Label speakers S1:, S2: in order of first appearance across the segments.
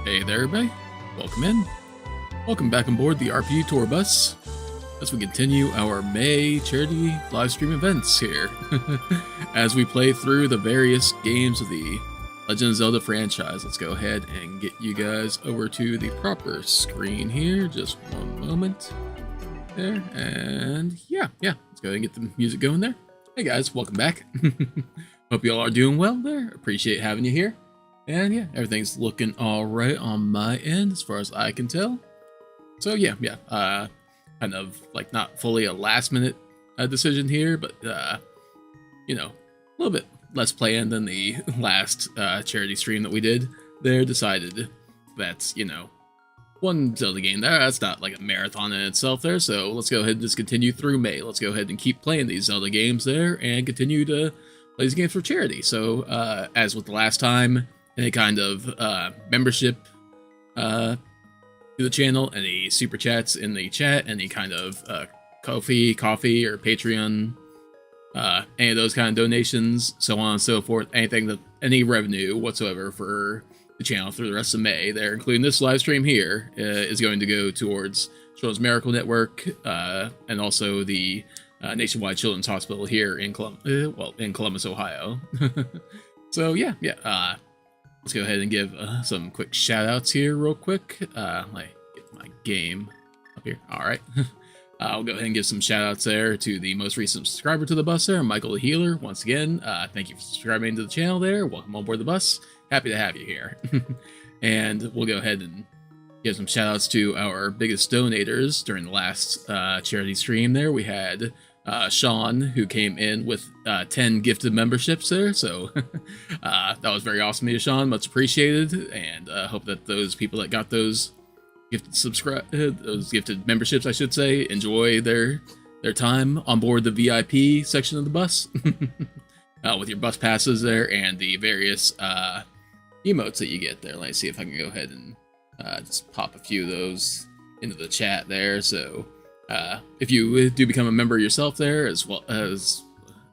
S1: Hey there, everybody. Welcome in. Welcome back on board the RPG Tour Bus as we continue our May charity live stream events here as we play through the various games of the Legend of Zelda franchise. Let's go ahead and get you guys over to the proper screen here. Just one moment. There, and yeah, let's go ahead and get the music going there. Hey guys, welcome back. Hope you all are doing well there. Appreciate having you here. And yeah, everything's looking all right on my end as far as I can tell. So yeah, kind of like not fully a last minute decision here, but you know, a little bit less planned than the last charity stream that we did there. Decided that's, you know, one Zelda game there, that's not like a marathon in itself there, so let's go ahead and just continue through May. Let's go ahead and keep playing these Zelda games there and continue to play these games for charity. So as with the last time, any kind of membership to the channel, any super chats in the chat, any kind of coffee or Patreon, any of those kind of donations, so on and so forth, any revenue whatsoever for the channel through the rest of May there, including this live stream here, is going to go towards Children's Miracle Network, and also the Nationwide Children's Hospital here in Columbus, Ohio. So yeah, let's go ahead and give some quick shout outs here real quick. Let me get my game up here. All right. I'll go ahead and give some shout outs there to the most recent subscriber to the bus there, Michael the Healer. Once again, thank you for subscribing to the channel there. Welcome on board the bus. Happy to have you here. And we'll go ahead and give some shout outs to our biggest donators during the last charity stream there. We had Sean, who came in with 10 gifted memberships there, so that was very awesome of you, Sean. Much appreciated, and hope that those people that got those gifted memberships, I should say, enjoy their time on board the VIP section of the bus with your bus passes there and the various emotes that you get there. Let me see if I can go ahead and just pop a few of those into the chat there. So if you do become a member yourself there, as well as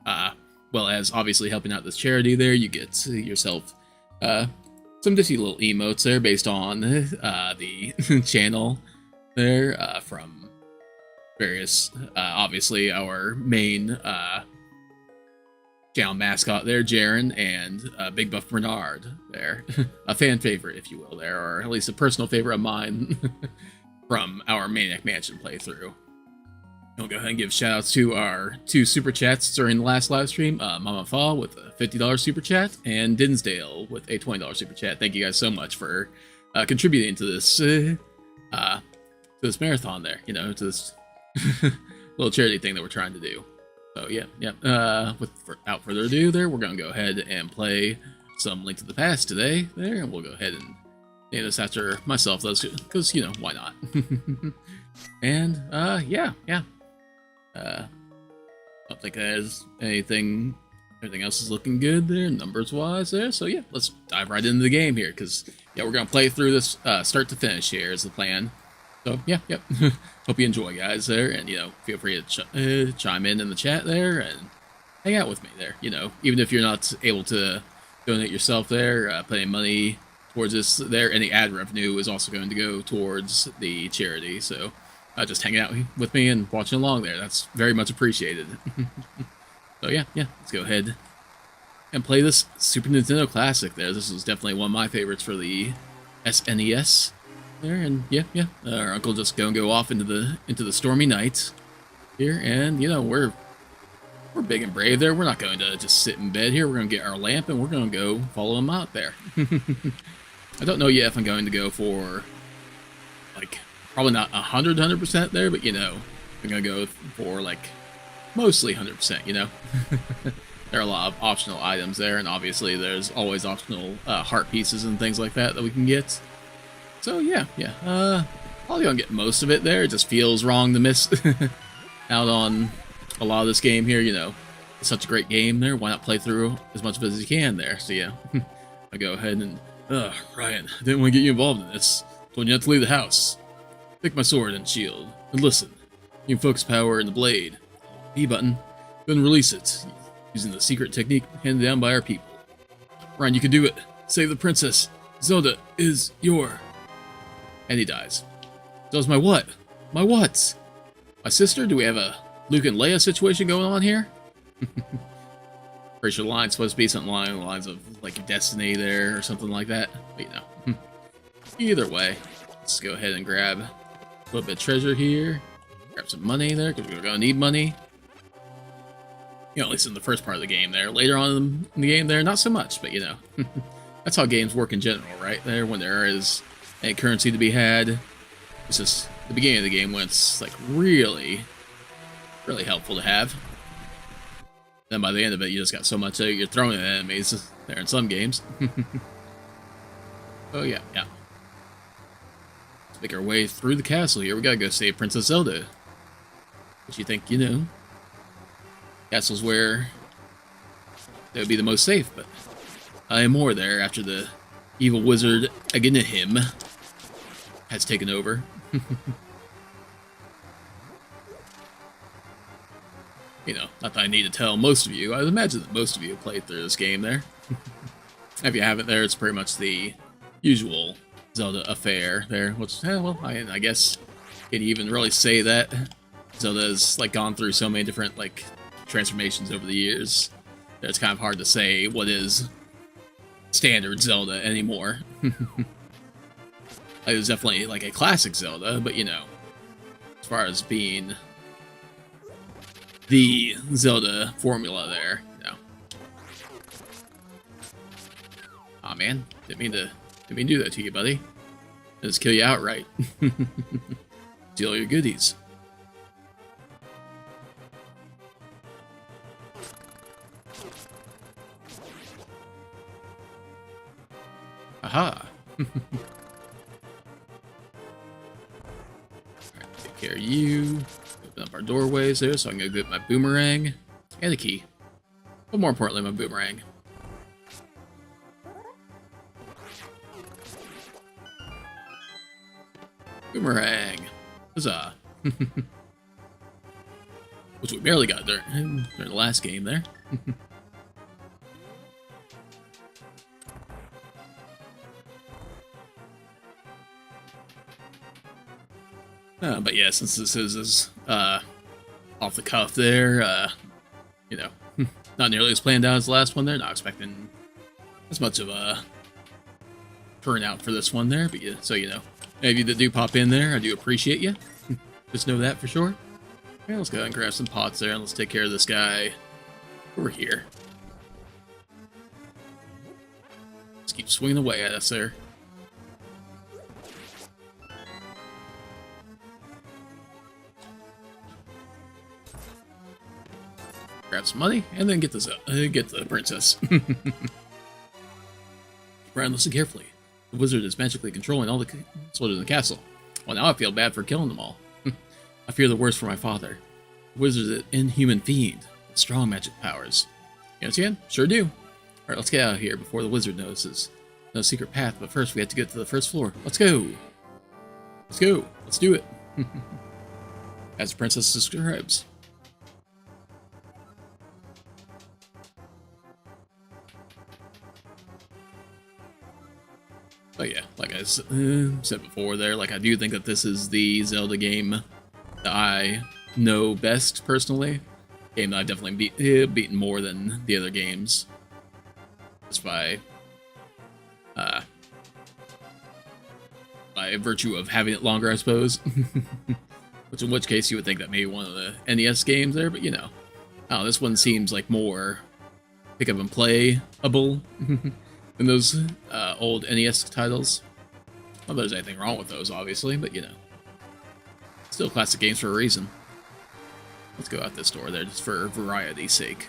S1: obviously helping out this charity there, you get yourself some nifty little emotes there based on the channel there from various, obviously our main channel mascot there, Jaren, and Big Buff Bernard there. A fan favorite, if you will, there, or at least a personal favorite of mine from our Maniac Mansion playthrough. I'll go ahead and give shoutouts to our 2 super chats during the last live stream. Mama Fa with a $50 super chat, and Dinsdale with a $20 super chat. Thank you guys so much for contributing to this marathon there, you know, to this little charity thing that we're trying to do. So yeah. Without further ado there, we're going to go ahead and play some Link to the Past today there, and we'll go ahead and name this after myself, because, you know, why not? And yeah. I don't think there's anything else is looking good there, numbers wise there. So yeah, let's dive right into the game here, because yeah, we're gonna play through this start to finish here is the plan. So yeah. Hope you enjoy, guys, there, and you know, feel free to chime in the chat there and hang out with me there. You know, even if you're not able to donate yourself there, putting money towards this there, any ad revenue is also going to go towards the charity. So just hanging out with me and watching along there, that's very much appreciated. So yeah, let's go ahead and play this Super Nintendo classic there. This was definitely one of my favorites for the SNES there, and yeah, our uncle just gonna go off into the stormy night here, and you know, we're big and brave there. We're not going to just sit in bed here. We're gonna get our lamp and we're gonna go follow him out there. I don't know yet if I'm going to go for like probably not 100% there, but you know, I'm gonna go for like mostly 100%, you know. There are a lot of optional items there, and obviously there's always optional heart pieces and things like that we can get. So yeah, probably gonna get most of it there. It just feels wrong to miss out on a lot of this game here, you know. It's such a great game there, why not play through as much of it as you can there? So yeah, I go ahead and, Ryan, I didn't want to get you involved in this. Told you not to leave the house. Pick my sword and shield, and listen. You can focus power in the blade. B button. Go and release it, using the secret technique handed down by our people. Ryan, you can do it. Save the princess. Zelda is your... And he dies. Zelda's my what? My what? My sister? Do we have a Luke and Leia situation going on here? Pretty sure the line's supposed to be something along the lines of, like, Destiny there or something like that. But, you know. Either way, let's go ahead and grab a little bit of treasure here. Grab some money there, because we're going to need money. You know, at least in the first part of the game there. Later on in the game there, not so much, but, you know. That's how games work in general, right? There, when there is any currency to be had. It's just the beginning of the game when it's, like, really helpful to have. Then by the end of it, you just got so much that you're throwing at enemies there in some games. Oh, yeah. Let's make our way through the castle here. We gotta go save Princess Zelda. Which you think, you know, castle's where they would be the most safe, but I am more there after the evil wizard Agenihim has taken over. You know, not that I need to tell most of you. I imagine that most of you have played through this game there. If you haven't there, it's pretty much the usual Zelda affair there. Which, well, I guess can you even really say that? Zelda's, like, gone through so many different, like, transformations over the years that it's kind of hard to say what is standard Zelda anymore. It was definitely, like, a classic Zelda, but, you know, as far as being the Zelda formula there, no. Aw, man, didn't mean to do that to you, buddy. I'll just kill you outright. Steal all your goodies. Aha. Alright, take care of you. Open up our doorways there so I can go get my boomerang and a key. But more importantly, my boomerang. Boomerang. Huzzah. Which we barely got during the last game there. But yeah, since this is off the cuff there, you know, not nearly as planned out as the last one there. Not expecting as much of a turnout for this one there, but yeah, so you know, any of you that do pop in there, I do appreciate you. Just know that for sure. Okay, let's go ahead and grab some pots there, and let's take care of this guy over here. Let's keep swinging away at us there. Grab some money, and then get the princess. Around, listen carefully. The wizard is magically controlling all the soldiers in the castle. Well, now I feel bad for killing them all. I fear the worst for my father. The wizard is an inhuman fiend with strong magic powers. You understand? Sure do. Alright, let's get out of here before the wizard notices. No secret path, but first we have to get to the first floor. Let's go! Let's go! Let's do it! As the princess describes. Oh yeah, like I said before there, like I do think that this is the Zelda game that I know best, personally. Game that I've definitely beaten more than the other games. Just by virtue of having it longer, I suppose. Which in which case you would think that maybe one of the NES games there, but you know. Oh, this one seems like more pick up and playable. In those old NES titles. Not that there's anything wrong with those, obviously, but you know. Still classic games for a reason. Let's go out this door there, just for variety's sake.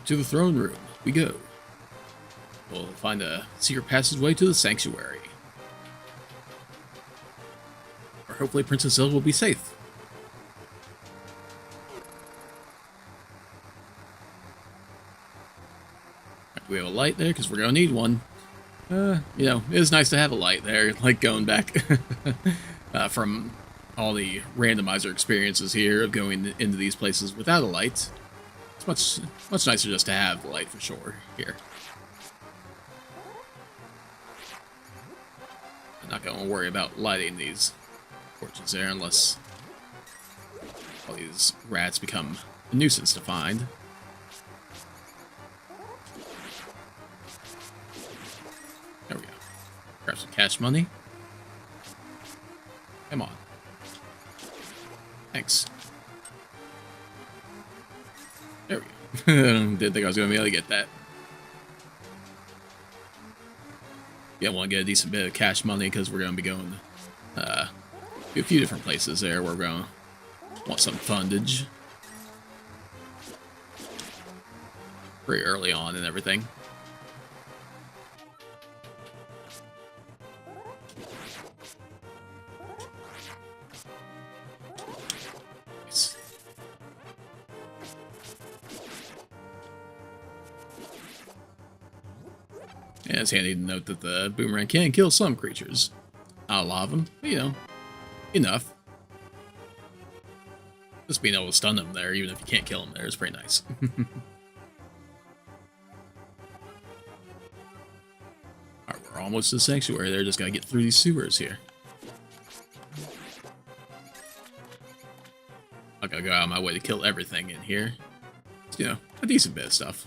S1: To the throne room we go. We'll find a secret passageway to the sanctuary. Or hopefully Princess Zelda will be safe. we have a light there? Because we're going to need one. You know, it is nice to have a light there, like going back from all the randomizer experiences here of going into these places without a light. It's much nicer just to have the light for sure here. I'm not going to worry about lighting these torches there unless all these rats become a nuisance to find. There we go. Grab some cash money. Come on. Thanks. There we go. Didn't think I was going to be able to get that. Yeah, I want to get a decent bit of cash money because we're going to be going to a few different places there where we're going to want some fundage. Pretty early on and everything. Nice. Yeah, it's handy to note that the boomerang can kill some creatures. Not a lot of them, but you know, enough. Just being able to stun them there, even if you can't kill them there, is pretty nice. Alright, we're almost to the sanctuary there, just gotta get through these sewers here. I gotta go out of my way to kill everything in here. Just, you know, a decent bit of stuff.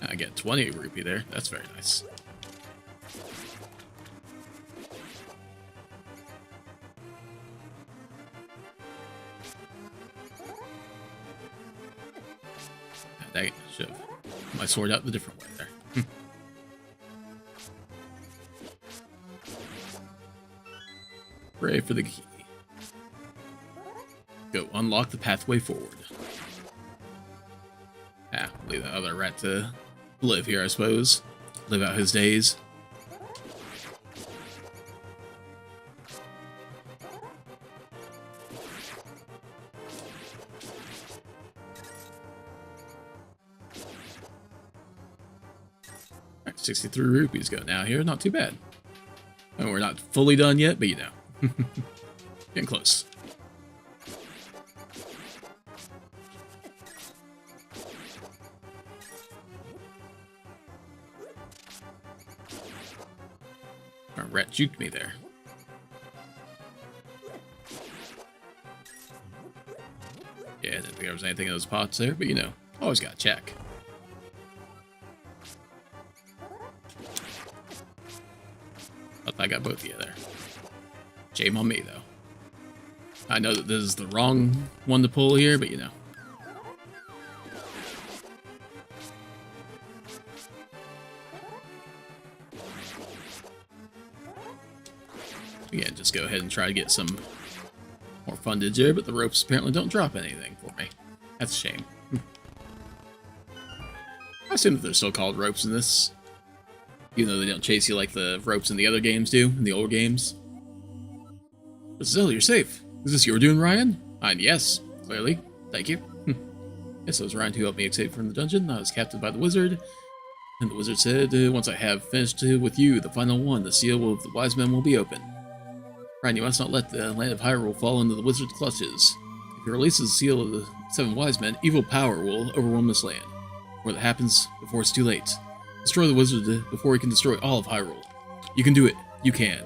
S1: I get 20 rupee there. That's very nice. Dang it, should have put my sword out the different way there. Pray for the key. Go unlock the pathway forward. Ah, leave that other rat to live here, I suppose. Live out his days. Alright, 63 rupees go now here. Not too bad. And we're not fully done yet, but you know. Getting close. Our rat juked me there. Yeah, I didn't think there was anything in those pots there, but you know, always gotta check. I got both of you there. Shame on me, though. I know that this is the wrong one to pull here, but you know. Again, just go ahead and try to get some more fundage there, but the ropes apparently don't drop anything for me. That's a shame. I assume that they're still called ropes in this, even though they don't chase you like the ropes in the other games do, in the old games. But Zelda, you're safe. Is this your doing, Ryan? Yes, clearly. Thank you. Yes, it was Ryan who helped me escape from the dungeon. I was captured by the wizard. And the wizard said, once I have finished with you, the final one, the seal of the wise men will be open. Ryan, you must not let the land of Hyrule fall into the wizard's clutches. If he releases the seal of the 7 wise men, evil power will overwhelm this land. Before that happens, before it's too late. Destroy the wizard before he can destroy all of Hyrule. You can do it. You can.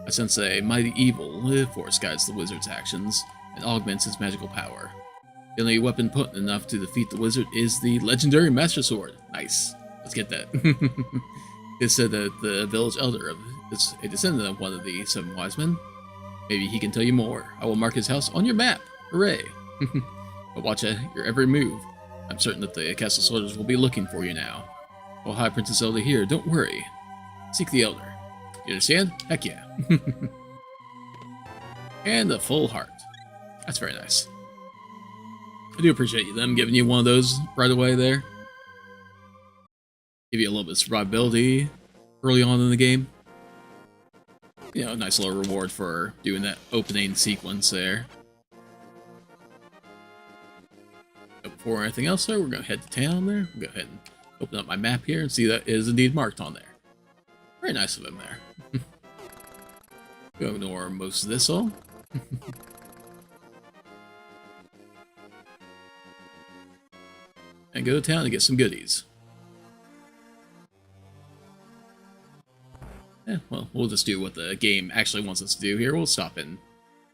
S1: I sense a mighty evil force guides the wizard's actions and augments his magical power. The only weapon potent enough to defeat the wizard is the legendary Master Sword. Nice. Let's get that. It's said that the village elder is a descendant of one of the 7 wise men. Maybe he can tell you more. I will mark his house on your map. Hooray. But watch your every move. I'm certain that the castle soldiers will be looking for you now. Oh, hi, Princess Zelda here. Don't worry. Seek the elder. You understand? Heck yeah. And a full heart. That's very nice. I do appreciate them giving you one of those right away there. Give you a little bit of survivability early on in the game. You know, a nice little reward for doing that opening sequence there. Before anything else, though, we're going to head to town there. We'll go ahead and open up my map here and see that it is indeed marked on there. Very nice of him there. We'll ignore most of this all. And go to town to get some goodies. Yeah, well, we'll just do what the game actually wants us to do here. We'll stop in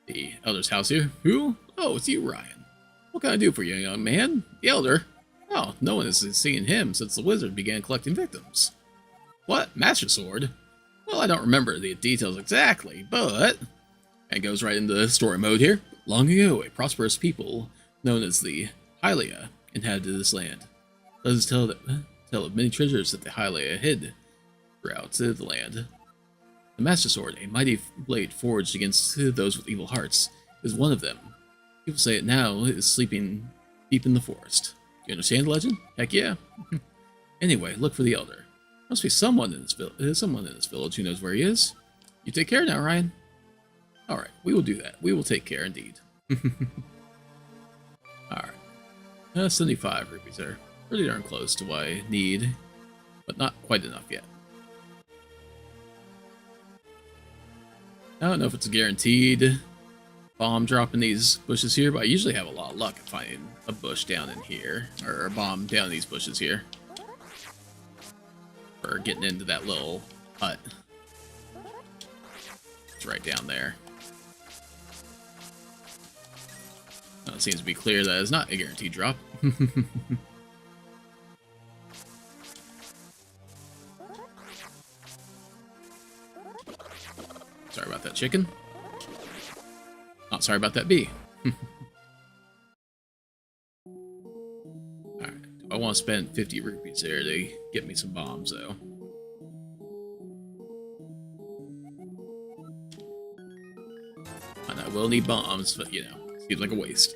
S1: the Elder's house here. Who? Oh, it's you, Ryan. What can I do for you, young man? The Elder? Oh, no one has seen him since the wizard began collecting victims. What? Master Sword? Well, I don't remember the details exactly, but... And it goes right into story mode here. Long ago, a prosperous people known as the Hylia inhabited this land. Let us tell of many treasures that the Hylia hid throughout the land. The Master Sword, a mighty blade forged against those with evil hearts, is one of them. People say it now is sleeping deep in the forest. You understand the legend? Heck yeah. Anyway, look for the Elder. Must be someone in this village who knows where he is. You take care now, Ryan. Alright, we will do that. We will take care indeed. Alright. 75 rupees there. Pretty darn close to what I need, but not quite enough yet. I don't know if it's a guaranteed bomb drop in these bushes here, but I usually have a lot of luck at finding a bush down in here, or a bomb down in these bushes here. Or getting into that little hut. It's right down there. Now, it seems to be clear that it's not a guaranteed drop. Sorry about that, chicken. Not sorry about that bee. Alright, I want to spend 50 rupees there to get me some bombs, though. And I will need bombs, but, you know, seems like a waste.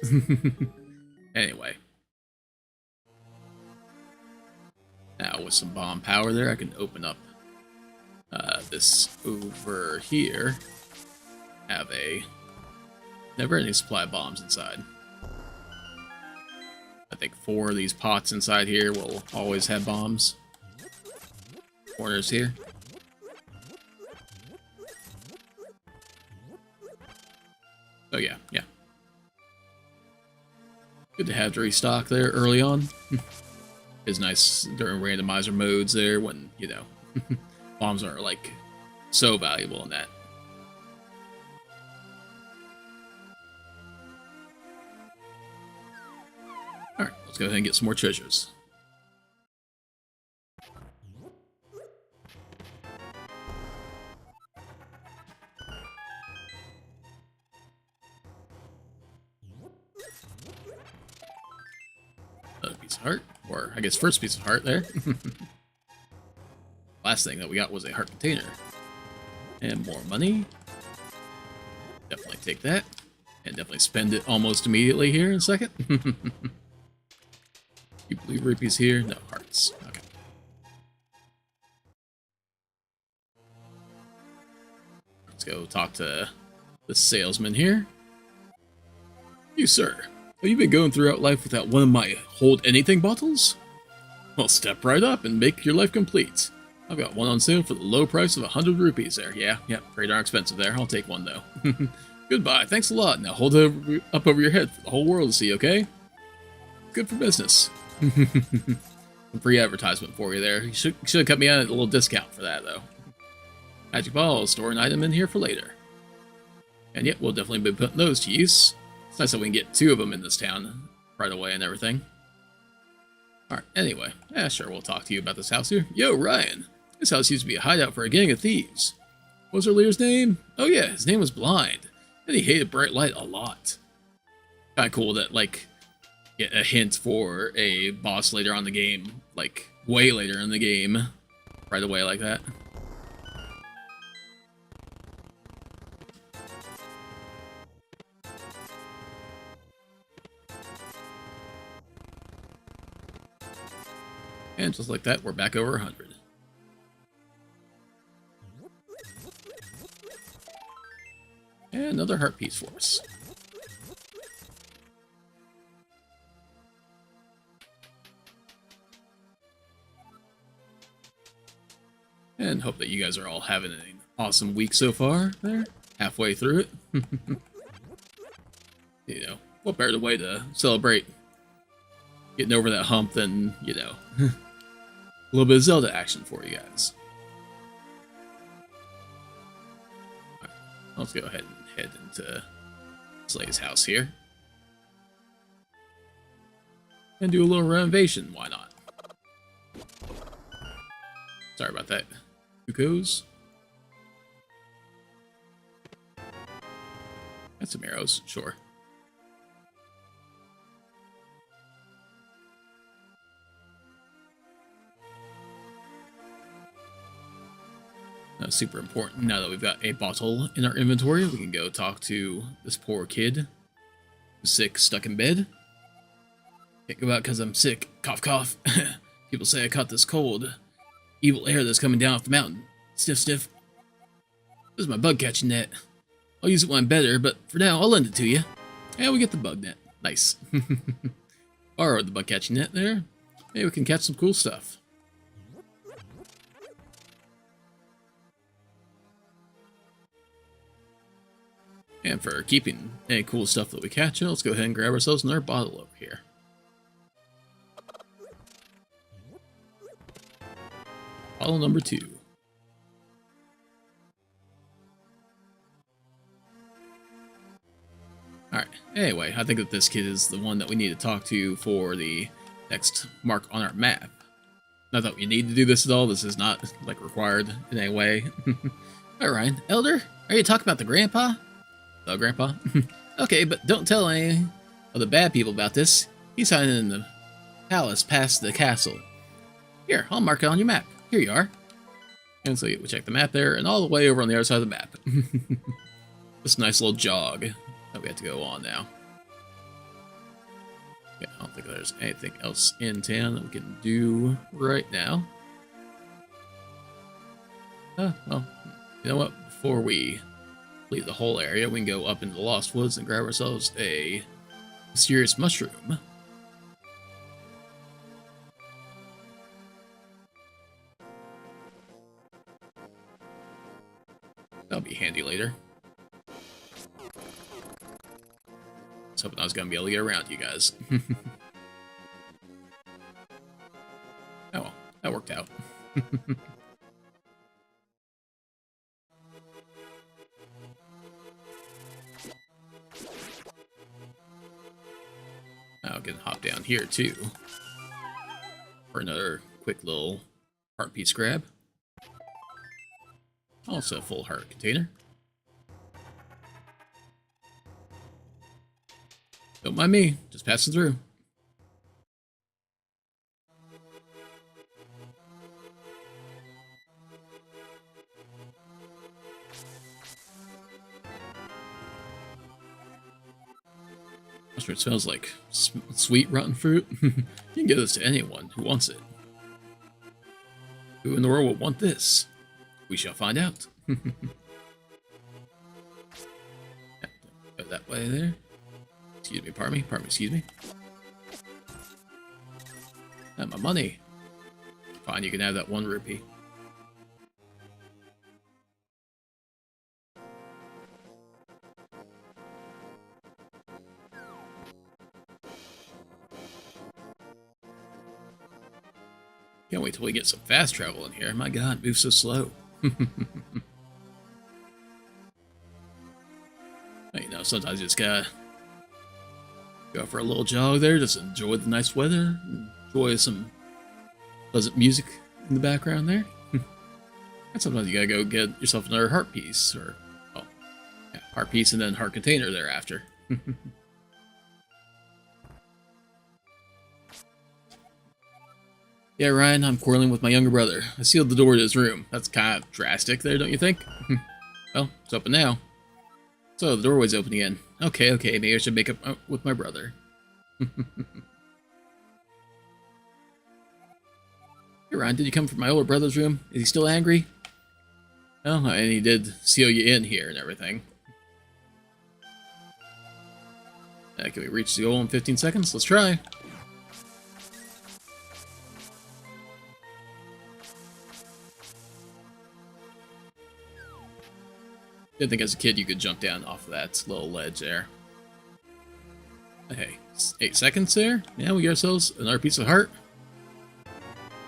S1: Anyway. Now, with some bomb power there, I can open up this over here. Have a never-ending supply of bombs inside. I think 4 of these pots inside here will always have bombs. Corners here. Oh yeah. Good to have to restock there early on. It's nice during randomizer modes there when, you know, bombs are like so valuable in that. Alright, let's go ahead and get some more treasures. Another piece of heart, or I guess first piece of heart there. Last thing that we got was a heart container. And more money. Definitely take that. And definitely spend it almost immediately here in a second. You believe rupees here? No, hearts. Okay. Let's go talk to the salesman here. You, sir. Have you been going throughout life without one of my hold anything bottles? Well, step right up and make your life complete. I've got one on sale for the low price of 100 rupees there. Yeah, pretty darn expensive there. I'll take one, though. Goodbye. Thanks a lot. Now hold it up over your head for the whole world to see, okay? Good for business. Some free advertisement for you there. You should have cut me out a little discount for that, though. Magic ball, I'll store an item in here for later. And yet, we'll definitely be putting those to use. It's nice that we can get 2 of them in this town right away and everything. Alright, anyway. Yeah, sure, we'll talk to you about this house here. Yo, Ryan! This house used to be a hideout for a gang of thieves. What was our leader's name? Oh yeah, his name was Blind. And he hated bright light a lot. Kinda cool that, like, get a hint for a boss later on in the game. Like, way later in the game. Right away like that. And just like that, we're back over 100. And another heart piece for us. And hope that you guys are all having an awesome week so far. There, halfway through it. You know, what better way to celebrate getting over that hump than, you know, a little bit of Zelda action for you guys. Right, let's go ahead and head into Slay's house here. And do a little renovation, why not? Sorry about that. Who goes? Got some arrows, sure. Super important. Now that we've got a bottle in our inventory, we can go talk to this poor kid who's sick, stuck in bed. Can't go out because I'm sick. Cough, cough. People say I caught this cold. Evil air that's coming down off the mountain. Sniff, sniff. This is my bug catching net. I'll use it when I'm better, but for now, I'll lend it to you. And we get the bug net. Nice. Borrowed the bug catching net there. Maybe we can catch some cool stuff. And for keeping any cool stuff that we catch, let's go ahead and grab ourselves another bottle over here. Bottle number 2. Alright, anyway, I think that this kid is the one that we need to talk to for the next mark on our map. Not that we need to do this at all, this is not, like, required in any way. Alright, Ryan. Elder, are you talking about the grandpa? Oh, Grandpa? Okay, but don't tell any of the bad people about this. He's hiding in the palace past the castle. Here, I'll mark it on your map. Here you are. And so we check the map there, and all the way over on the other side of the map. This nice little jog that we have to go on now. Yeah, I don't think there's anything else in town that we can do right now. Well, you know what? Before we leave the whole area, we can go up into the Lost Woods and grab ourselves a mysterious mushroom. That'll be handy later. I was hoping I was going to be able to get around you guys. Oh well, that worked out. I'll get hop down here too for another quick little heart piece grab. Also a full heart container. Don't mind me, just passing through. I'm sure it smells like sweet rotten fruit. You can give this to anyone who wants it. Who in the world would want this? We shall find out. Go that way there. Excuse me, pardon me, excuse me. And my money. Fine, you can have that 1 rupee. Can't wait till we get some fast travel in here. My god, it moves so slow. You know, sometimes you just gotta go for a little jog there, just enjoy the nice weather, enjoy some pleasant music in the background there. And sometimes you gotta go get yourself another heart piece, or, oh, yeah, heart piece and then heart container thereafter. Yeah, Ryan, I'm quarreling with my younger brother. I sealed the door to his room. That's kind of drastic there, don't you think? Well, it's open now. So, the doorway's open again. Okay, maybe I should make up with my brother. Hey, Ryan, did you come from my older brother's room? Is he still angry? Oh, and he did seal you in here and everything. Can we reach the goal in 15 seconds? Let's try. Didn't think as a kid you could jump down off of that little ledge there. Hey, 8 seconds there. Yeah, we get ourselves another piece of heart.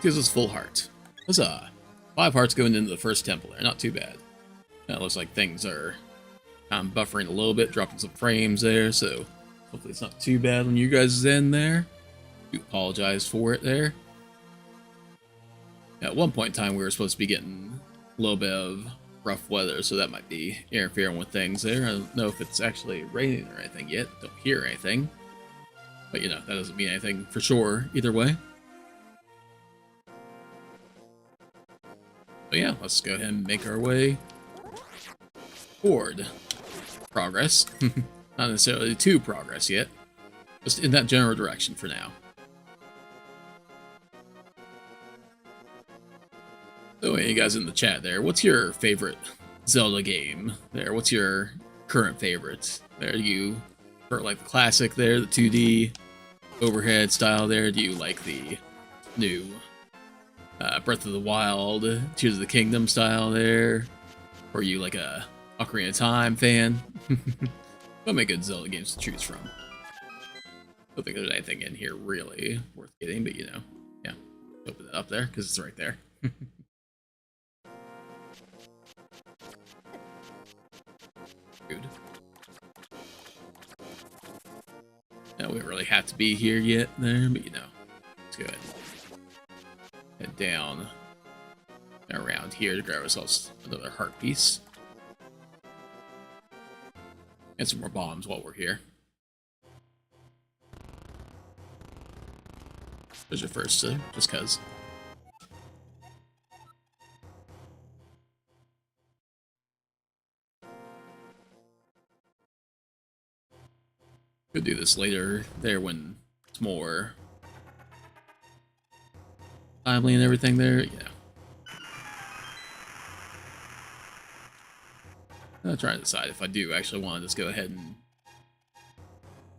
S1: Gives us full heart. Huzzah! 5 hearts going into the first temple there. Not too bad. It looks like things are buffering a little bit, dropping some frames there, so hopefully it's not too bad on you guys' end there. Do apologize for it there. At one point in time, we were supposed to be getting a little bit of rough weather, so that might be interfering with things there. I don't know if it's actually raining or anything yet. Don't hear anything. But, you know, that doesn't mean anything for sure either way. But yeah, let's go ahead and make our way forward. Progress. Not necessarily to progress yet. Just in that general direction for now. So, hey, you guys in the chat there, what's your favorite Zelda game there? What's your current favorite? There, do you prefer like the classic there, the 2D overhead style there? Do you like the new Breath of the Wild, Tears of the Kingdom style there? Or are you like a Ocarina of Time fan? Don't make good Zelda games to choose from. Don't think there's anything in here really worth getting, but you know, yeah. Open it up there, because it's right there. Dude. Now, we don't really have to be here yet there, but you know, let's go ahead and head down around here to grab ourselves another heart piece. And some more bombs while we're here. There's your first, just cuz. Could do this later there when it's more timely and everything there, yeah. I'm trying to decide if I do actually want to just go ahead and...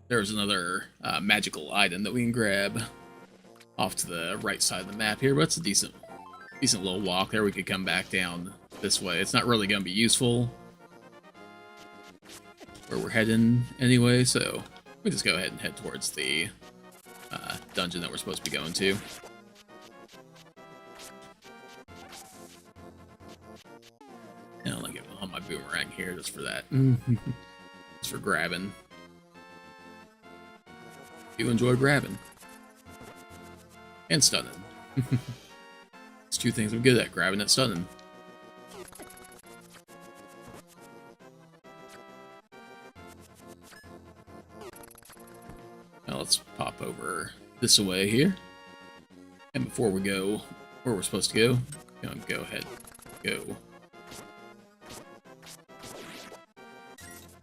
S1: There's another magical item that we can grab off to the right side of the map here, but it's a decent little walk there. We could come back down this way. It's not really going to be useful where we're heading anyway, so we just go ahead and head towards the dungeon that we're supposed to be going to. And I'll get on my boomerang here just for that. Just for grabbing. You enjoy grabbing. And stunning. It's 2 things I'm good at, grabbing and stunning. Now let's pop over this way here. And before we go where we're supposed to go, go ahead, go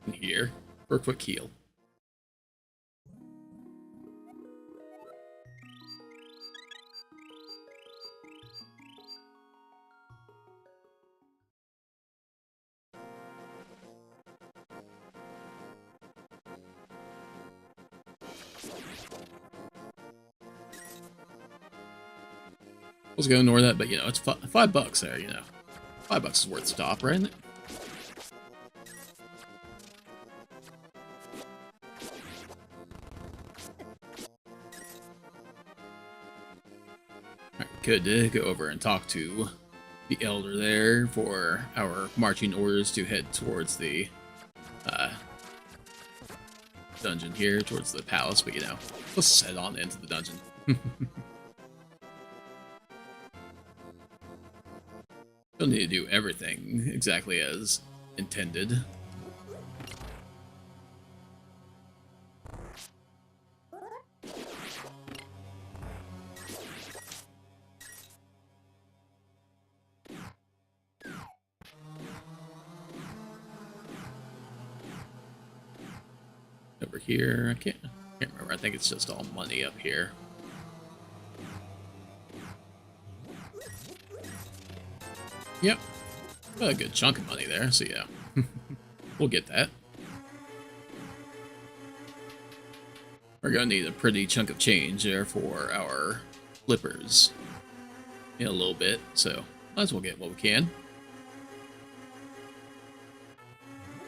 S1: in here for a quick heal. I was going to ignore that, but you know, it's $5 there, you know. $5 is worth a stop, right? Alright, good to go over and talk to the elder there for our marching orders to head towards the dungeon here, towards the palace, but you know, let's head on into the dungeon. Don't need to do everything exactly as intended. Over here, I can't remember. I think it's just all money up here. Yep. Well, a good chunk of money there, so yeah. We'll get that. We're gonna need a pretty chunk of change there for our flippers in a little bit, so might as well get what we can.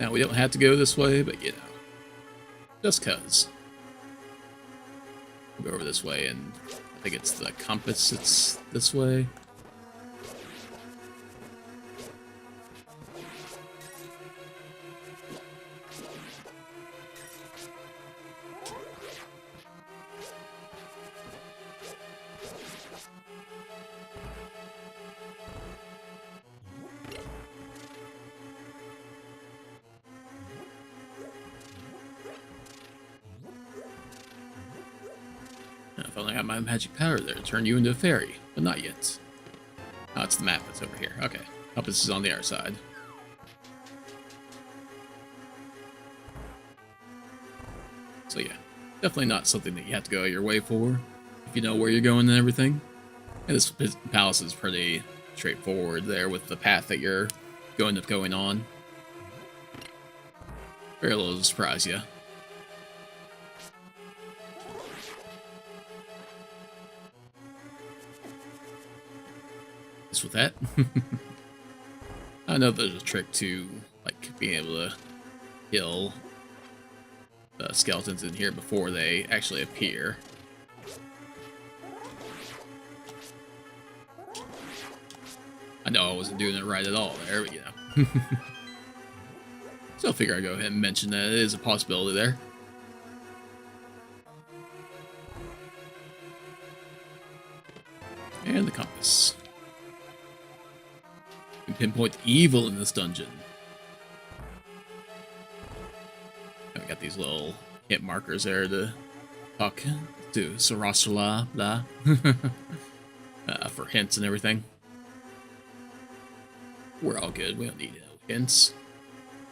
S1: Now, we don't have to go this way, but you know, just cuz. We'll go over this way, and I think it's the compass that's this way. I finally got my magic power there to turn you into a fairy, but not yet. Oh, it's the map that's over here. Okay. Compass is on the other side. So yeah, definitely not something that you have to go your way for, if you know where you're going and everything. And this palace is pretty straightforward there with the path that you're going to going on. Very little to surprise you. Just with that. I know there's a trick to like being able to kill the skeletons in here before they actually appear. I know I wasn't doing it right at all there, but you know. So I figure I'd go ahead and mention that it is a possibility there. And the compass. You can pinpoint the evil in this dungeon. I've got these little hit markers there to talk to Sarasala, blah, for hints and everything. We're all good. We don't need no hints.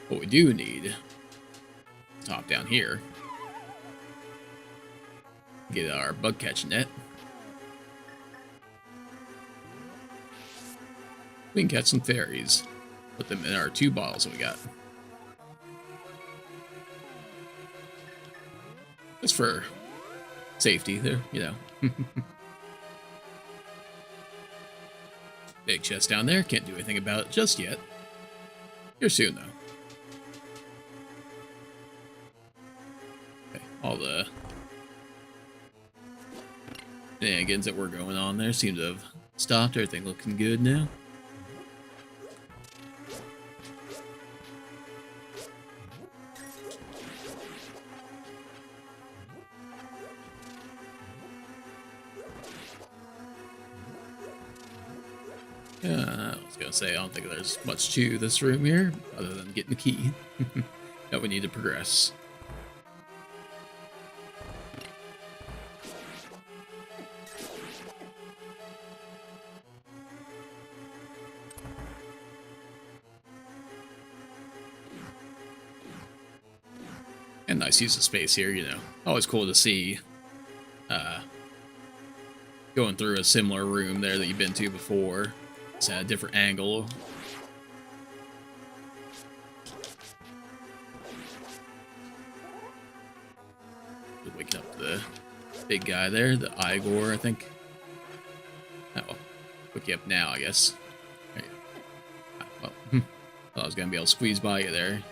S1: What we do need is hop down here. Get our bug catch net. We can catch some fairies. Put them in our 2 bottles that we got. Just for safety there, you know. Big chest down there. Can't do anything about it just yet. Here soon, though. Okay, all the shenanigans that were going on there seem to have stopped. Everything looking good now. I was gonna say, I don't think there's much to this room here, other than getting the key. That we need to progress. And nice use of space here, you know. Always cool to see going through a similar room there that you've been to before. It's at a different angle. Waking up the big guy there, the Igor, I think. Oh, wake you up now, I guess. There you go. Well, thought I was gonna be able to squeeze by you there.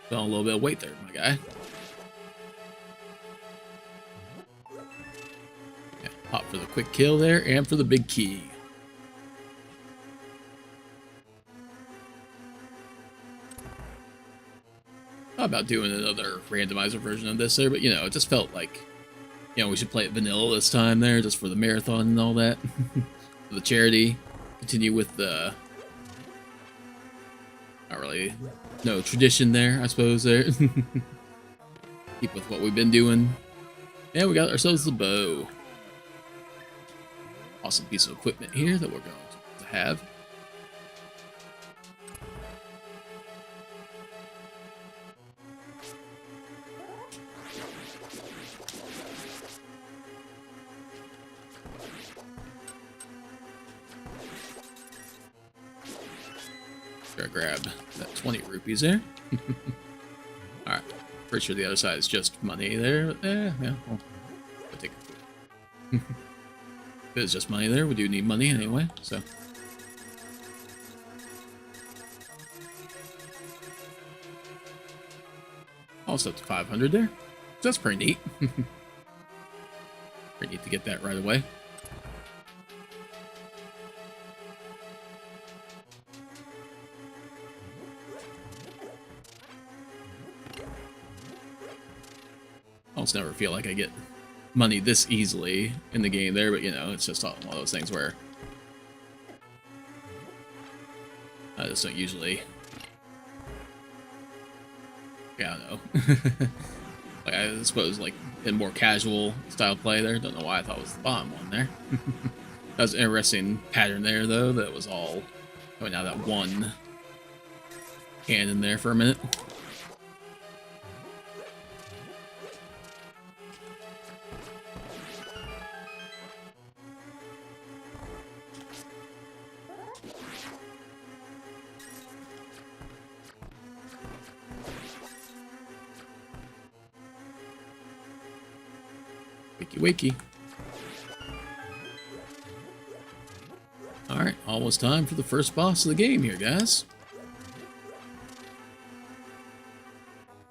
S1: Felt a little bit of weight there, my guy. Yeah, pop for the quick kill there, and for the big key. Thought about doing another randomizer version of this there, but you know, it just felt like, you know, we should play it vanilla this time there, just for the marathon and all that. For the charity. Continue with the... Not really... No tradition there, I suppose, there. Keep with what we've been doing. And we got ourselves the bow. Awesome piece of equipment here that we're going to have. Grab that 20 rupees there. Alright, pretty sure the other side is just money there. Yeah, well, I'll take it. If it's just money there, we do need money anyway, so. Also up to 500 there. So that's pretty neat. Pretty neat to get that right away. I almost never feel like I get money this easily in the game there, but you know, it's just one of those things where I just don't usually. Yeah, I don't know. Like, I suppose, like, in more casual style play there. Don't know why I thought it was the bottom one there. That was an interesting pattern there, though, that was all coming out of that one cannon there for a minute. Wakey wakey. Alright, almost time for the first boss of the game here, guys.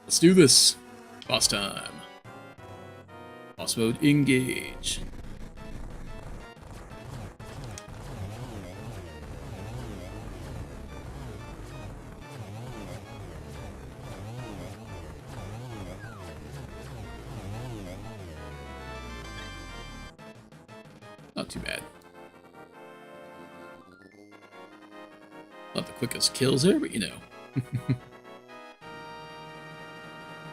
S1: Let's do this. Boss time. Boss mode, engage. Not too bad. Not the quickest kills there, but you know.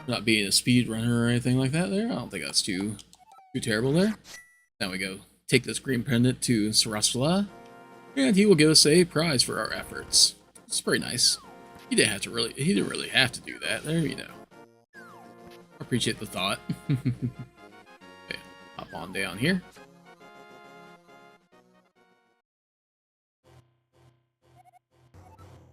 S1: Not being a speed runner or anything like that there. I don't think that's too terrible there. Now we go take this green pendant to Saraswala, and he will give us a prize for our efforts. It's pretty nice. He didn't really have to do that there, you know. I appreciate the thought. Okay, hop on down here.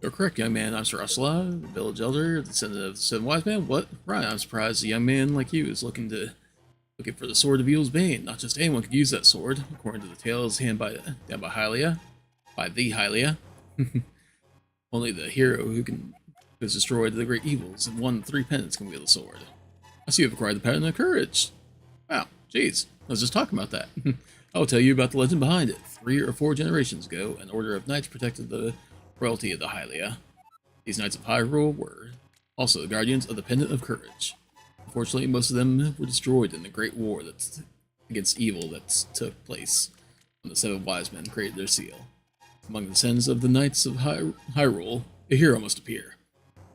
S1: You're correct, young man. I'm Saraswala, the village elder, the descendant of the seven wise men. What? Right, I'm surprised a young man like you is looking for the sword of Evil's Bane. Not just anyone could use that sword, according to the tales handed down by Hylia. By the Hylia. Only the hero who has destroyed the great evils and won 3 pendants can wield the sword. I see you've acquired the pattern of courage. Wow, jeez, I was just talking about that. I'll tell you about the legend behind it. 3 or 4 generations ago, an order of knights protected the royalty of the Hylia. These knights of Hyrule were also the guardians of the Pendant of Courage. Unfortunately, most of them were destroyed in the great war against evil that took place when the seven wise men created their seal. Among the sins of the knights of Hyrule, a hero must appear.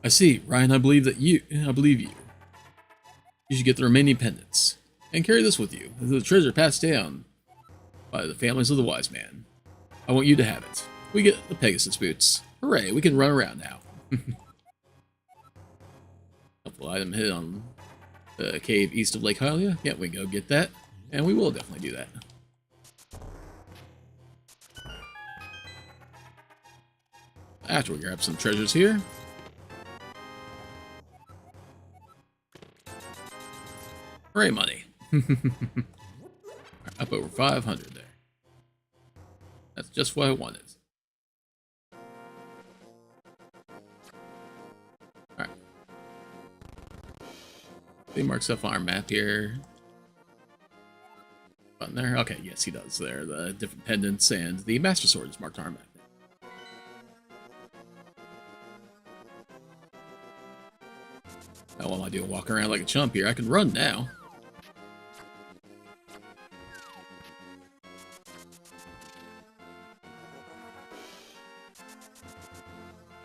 S1: I see, Ryan. I believe you. You should get the remaining pendants and carry this with you. The treasure passed down by the families of the wise man. I want you to have it. We get the Pegasus boots. Hooray! We can run around now. Helpful item hid on the cave east of Lake Hylia. Yeah, we can go get that, and we will definitely do that. After we grab some treasures here. Hooray, money. Up over 500 there. That's just what I wanted. Alright. He marks up on our map here. Button there? Okay, yes, he does there. The different pendants and the Master Sword is marked on our map. Now, what am I doing? Walking around like a chump here. I can run now.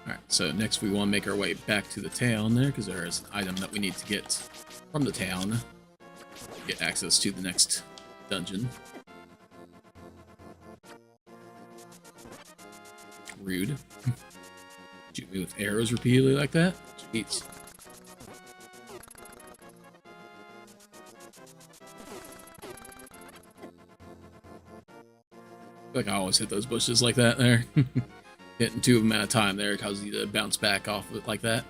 S1: Alright, so next we want to make our way back to the town there, because there is an item that we need to get from the town to get access to the next dungeon. Rude. Shoot me with arrows repeatedly like that? Jeez. I feel like I always hit those bushes like that there. Hitting 2 of them at a time there causes you to bounce back off of it like that.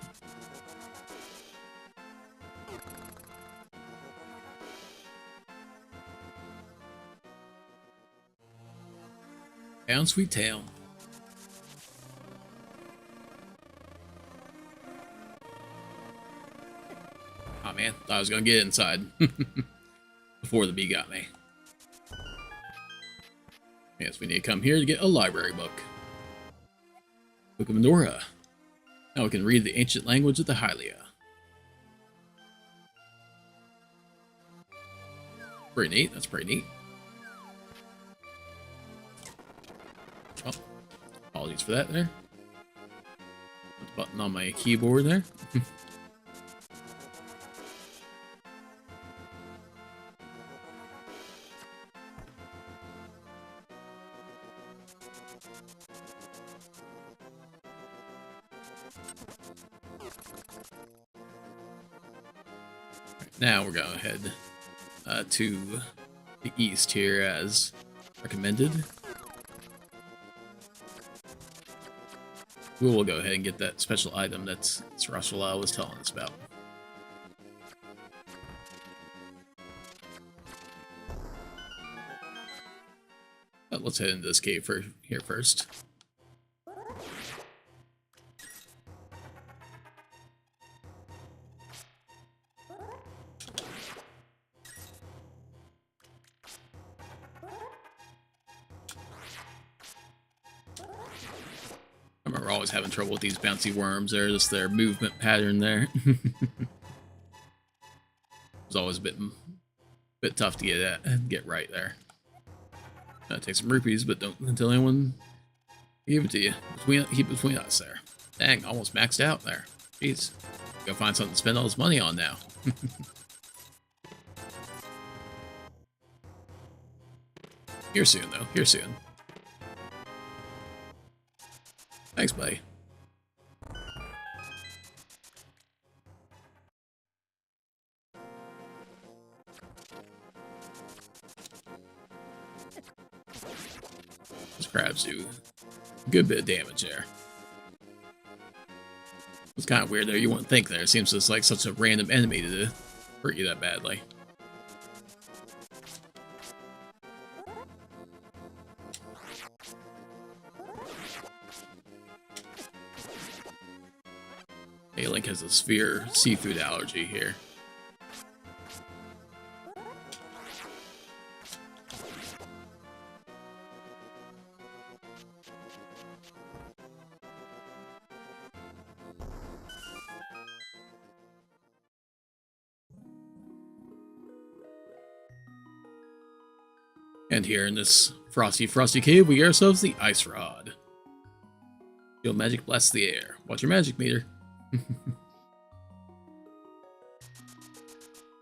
S1: Town, sweet town. man. Thought I was gonna get inside before the bee got me. Yes, we need to come here to get a library book. Book of Medora. Now we can read the ancient language of the Hylia. Pretty neat. That's pretty neat. Oh, apologies for that there. Put the button on my keyboard there. Now we're going to head to the east here as recommended. We will go ahead and get that special item that Saraswala was telling us about. But let's head into this cave here first. I remember always having trouble with these bouncy worms there, just their movement pattern there. It was always a bit tough to get right there. Take some rupees, but don't tell anyone give it to you. Keep it between us there. Dang, almost maxed out there. Jeez. Go find something to spend all this money on now. Here soon, though. Here soon. Thanks, buddy. Those crabs do a good bit of damage there. It's kind of weird there. You wouldn't think there. It seems just like such a random enemy to hurt you that badly. Hey, Link has a severe seafood allergy here. And here in this frosty cave, we get ourselves the ice rod. Feel magic bless the air. Watch your magic meter.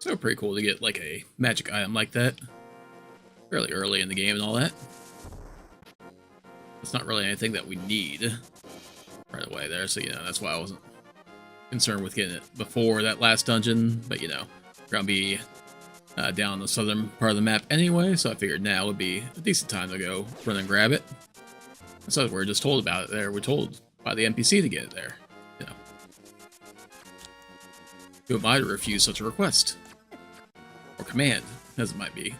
S1: So pretty cool to get like a magic item like that fairly early in the game and all that. It's not really anything that we need right away there, so that's why I wasn't concerned with getting it before that last dungeon. But we're gonna be down the southern part of the map anyway, so I figured now would be a decent time to go run and grab it. So we're just told about it there. We're told by the NPC to get it there. Who am I to refuse such a request? Or command, as it might be.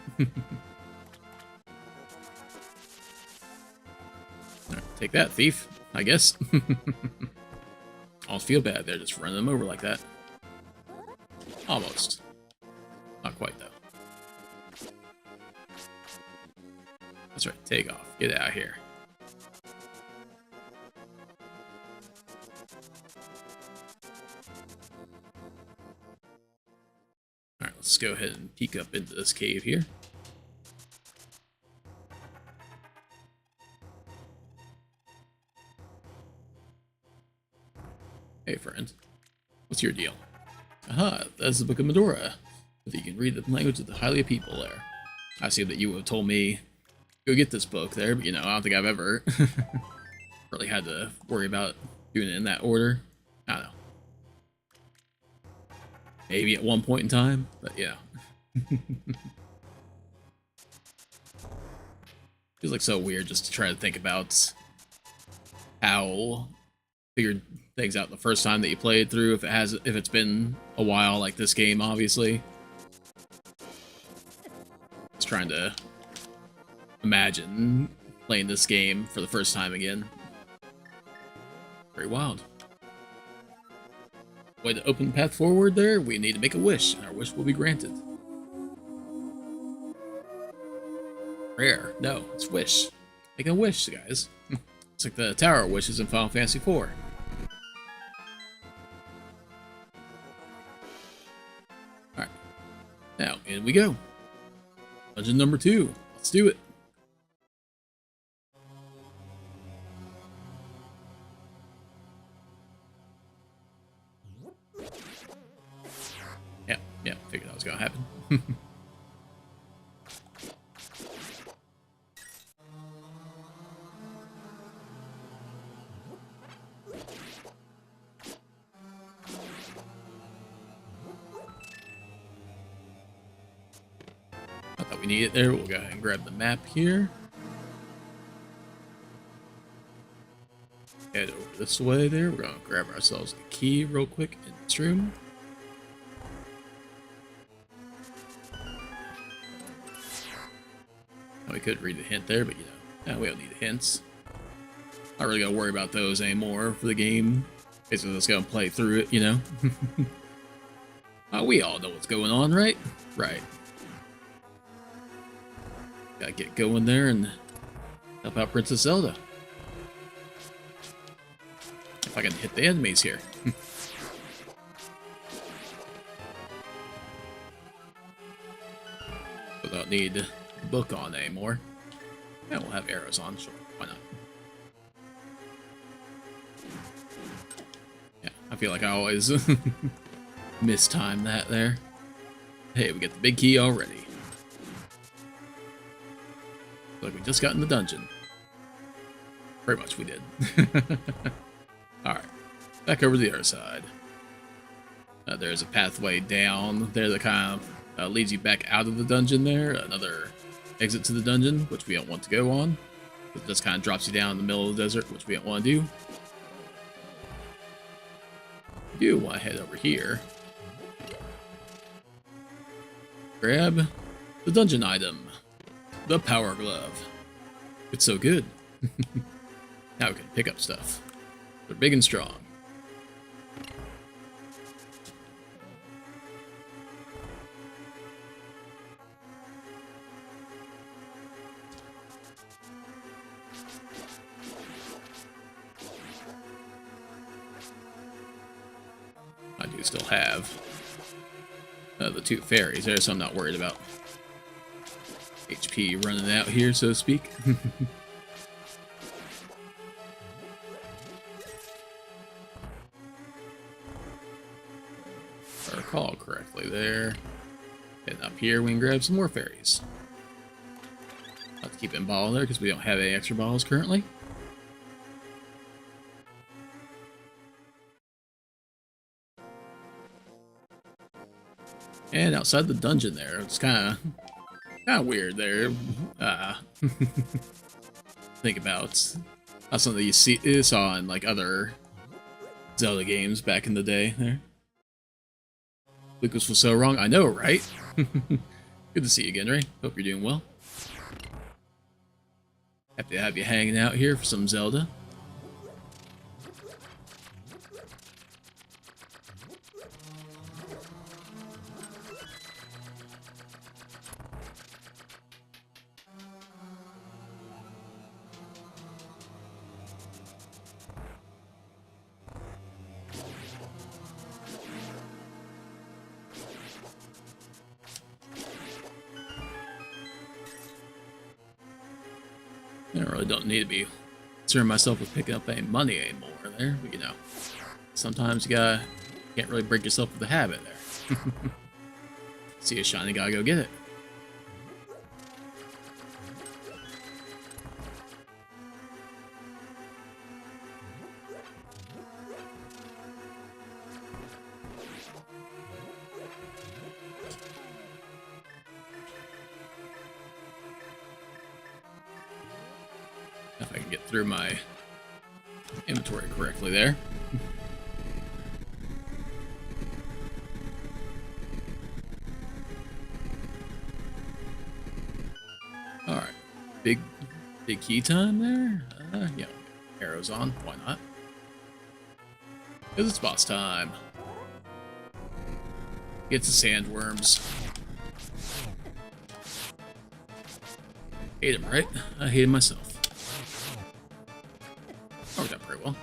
S1: Right, take that, thief, I guess. Almost feel bad there, just running them over like that. Almost. Not quite, though. That's right, take off. Get out of here. Alright, let's go ahead and peek up into this cave here. Hey, friend. What's your deal? Aha, that's the Book of Medora. If you can read the language of the Hylia people there. I see that you would have told me, go get this book there, but I don't think I've ever really had to worry about doing it in that order. I don't know. Maybe at one point in time, but yeah. Feels like so weird just to try to think about how figured things out the first time that you played through, if it's been a while, like this game, obviously. Just trying to imagine playing this game for the first time again. Very wild. way to open the path forward there, we need to make a wish, and our wish will be granted. Prayer. No, it's wish. Make a wish, guys. It's like the Tower of Wishes in Final Fantasy IV. Alright. Now, in we go. Dungeon number 2. Let's do it. Yeah, figured that was gonna happen. I thought we needed it there. We'll go ahead and grab the map here. Head over this way there. We're gonna grab ourselves a key real quick in this room. We could read the hint there, but you know, we don't need the hints. Not really gonna worry about those anymore for the game. Basically, just gonna play through it, you know. We all know what's going on, right? Right. Gotta get going there and help out Princess Zelda. If I can hit the enemies here. But I don't need book on anymore. Yeah, we'll have arrows on, sure, why not? Yeah, I feel like I always mistime that there. Hey, we get the big key already. Like we just got in the dungeon. Pretty much we did. Alright, back over to the other side. There's a pathway down there that kind of leads you back out of the dungeon there. Another exit to the dungeon, which we don't want to go on. It just kind of drops you down in the middle of the desert, which we don't want to do. We do want to head over here. Grab the dungeon item. The Power Glove. It's so good. Now we can pick up stuff. They're big and strong. I do still have the 2 fairies there, so I'm not worried about HP running out here, so to speak. If I recall correctly there. And up here we can grab some more fairies. I'll have to keep it in ball there because we don't have any extra balls currently. And outside the dungeon there, it's kind of weird there. Think about how something you saw in like other Zelda games back in the day there. Lucas was so wrong. I know, right? Good to see you again, Ray. Hope you're doing well. Happy to have you hanging out here for some Zelda. I really don't need to be concerned myself with picking up any money anymore there, but you know, sometimes you can't really break yourself with the habit there. See a shiny, gotta go get it. If I can get through my inventory correctly there. Alright, big key time there? Yeah, arrows on, why not? Because it's boss time. Get the sandworms. Hate him, right? I hate him myself. Worked out pretty well.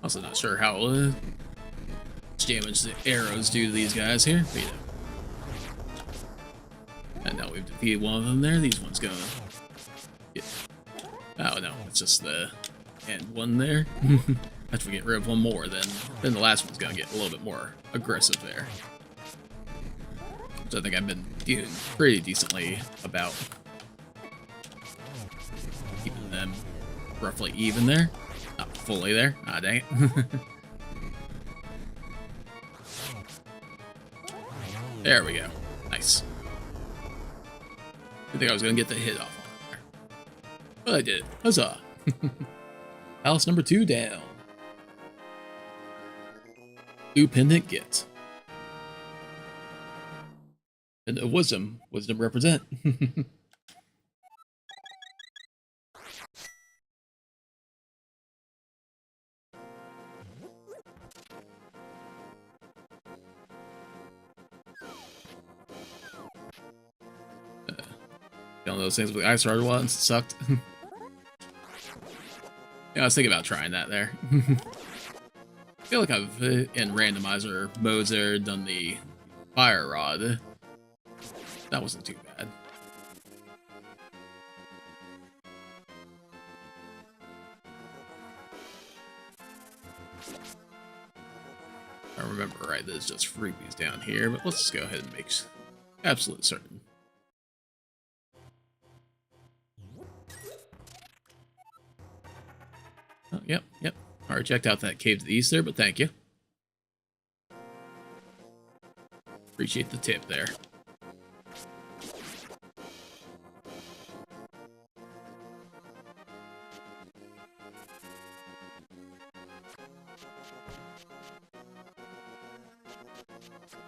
S1: Also not sure how much damage the arrows do to these guys here, but yeah. And now we've defeated one of them there. These ones gonna get... Oh no, it's just the end one there. After we get rid of one more, then the last one's gonna get a little bit more aggressive there. Which I think I've been doing pretty decently about keeping them roughly even there. Not fully there. Ah, dang it. There we go. Nice. I think I was gonna get the hit off on there. But I did. Huzzah! House number 2 down. 2 pendant get. And wisdom. Wisdom represent. One of those things with the ice started once sucked. Yeah, I was thinking about trying that there. I feel like I've in randomizer modes there done the fire rod. That wasn't too bad. If I remember right, there's just freebies down here, but let's just go ahead and make absolute certain. Oh, yep. Already checked out that cave to the east there, but thank you. Appreciate the tip there.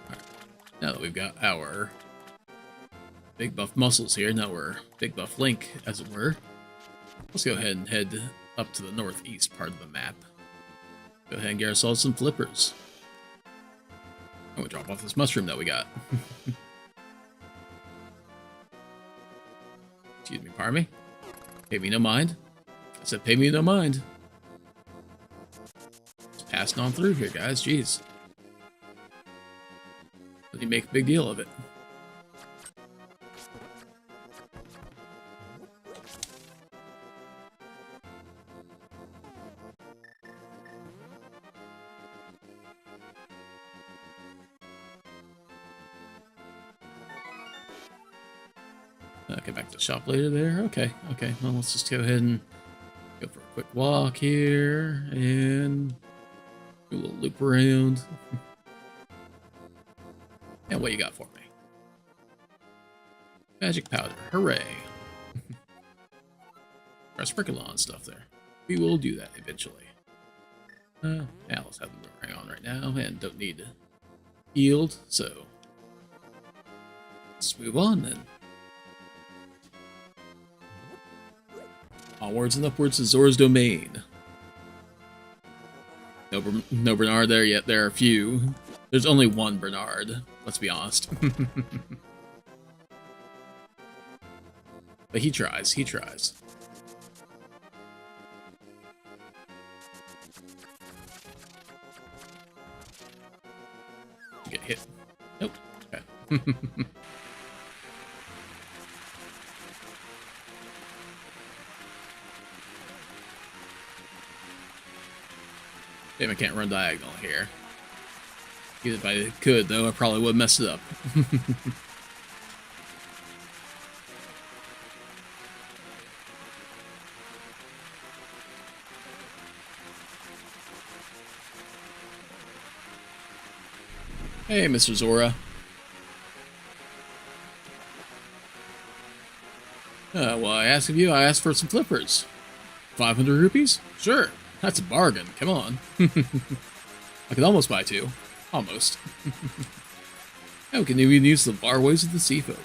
S1: Alright. Now that we've got our big buff muscles here, now we're big buff Link, as it were. Let's go ahead and head up to the northeast part of the map. Go ahead and get ourselves some flippers. I'm gonna drop off this mushroom that we got. Excuse me, pardon me. Pay me no mind. I said pay me no mind. Just passing on through here, guys. Jeez. Let me make a big deal of it. Get back to the shop later there. Okay. Well, let's just go ahead and go for a quick walk here and do a little loop around. And what you got for me? Magic powder. Hooray. Our sprinkle on stuff there. We will do that eventually. Yeah, let's have the boomerang on right now and don't need to yield, so let's move on then. Onwards and upwards to Zora's domain. No Bernard there yet. There are a few. There's only one Bernard. Let's be honest. But he tries. He tries. You get hit. Nope. Okay. Damn, I can't run diagonal here. Even if I could, though, I probably would mess it up. Hey, Mr. Zora. Well, I asked of you, I asked for some flippers. 500 rupees? Sure. That's a bargain. Come on. I could almost buy 2. Almost. Oh, we can even use the barways of the sea folk.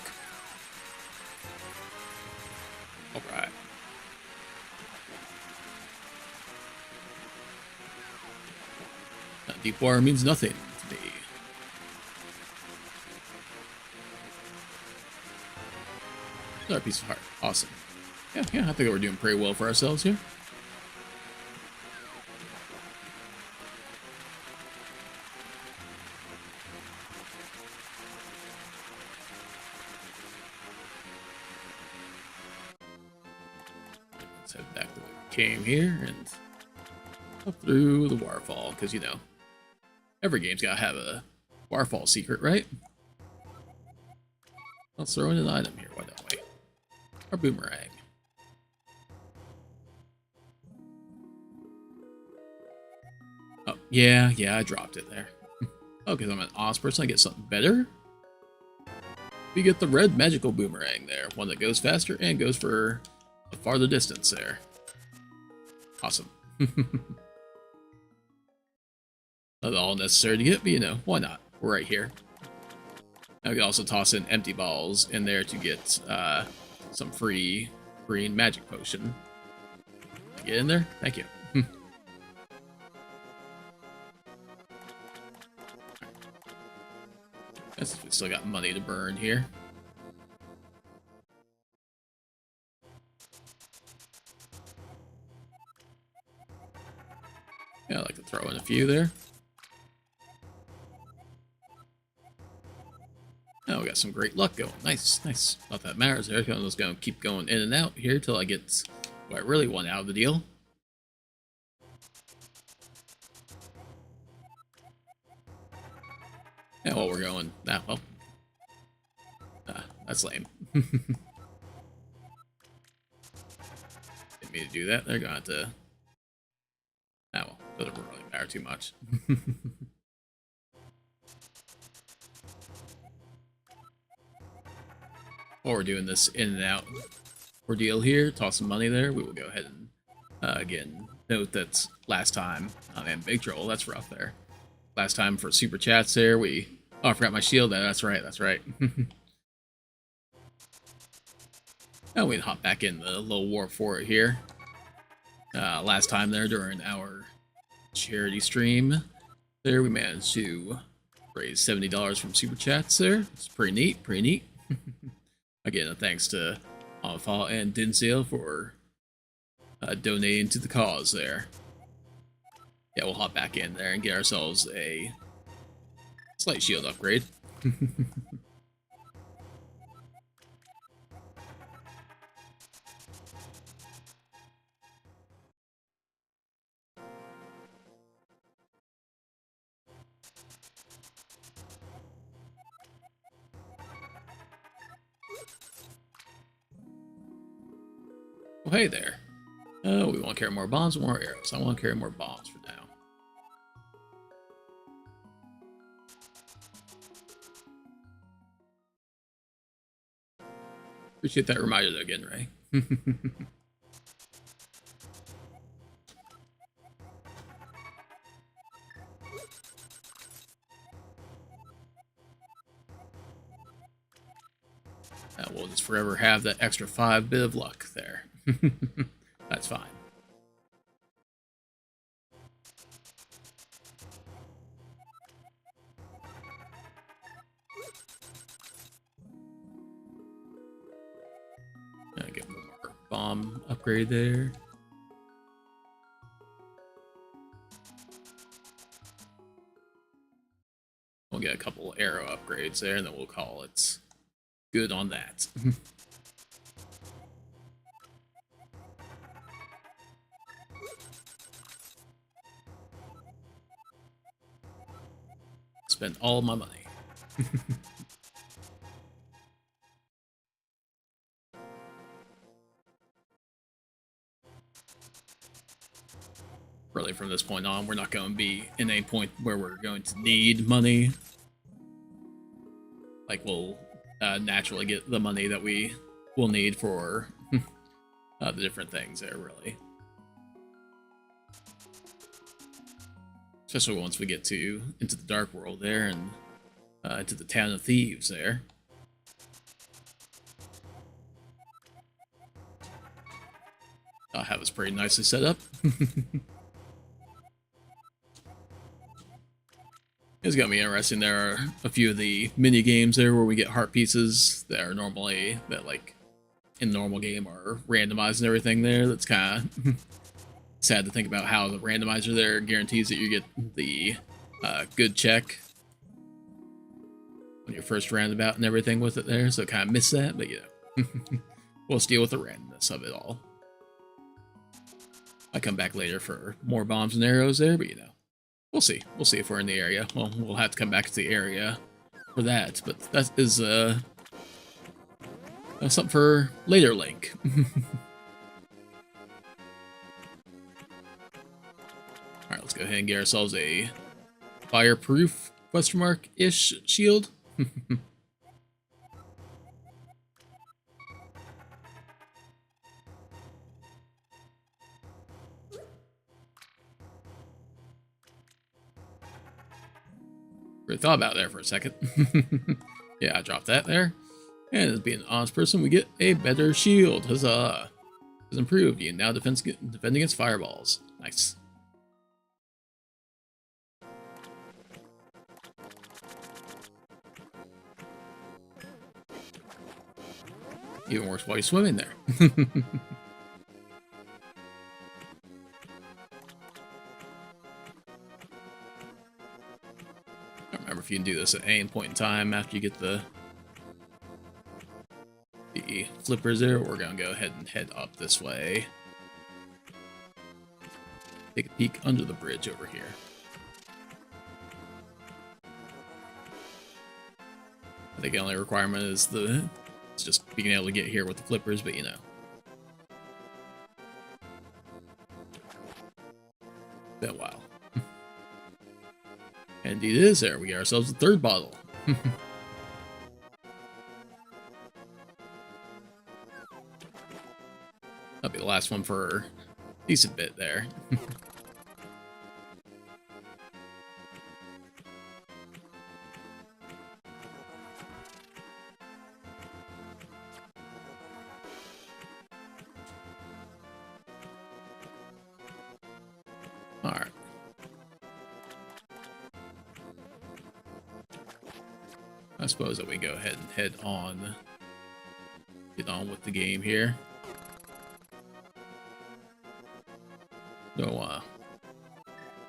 S1: Deep water means nothing to me. Another piece of heart. Awesome. Yeah, I think we're doing pretty well for ourselves here. Let's head back to where we came here and up through the waterfall, because, you know, every game's got to have a waterfall secret, right? Let's throw in an item here, why don't we? Our boomerang. Oh, yeah, I dropped it there. Oh, because I'm an honest person, I get something better? We get the red magical boomerang there. One that goes faster and goes for a farther distance there. Awesome. Not all necessary to get, but you know, why not? We're right here. Now we can also toss in empty balls in there to get some free green magic potion. Get in there? Thank you. Guess we still got money to burn here. Yeah, I like to throw in a few there. Now we got some great luck going. Nice. Not that matters there. I'm just going to keep going in and out here till I get what I really want out of the deal. Yeah, well, we're going. Ah, well. That's lame. Didn't mean to do that. They're going to... Ah, well. Doesn't really matter too much. While we're doing this in and out ordeal here, toss some money there, we will go ahead and again note that last time, oh man, big troll, that's rough there. Last time for super chats there, oh, I forgot my shield there, that's right. Now we can hop back in the little warp for it here. Last time there during our charity stream, there we managed to raise $70 from super chats there. It's pretty neat. Again, thanks to Alpha and Dinsail for donating to the cause there. Yeah, we'll hop back in there and get ourselves a slight shield upgrade. Well, hey there. Oh, we want to carry more bombs or more arrows? I want to carry more bombs for now. Appreciate that reminder though, again, Ray. We'll just forever have that extra 5 bit of luck there. That's fine. Get one more bomb upgrade there. We'll get a couple arrow upgrades there, and then we'll call it good on that. Spent all my money. Really, from this point on, we're not going to be in a point where we're going to need money. Like, we'll naturally get the money that we will need for the different things there, really. Especially once we get into the Dark World there and into the Town of Thieves there. I'll have us pretty nicely set up. It's gonna be interesting. There are a few of the mini games there where we get heart pieces that are normally like in the normal game are randomized and everything there. That's kind of sad to think about how the randomizer there guarantees that you get the good check on your first roundabout and everything with it there. So kind of miss that, but we'll just deal with the randomness of it all. I come back later for more bombs and arrows there, but we'll see. We'll see if we're in the area. Well, we'll have to come back to the area for that, but that is something for later, Link. Alright, let's go ahead and get ourselves a fireproof ish shield. Really thought about it there for a second. Yeah, I dropped that there. And as being an honest person, we get a better shield. Huzzah! It's improved. You now defend against fireballs. Nice. Even worse while you're swimming there. I don't remember if you can do this at any point in time after you get the flippers there. We're gonna go ahead and head up this way. Take a peek under the bridge over here. I think the only requirement is it's just being able to get here with the flippers, but been a while. And indeed it is there. We get ourselves a third bottle. That'll be the last one for a decent bit there. Alright. I suppose that we go ahead and get on with the game here. No,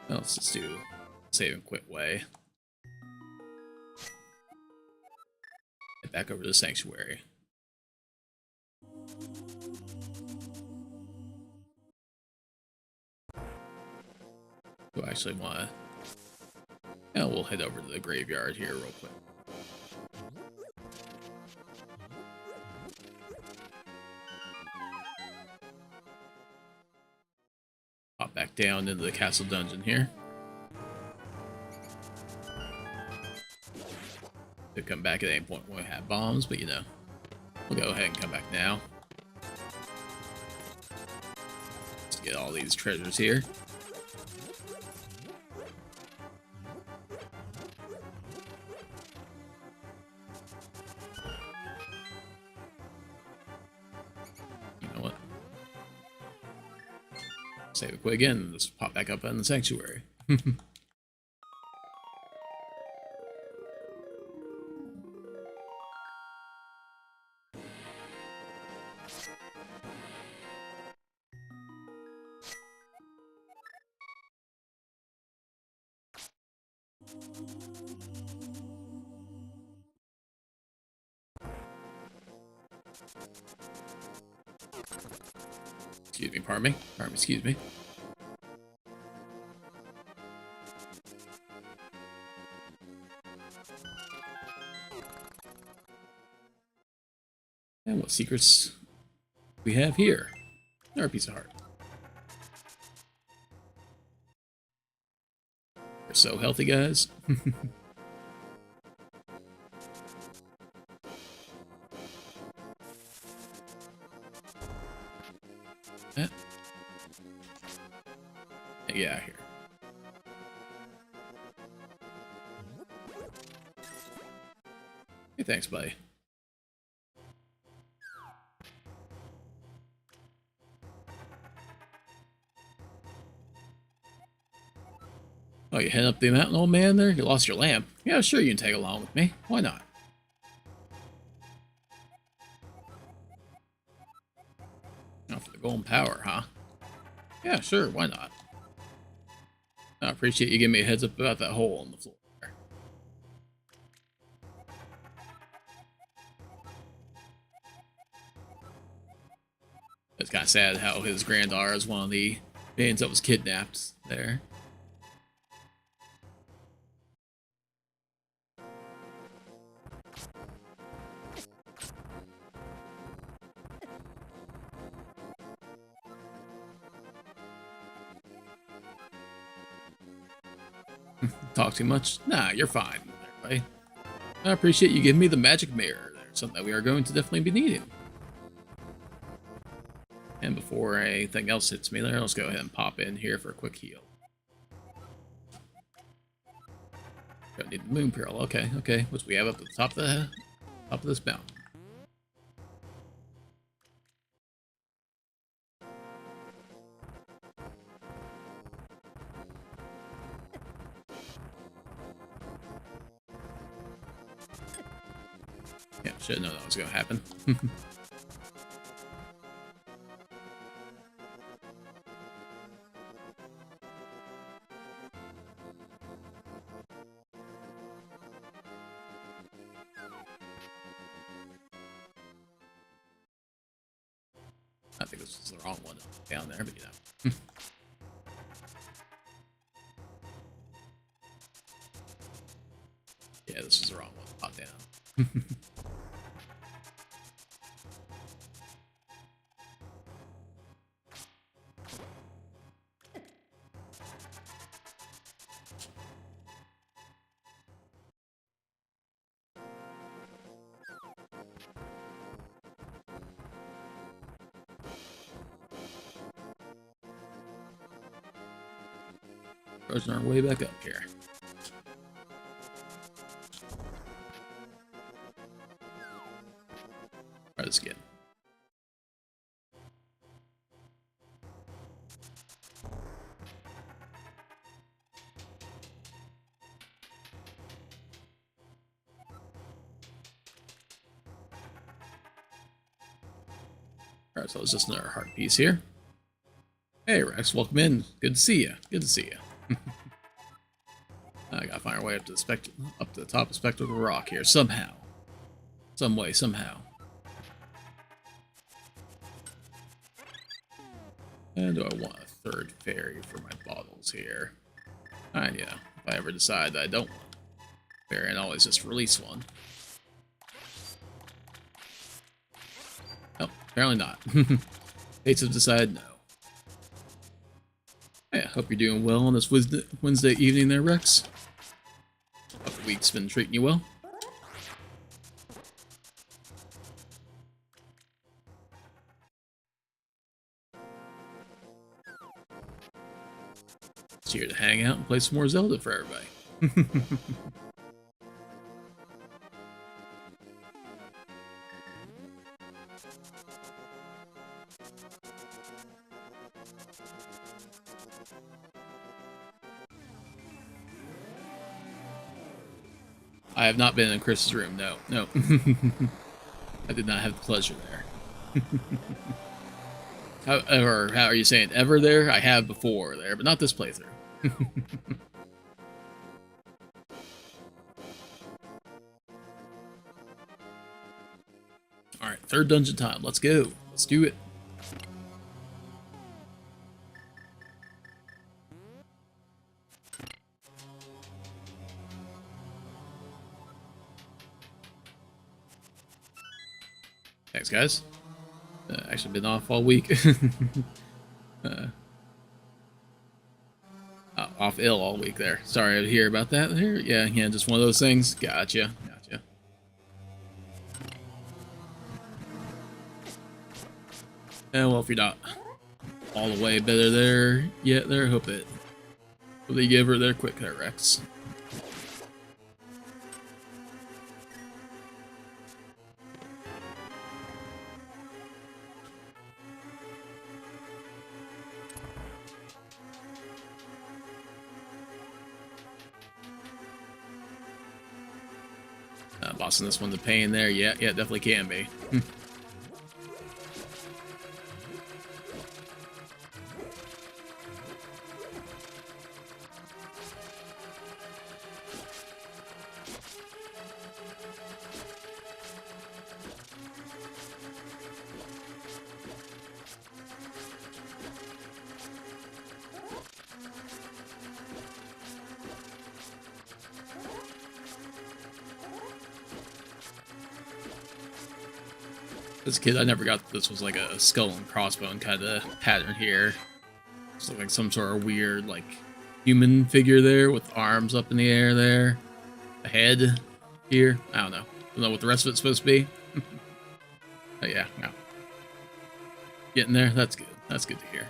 S1: let's just do save and quit way. Head back over to the sanctuary. Do I actually want to? Yeah, we'll head over to the graveyard here real quick. Pop back down into the castle dungeon here. Could come back at any point when we have bombs, but we'll go ahead and come back now. Let's get all these treasures here. You know what? Save it quick again and just pop back up in the sanctuary. Excuse me, pardon me. Excuse me. And what secrets we have here? Another piece of heart. We're so healthy, guys. Get out of here. Hey, thanks, buddy. Oh, you heading up the mountain, old man there? You lost your lamp. Yeah, sure, you can tag along with me. Why not? Now for the golden power, huh? Yeah, sure, why not? I appreciate you giving me a heads up about that hole in the floor. It's kind of sad how his granddaughter is one of the maidens that was kidnapped there. Talk too much? Nah, you're fine. Everybody. I appreciate you giving me the magic mirror. There's something that we are going to definitely be needing. And before anything else hits me there, let's go ahead and pop in here for a quick heal. Don't need the moon pearl. Okay, okay. Which we have up at the top of this mountain. Yeah, should have known that was going to happen. I think this is the wrong one down there, but you know. Yeah, this is the wrong one. Pop down. Approaching our way back up here. Try this again. Alright, so it's just another heart piece here. Hey Rex, welcome in. Good to see you. Good to see you. I gotta find our way up to the top of Spectral Rock here somehow. Some way, somehow. And do I want a third fairy for my bottles here? Alright, yeah. If I ever decide that I don't want a fairy, I'd always just release one. Oh, apparently not. Fates have decided no. Hey, I hope you're doing well on this Wednesday evening there, Rex. Hope the week's been treating you well. Just here to hang out and play some more Zelda for everybody. I have not been in Chris's room, no. No. I did not have the pleasure there. How are you saying? Ever there? I have before there, but not this playthrough. Alright, third dungeon time. Let's go. Let's do it. Thanks, guys. Actually been off all week. Off ill all week there. Sorry to hear about that there. Yeah, just one of those things. Gotcha. And well, if you're not all the way better there yet there, hope they give her there quick there, Rex. boss in this one's a pain there. Yeah, definitely can be. As a kid, I never got that this was like a skull and crossbone kind of pattern here. It's like some sort of weird, like, human figure there with arms up in the air there. A head here. I don't know. Don't know what the rest of it's supposed to be. But yeah, no. Getting there, that's good. That's good to hear.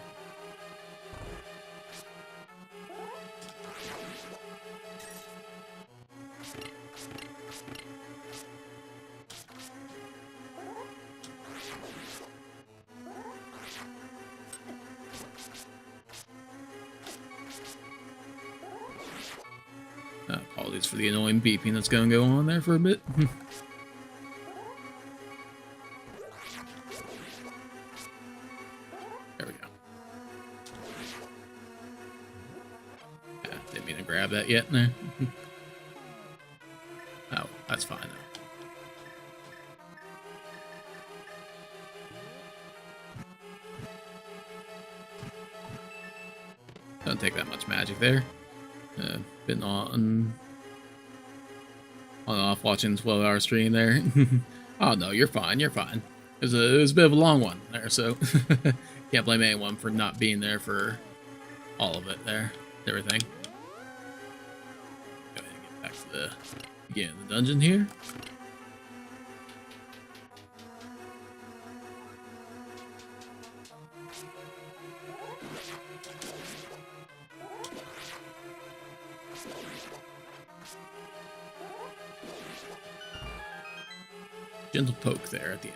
S1: Apologies for the annoying beeping that's going to go on there for a bit. There we go. Yeah, didn't mean to grab that yet there. Oh, that's fine though. Doesn't take that much magic there. Been on and off watching 12-hour stream there. Oh no, you're fine. You're fine. It was a bit of a long one there, so can't blame anyone for not being there for all of it there. Everything. Go ahead and get back to the beginning of the dungeon here. Gentle poke there at the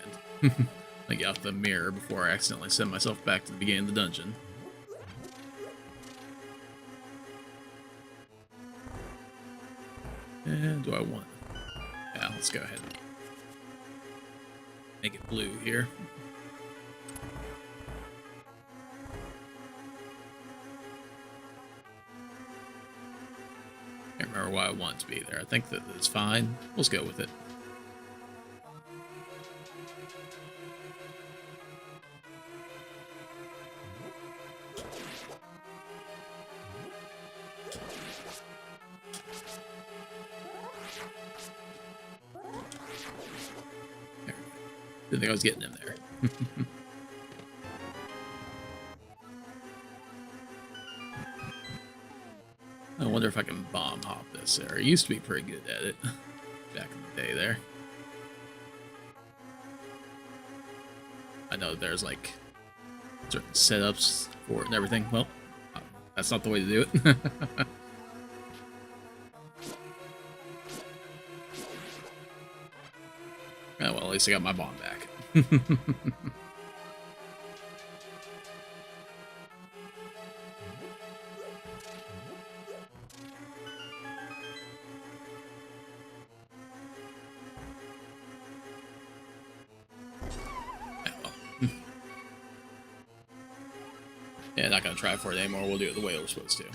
S1: end. I get off the mirror before I accidentally send myself back to the beginning of the dungeon. And do I want? Yeah, let's go ahead. Make it blue here. Can't remember why I want it to be there. I think that it's fine. Let's go with it. Didn't think I was getting him there. I wonder if I can bomb hop this there. I used to be pretty good at it back in the day there. I know there's like certain setups for it and everything. Well, that's not the way to do it. Oh, well, at least I got my bomb back. Yeah, not gonna try for it anymore. We'll do it the way we're supposed to.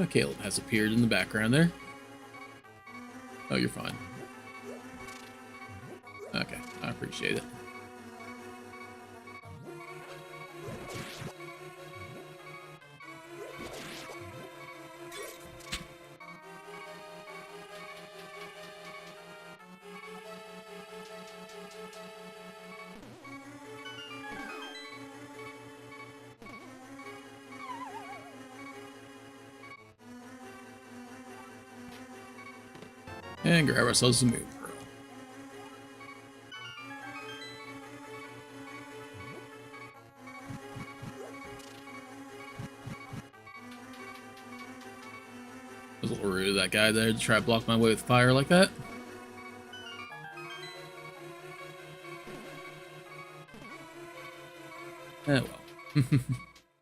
S1: Caleb has appeared in the background there. Oh, you're fine. Okay, I appreciate it. And grab ourselves a moon pearl. It was a little rude of that guy there to try to block my way with fire like that. Oh well.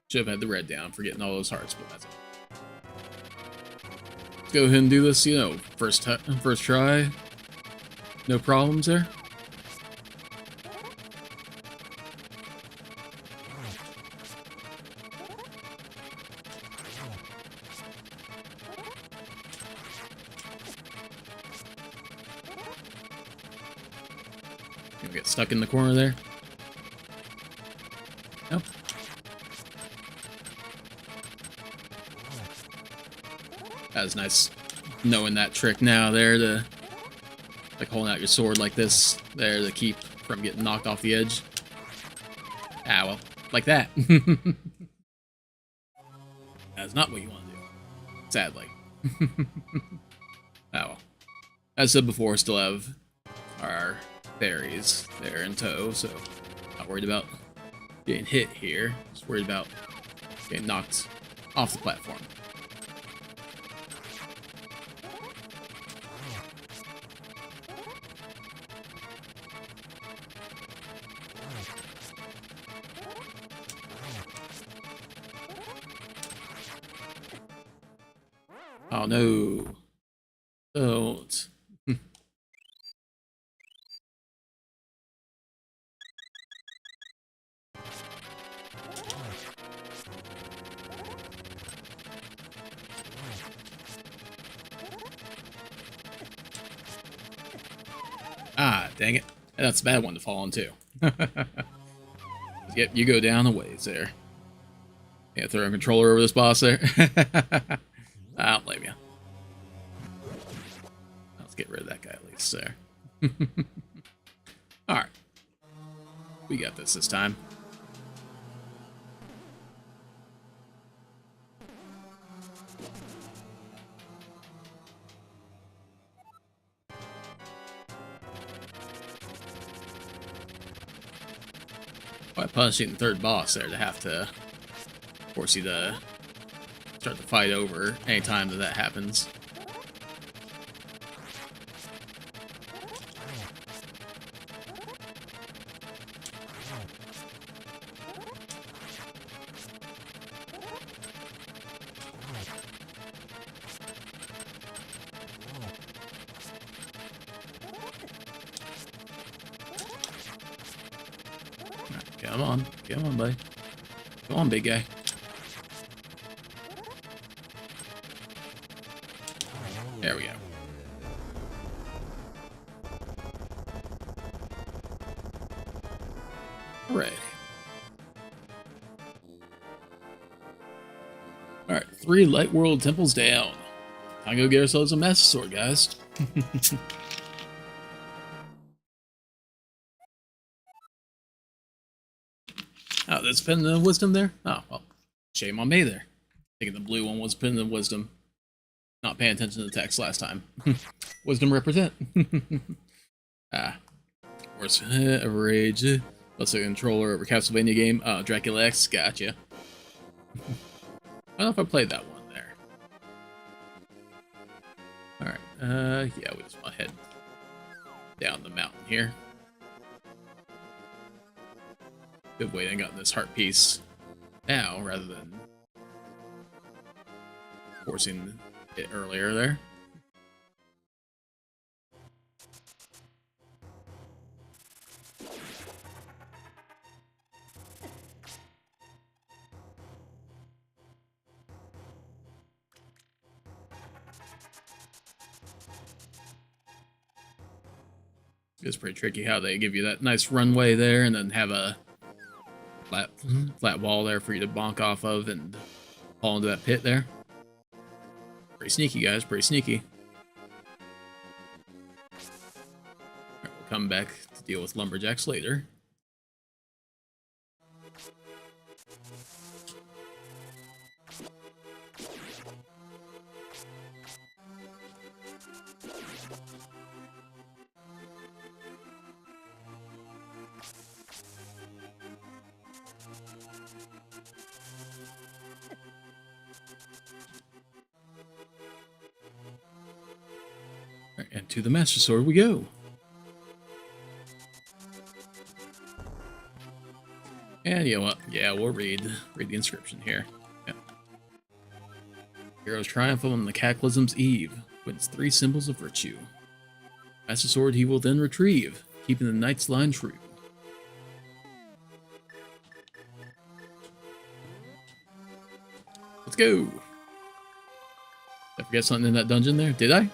S1: Should have had the red down for getting all those hearts, but that's it. Let's go ahead and do this, you know, first try. No problems there. Gonna get stuck in the corner there. Nope. That was nice knowing that trick now there to, like, holding out your sword like this there to keep from getting knocked off the edge. Ah, well, like that. That's not what you want to do, sadly. Ah, well. As I said before, still have our berries there in tow, so not worried about getting hit here. Just worried about getting knocked off the platform. Oh no. Don't. Ah, dang it. That's a bad one to fall on, too. Yep, you go down a ways there. Yeah, throw a controller over this boss there. I don't blame you. Let's get rid of that guy at least there. Alright. We got this time. By punishing the third boss there to have to force you to start the fight over anytime that happens. Come on, buddy. Come on, big guy. There we go. Hooray. Alright, 3 Light World temples down. Time to go get ourselves a Master Sword, guys. Oh, that's Pen of Wisdom there? Oh, well, shame on me there. Thinking the blue one was Pen of Wisdom. Not paying attention to the text last time. Wisdom represent. Ah. Worst ever rage. Let's say controller over Castlevania game. Oh, Dracula X, gotcha. I don't know if I played that one there. Alright, yeah, we just want to head down the mountain here. Good way I got this heart piece now, rather than forcing it earlier there. It's pretty tricky how they give you that nice runway there and then have a flat wall there for you to bonk off of and fall into that pit there. Pretty sneaky, guys. Pretty sneaky. Alright, we'll come back to deal with lumberjacks later. And to the Master Sword we go. And you know what? Yeah, we'll read the inscription here. Yeah. Heroes triumph on the Cataclysm's eve, with its 3 symbols of virtue. Master Sword he will then retrieve, keeping the Knight's line true. Let's go! Did I forget something in that dungeon there? Did I?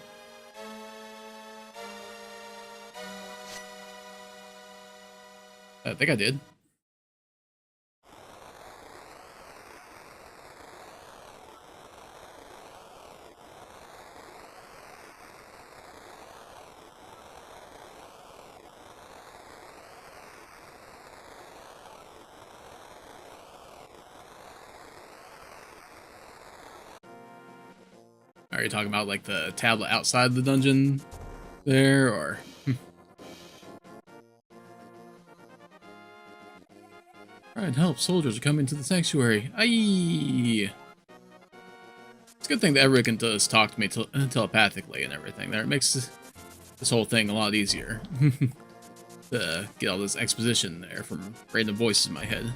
S1: I think I did. Are you talking about like the tablet outside the dungeon there, or? Try and help, soldiers are coming to the sanctuary. Aye! It's a good thing that everyone can just talk to me telepathically and everything there. It makes this whole thing a lot easier. To get all this exposition there from random voices in my head.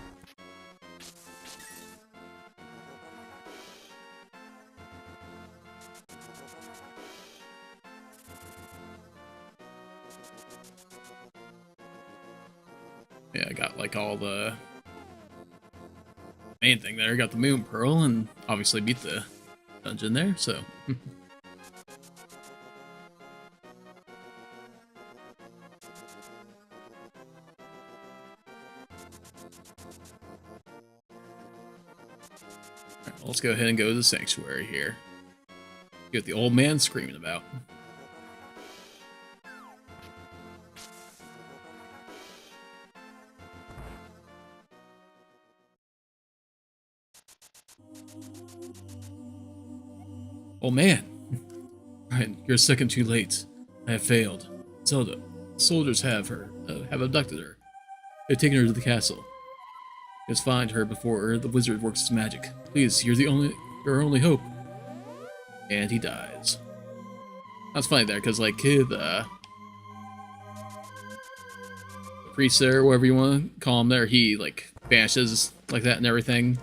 S1: Yeah, I got like all the main thing there. I got the Moon Pearl and obviously beat the dungeon there, so. Alright, well, let's go ahead and go to the sanctuary here. Get the old man screaming about. Oh man! Right, you're a second too late. I have failed. Zelda, soldiers have abducted her. They've taken her to the castle. Let's find her before the wizard works his magic. Please, you're your only hope. And he dies. That's funny there, because like the priest there, whatever you want to call him there, he like vanishes like that and everything.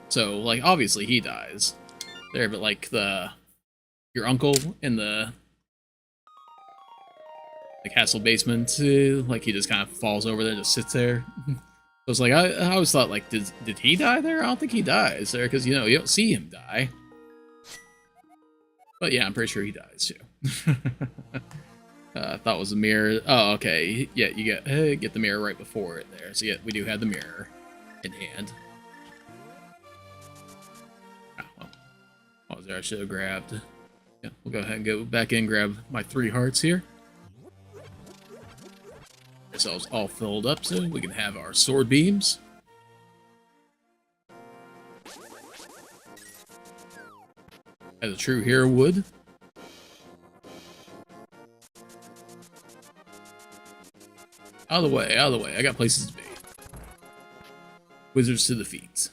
S1: So like obviously he dies there, but like your uncle in the castle basement, like he just kind of falls over there, just sits there. So it's like I always thought like did he die there? I don't think he dies there because you don't see him die. But yeah, I'm pretty sure he dies too. I thought it was a mirror. Oh, okay. Yeah, you get the mirror right before it there. So yeah, we do have the mirror in hand. Oh, well. What was there? I should have grabbed. Yeah, we'll go ahead and go back in and grab my 3 hearts here. Ourselves all filled up so we can have our sword beams. As a true hero would. Out of the way, out of the way. I got places to be. Wizards to the feet.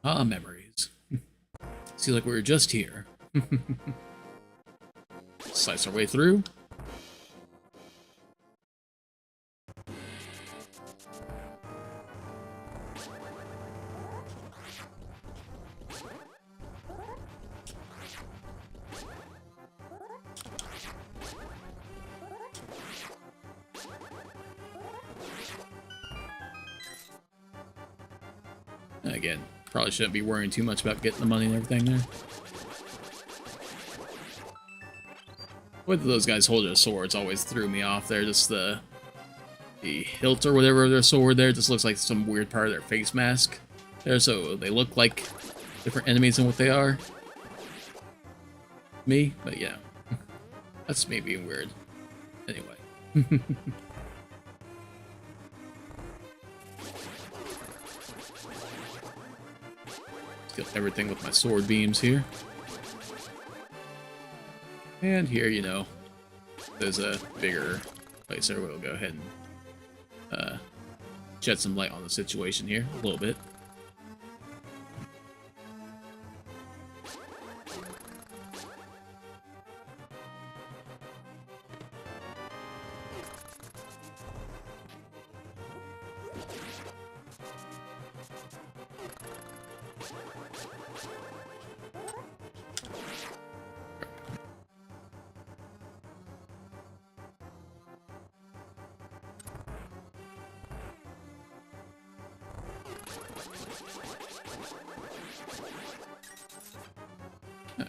S1: Ah, memories. See, like we were just here. Slice our way through. Again, probably shouldn't be worrying too much about getting the money and everything there. Whether those guys hold their swords always threw me off there. Just the hilt or whatever of their sword there just looks like some weird part of their face mask there, so they look like different enemies than what they are. Me, but yeah. That's me being weird. Anyway. Kill everything with my sword beams here. And here, there's a bigger place there. We'll go ahead and shed some light on the situation here a little bit.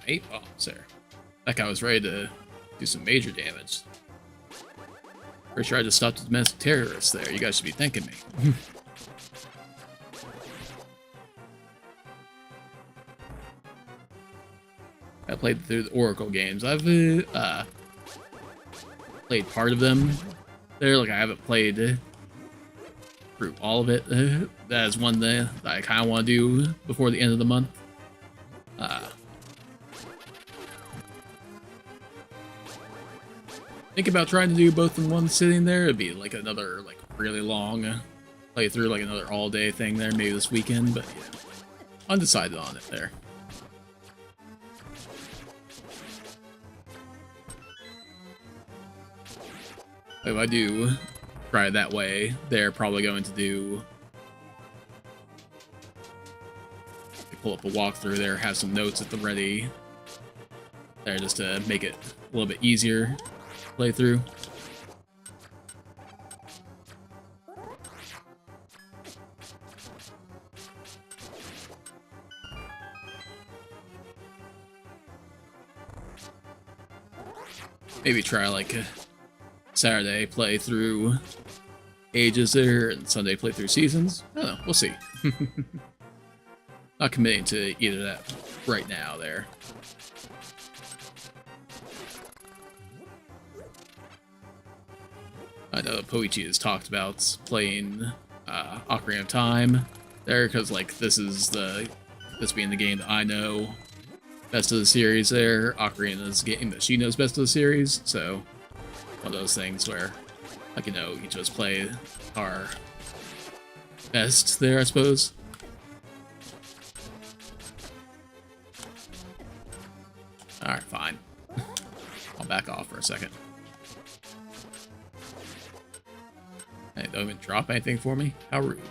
S1: 8 bombs there. That guy was ready to do some major damage. Pretty sure I just stopped the domestic terrorists there. You guys should be thanking me. I played through the Oracle games. I've played part of them there. Like, I haven't played through all of it. That is one that I kind of want to do before the end of the month. Think about trying to do both in one sitting there. It'd be like another like really long playthrough, like another all-day thing there, maybe this weekend. But yeah, undecided on it there. If I do try it that way, they're probably going to do... pull up a walkthrough there, have some notes at the ready there just to make it a little bit easier to play through. Maybe try like Saturday play through Ages there and Sunday play through Seasons. I don't know, we'll see. Not committing to either of that right now there. I know Poichi has talked about playing Ocarina of Time there, because like this being the game that I know best of the series there. Ocarina is the game that she knows best of the series, so one of those things where, like, you know, each of us play our best there, I suppose. Alright, fine. I'll back off for a second. Hey, don't even drop anything for me? How rude.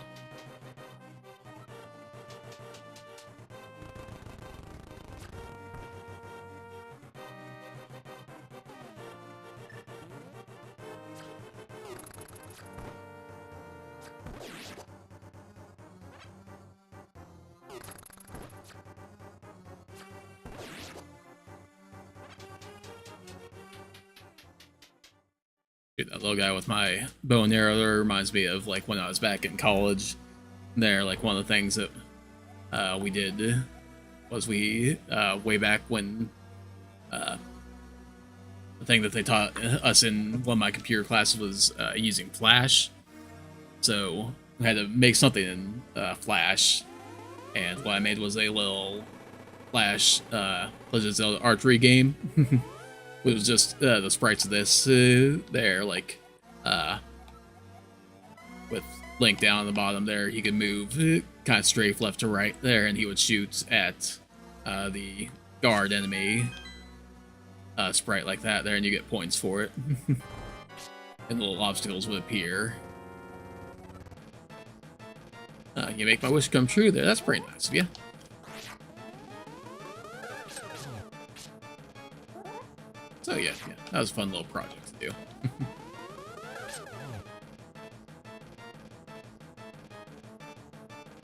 S1: Dude, that little guy with my bow and arrow there reminds me of like when I was back in college. There, like one of the things that we did was we way back when the thing that they taught us in one of my computer classes was using Flash. So we had to make something in Flash, and what I made was a little Flash Legend of Zelda archery game. It was just the sprites of this there, like, with Link down on the bottom there, he could move kind of strafe left to right there, and he would shoot at the guard enemy sprite like that there, and you get points for it. And little obstacles would appear. You make my wish come true there, that's pretty nice of you. So yeah, that was a fun little project to do.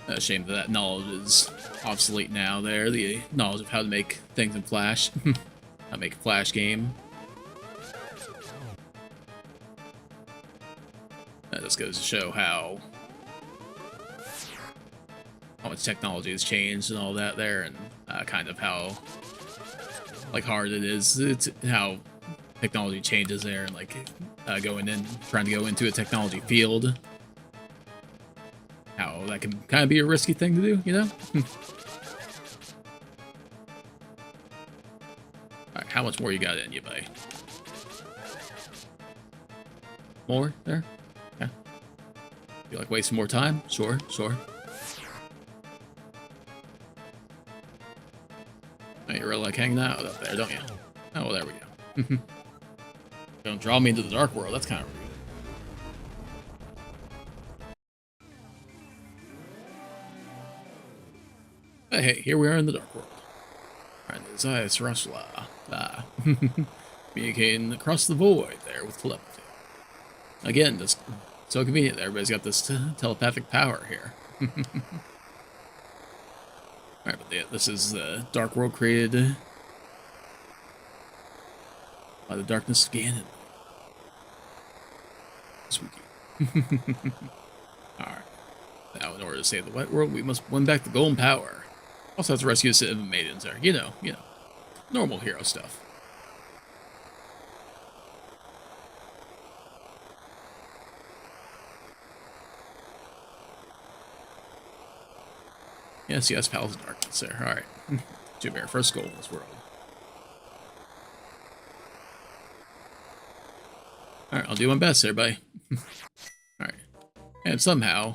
S1: A shame that knowledge is obsolete now there, the knowledge of how to make things in Flash. How to make a Flash game. That just goes to show how much technology has changed and all that there, and kind of how like hard it is. It's how technology changes there, and like trying to go into a technology field. How that can kind of be a risky thing to do, you know? Alright, how much more you got in you, buddy? More there? Yeah. You like wasting more time? Sure. You really like hanging out up there, don't you? Oh, well, there we go. Don't draw me into the dark world, that's kind of rude. Hey, here we are in the dark world. Alright, there's Sarasula. Communicating across the void there with telepathy. Again, just so convenient that everybody's got this telepathic power here. Alright, but yeah, this is the dark world created By the darkness of Ganon. Spooky. Alright. Now, in order to save the White World, we must win back the Golden Power. Also have to rescue the City of Maidens there. You know. Normal hero stuff. Yes, Palace of Darkness there. Alright. Achieve our first goal in this world. Alright, I'll do my best there, buddy. Alright. And somehow,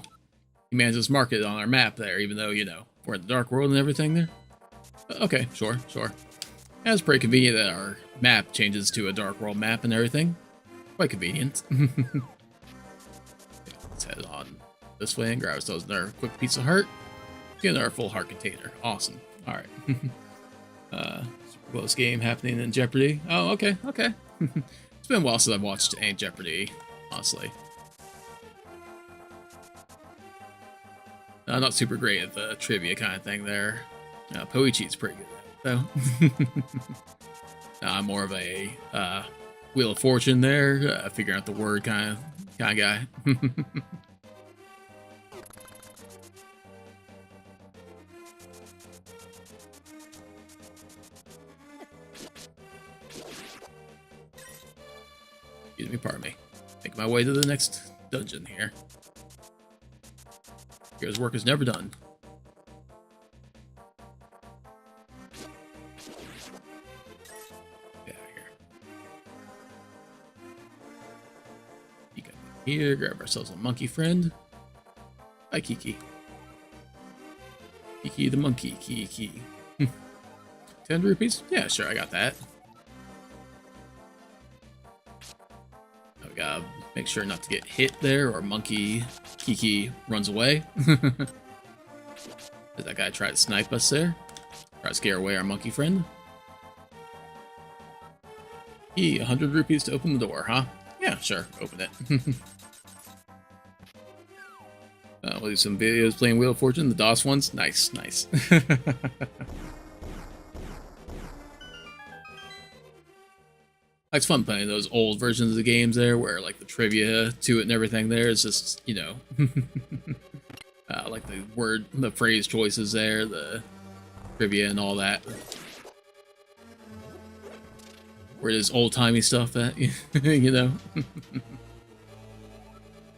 S1: he manages to mark it on our map there, even though, we're in the Dark World and everything there. Okay, sure. Yeah, it's pretty convenient that our map changes to a Dark World map and everything. Quite convenient. Let's head on this way and grab ourselves another quick piece of heart. Get our full heart container. Awesome. Alright. Super close game happening in Jeopardy. Oh, okay. It's been a while since I've watched any Jeopardy, honestly. I'm not super great at the trivia kind of thing there. Poichi's pretty good at it, though. I'm more of a Wheel of Fortune there, figuring out the word kind of guy. Excuse me, pardon me. Making my way to the next dungeon here. Hero's work is never done. Get out of here. You come here, grab ourselves a monkey friend. Hi, Kiki. Kiki the monkey, Kiki. 10 rupees? Yeah, sure, I got that. Now we gotta make sure not to get hit there, or monkey Kiki runs away. Did that guy try to snipe us there? Try to scare away our monkey friend? 100 rupees to open the door, huh? Yeah, sure, open it. We'll do some videos playing Wheel of Fortune, the DOS ones. Nice. It's fun playing those old versions of the games there, where like the trivia to it and everything there is just, like the phrase choices there, the trivia and all that. Where it is old-timey stuff that,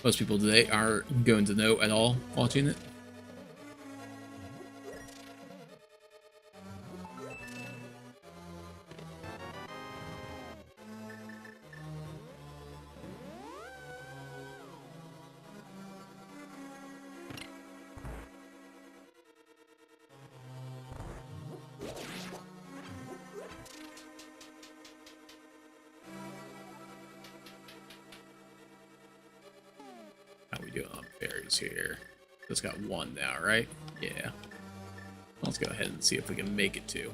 S1: most people today aren't going to know at all watching it. How we doing on fairies here? Just got one now, right? Yeah. Let's go ahead and see if we can make it to.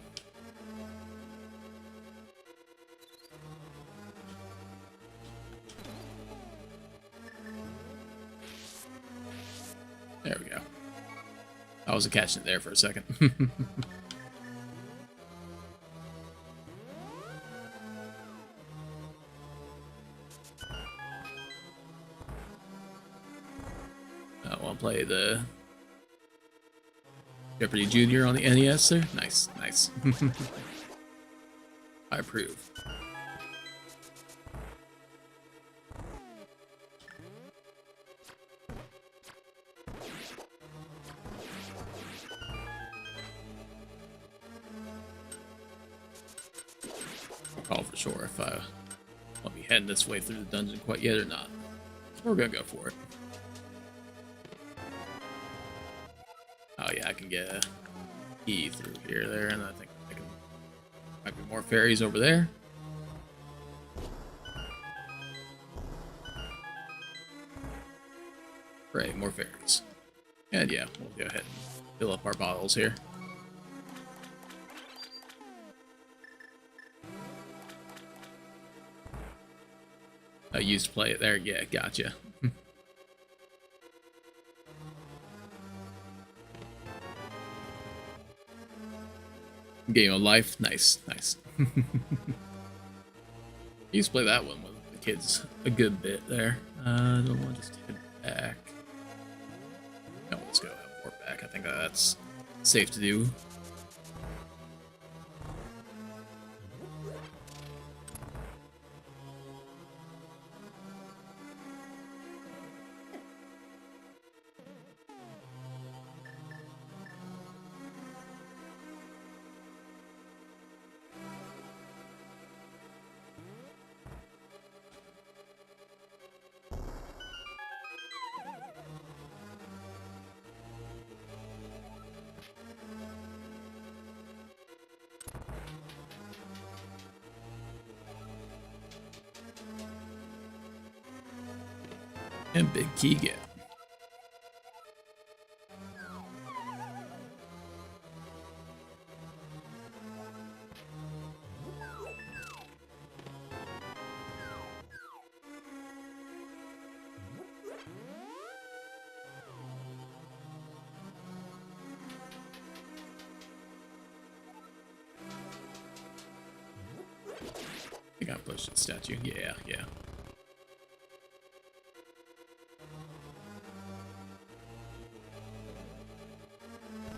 S1: There we go. I wasn't catching it there for a second. I want to play the Jeopardy Junior on the NES there. Nice. I approve. I'll call for sure if I'll be heading this way through the dungeon quite yet or not. We're gonna go for it. Oh yeah, I can get a key through here, there, and I think might be more fairies over there. Right, more fairies. And yeah, we'll go ahead and fill up our bottles here. I used to play it there, yeah, gotcha. Game of life, nice. used to play that one with the kids a good bit there. I don't want to just head back. No, let's go warp back. I think that's safe to do. And big key get. I think I pushed the statue. Yeah, yeah.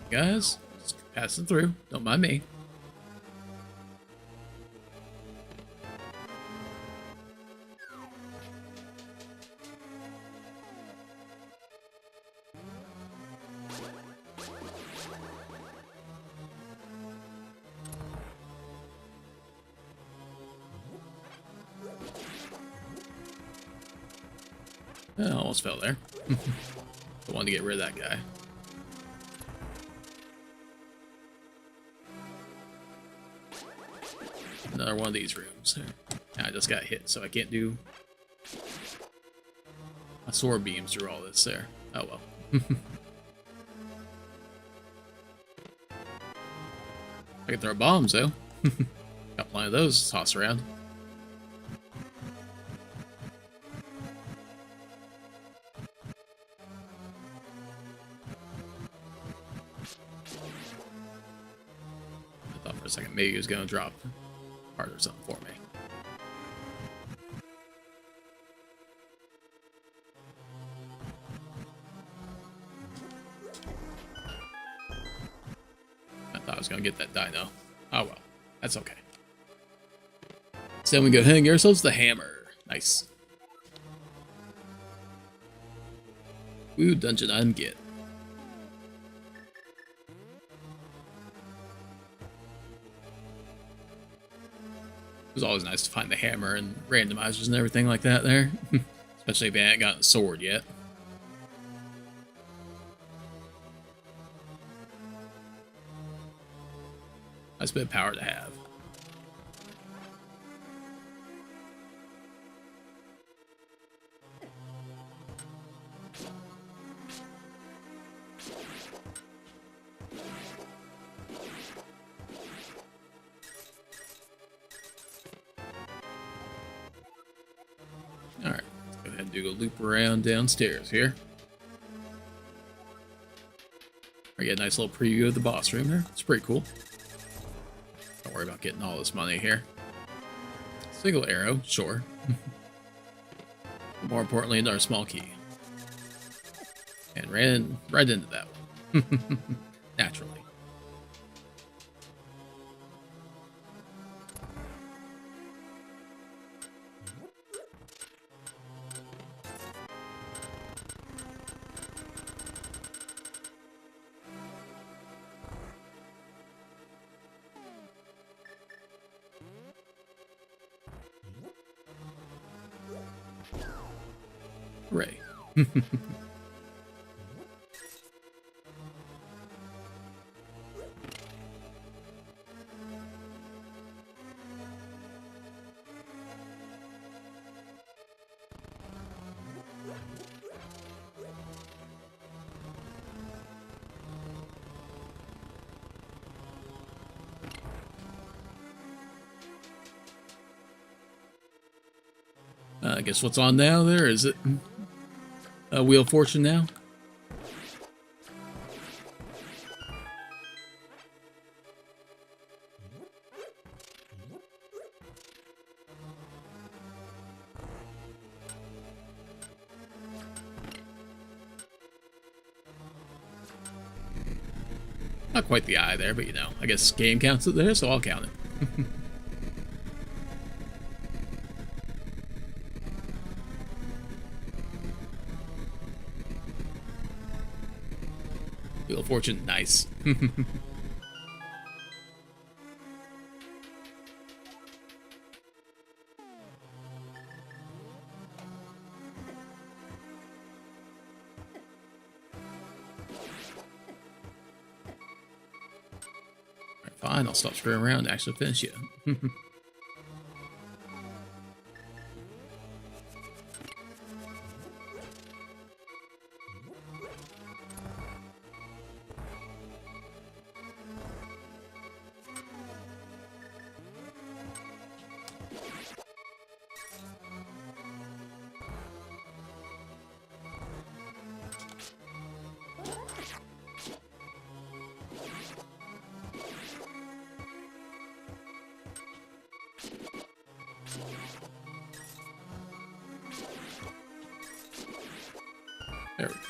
S1: Guys, just passing through. Don't mind me. I almost fell there. I wanted to get rid of that guy. Another one of these rooms. I just got hit, so I can't do my sword beams through all this there. Oh well. I can throw bombs though. Got plenty of those to toss around. I thought for a second maybe he was gonna drop part or something for me. I thought I was gonna get that dino. Oh well, that's okay. So then we go ahead and get ourselves the hammer. Nice. Ooh, dungeon item get. It was always nice to find the hammer and randomizers and everything like that there. Especially if I haven't gotten a sword yet. Nice bit of power to have. Alright, let's go ahead and do a loop around downstairs here. I get a nice little preview of the boss room there. It's pretty cool. Don't worry about getting all this money here. Single arrow, sure. More importantly, another small key. And ran right into that one. Naturally. Hooray. I guess what's on now there? Is it Wheel of Fortune now? Not quite the eye there, but you know, I guess game counts it there, so I'll count it. Wheel of Fortune, nice. Fine, I'll stop screwing around and actually finish you. There we go.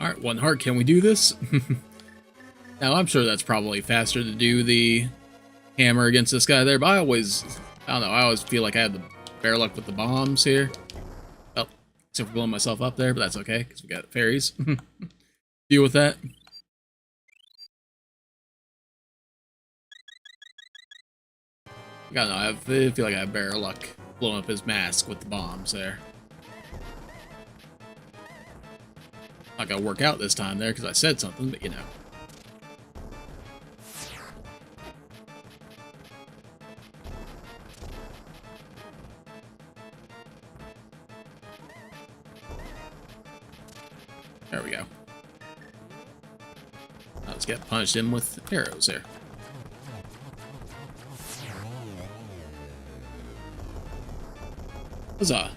S1: Alright, one heart, can we do this? Now, I'm sure that's probably faster to do the hammer against this guy there, but I don't know, I always feel like I had the better luck with the bombs here. Oh, except for blowing myself up there, but that's okay, because we got fairies. Deal with that. I don't know, I feel like I have better luck blowing up his mask with the bombs there. Not gonna work out this time there, because I said something, but you know. There we go. I'll just get punched in with arrows there. Huzzah.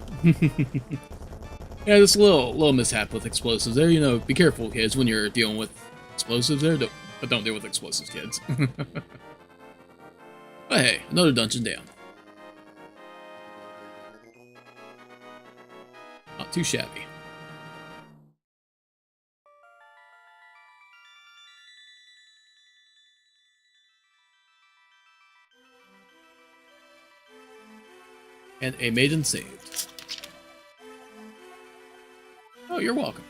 S1: Yeah, just a little mishap with explosives there. You know, be careful, kids, when you're dealing with explosives there. But don't deal with explosives, kids. But hey, another dungeon down. Not too shabby. And a maiden saved. Oh, you're welcome.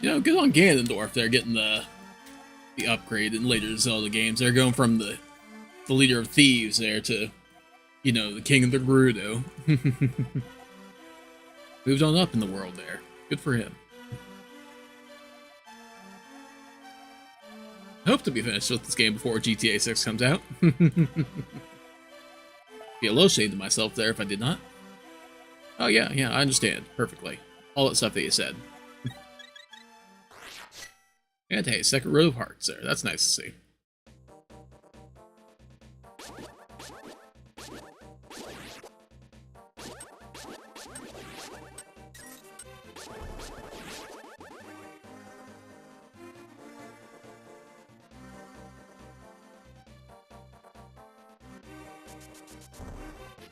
S1: You know, good on Ganondorf there, getting the upgrade in later Zelda games. They're going from the leader of thieves there to, you know, the king of the Gerudo. Moved on up in the world there. Good for him. I hope to be finished with this game before GTA 6 comes out. Be a little shade to myself there if I did not. Oh yeah, I understand perfectly. All that stuff that you said. And hey, second row of hearts there. That's nice to see.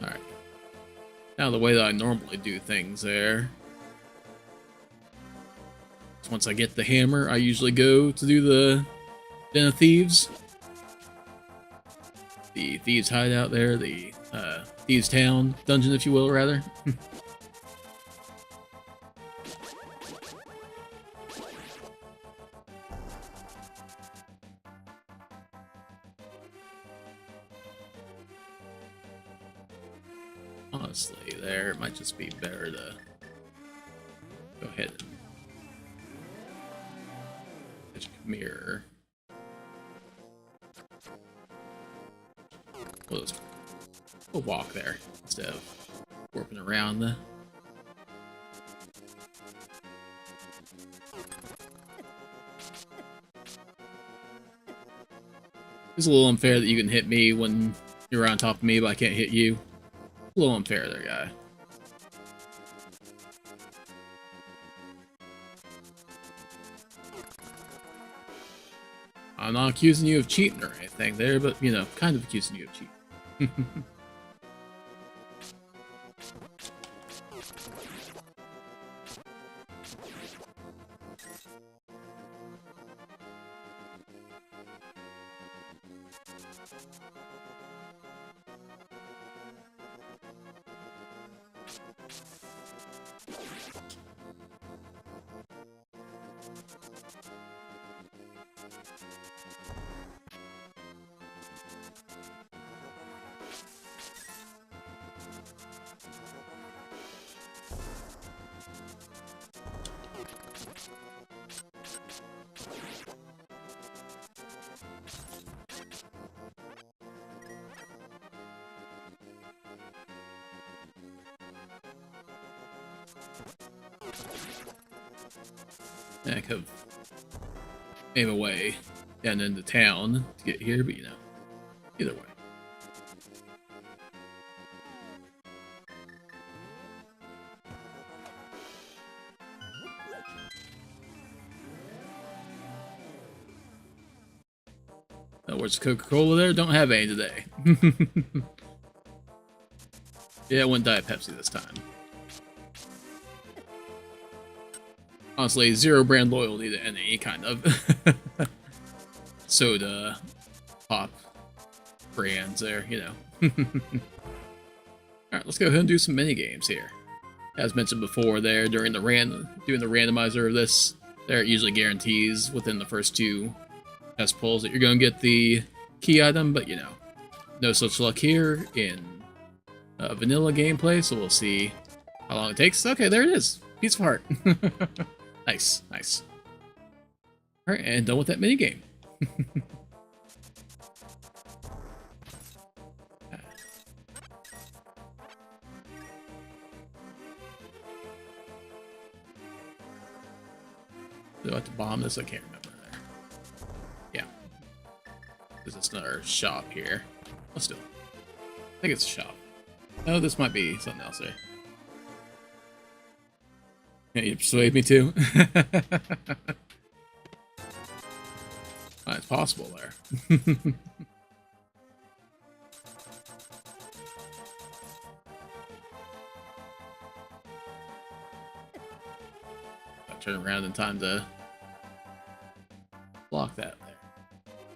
S1: Alright. Now the way that I normally do things there. Once I get the hammer, I usually go to do the Den of Thieves. The Thieves Hideout there, the Thieves Town dungeon, if you will, rather. Honestly, there, it might just be better to go ahead and mirror. We'll walk there instead of warping around the. It's a little unfair that you can hit me when you're on top of me, but I can't hit you. A little unfair there, guy. I'm not accusing you of cheating or anything there, but, you know, kind of accusing you of cheating. I could have made a way down into town to get here, but you know, either way. Oh, where's Coca-Cola there? Don't have any today. Yeah, it went Diet Pepsi this time. Honestly, zero brand loyalty to any kind of soda, pop brands there, you know. Alright, let's go ahead and do some mini games here. As mentioned before there, during the doing the randomizer of this, there it usually guarantees within the first 2 test pulls that you're going to get the key item, but you know, no such luck here in vanilla gameplay, so we'll see how long it takes. Okay, there it is. Piece of heart. Nice, nice. Alright, and done with that minigame. Do I have to bomb this? I can't remember there. Yeah. Is this another shop here? Let's do it. I think it's a shop. Oh, this might be something else there. Yeah, you persuade me to. It's possible there. I'll turn around in time to block that there.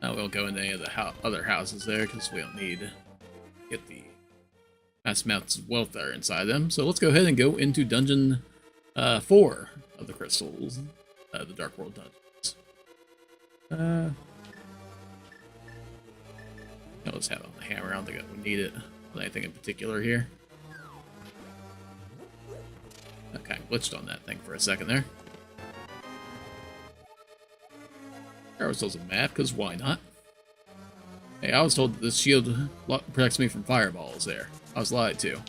S1: Now we won't go into any of the other houses there because we don't need to get the mass amounts of wealth that are inside them. So let's go ahead and go into dungeon 4 of the crystals, the Dark World dungeons. Let's have on the hammer. I don't think we need it with anything in particular here. Okay, glitched on that thing for a second there. There was also a map, because why not? Hey, I was told that this shield protects me from fireballs there. I was lied to.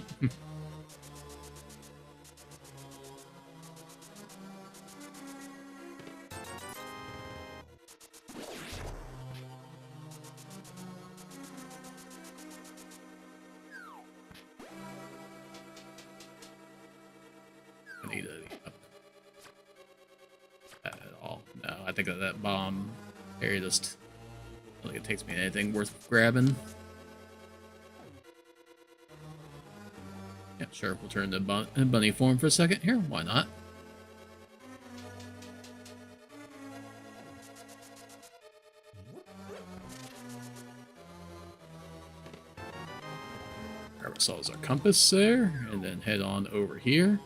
S1: I need to up that at all. No, I think that bomb area just I don't think it takes me anything worth grabbing. Yeah, sure. We'll turn to bunny form for a second here. Why not? Grab ourselves our compass there, and then head on over here.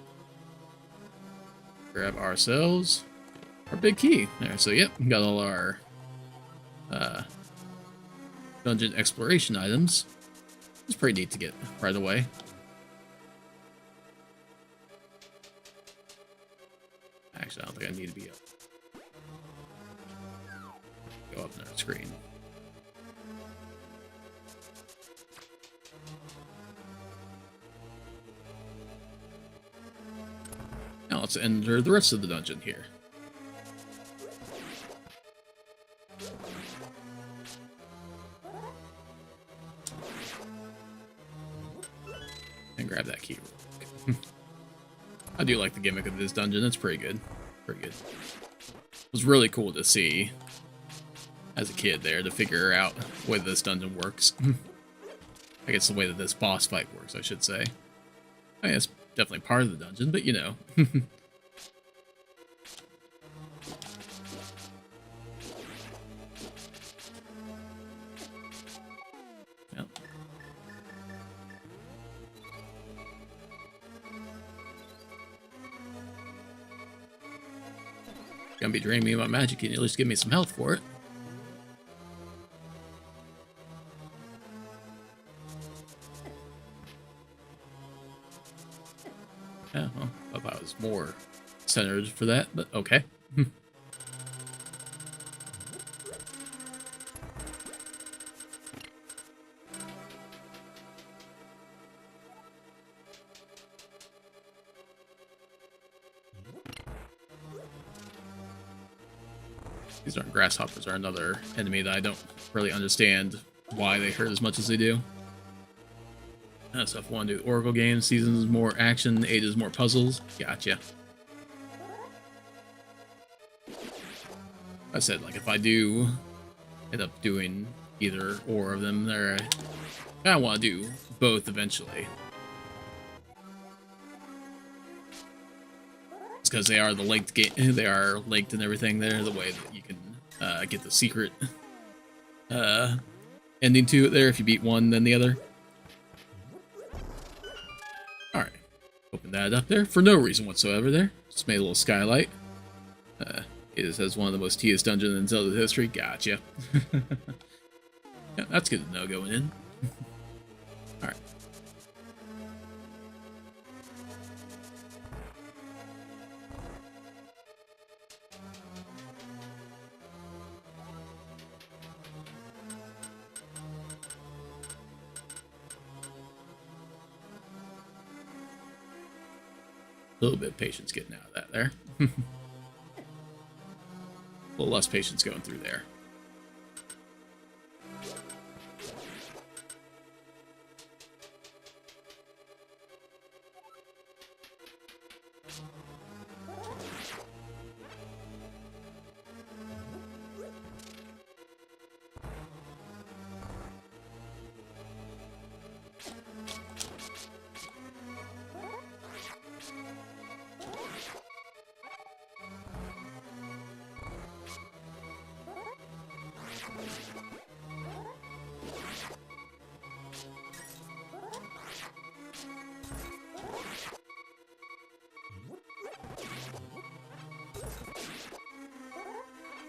S1: Grab ourselves our big key there. So yep, got all our dungeon exploration items. It's pretty neat to get right away. Actually, I don't think I need to be up. Go up on our screen. Now let's enter the rest of the dungeon here. And grab that key real quick. I do like the gimmick of this dungeon. It's pretty good. Pretty good. It was really cool to see as a kid there to figure out the way this dungeon works. I guess the way that this boss fight works, I should say. I mean, it's definitely part of the dungeon, but you know. Yep. Gonna be draining me of my magic, can you at least give me some health for it? Yeah, well, I thought I was more centered for that, but okay. These aren't grasshoppers, are another enemy that I don't really understand why they hurt as much as they do. So if I want to do Oracle games, seasons more action, ages more puzzles. Gotcha. I said, like, if I do end up doing either or of them, I kind of want to do both eventually. It's because they are the linked game. They are linked and everything. There, the way that you can get the secret ending to it there if you beat one, then the other. All right, open that up there for no reason whatsoever. There, just made a little skylight. It says one of the most tedious dungeons in Zelda history. Gotcha. Yeah, that's good to know going in. All right. A little bit of patience getting out of that there. A little less patience going through there.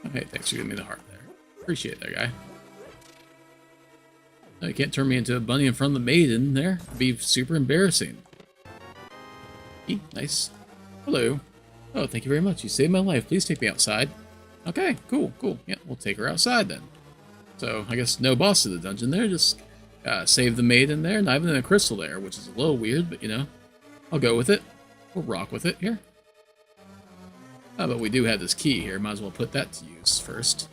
S1: Okay, thanks for giving me the heart there. Appreciate that, guy. No, you can't turn me into a bunny in front of the maiden there. It'd be super embarrassing. Eee, nice. Hello. Oh, thank you very much. You saved my life. Please take me outside. Okay, cool, cool. Yeah, we'll take her outside then. So, I guess no boss to the dungeon there. Just save the maiden there. Not even a crystal there, which is a little weird, but you know. I'll go with it. We'll rock with it here. But we do have this key here. Might as well put that to use first.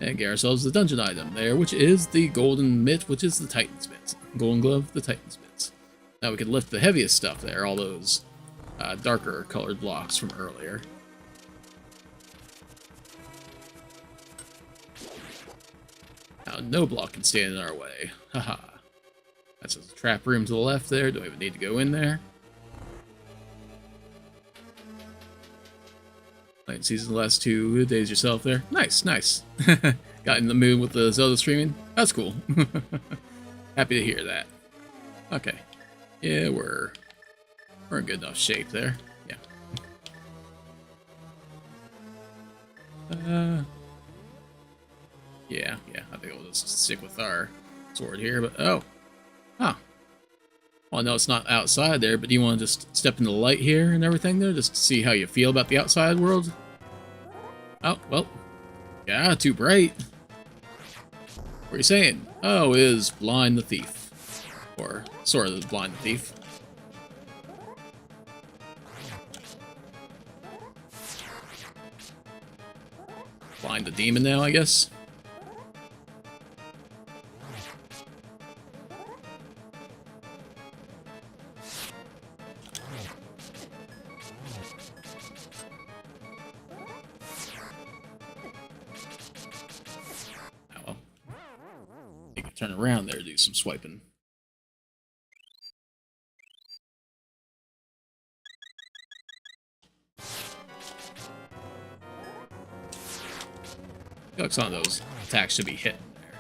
S1: And get ourselves the dungeon item there, which is the golden mitt, which is the Titan's mitt. Golden glove, the Titan's mitt. Now we can lift the heaviest stuff there, all those darker colored blocks from earlier. Now no block can stand in our way. Haha. That's a trap room to the left there. Do I even need to go in there? Night season the last 2 days yourself there. Nice, nice. Got in the mood with the Zelda streaming. That's cool. Happy to hear that. Okay. Yeah, we're in good enough shape there. Yeah. Yeah, I think we'll just stick with our sword here, but oh. Huh. Well, I know it's not outside there, but do you want to just step into the light here and everything there, just to see how you feel about the outside world? Oh, well. Yeah, too bright. What are you saying? Oh, is blind the thief. Or sort of blind the thief. Blind the demon now, I guess. turn around there to do some swiping. I feel like some of those attacks should be hit there.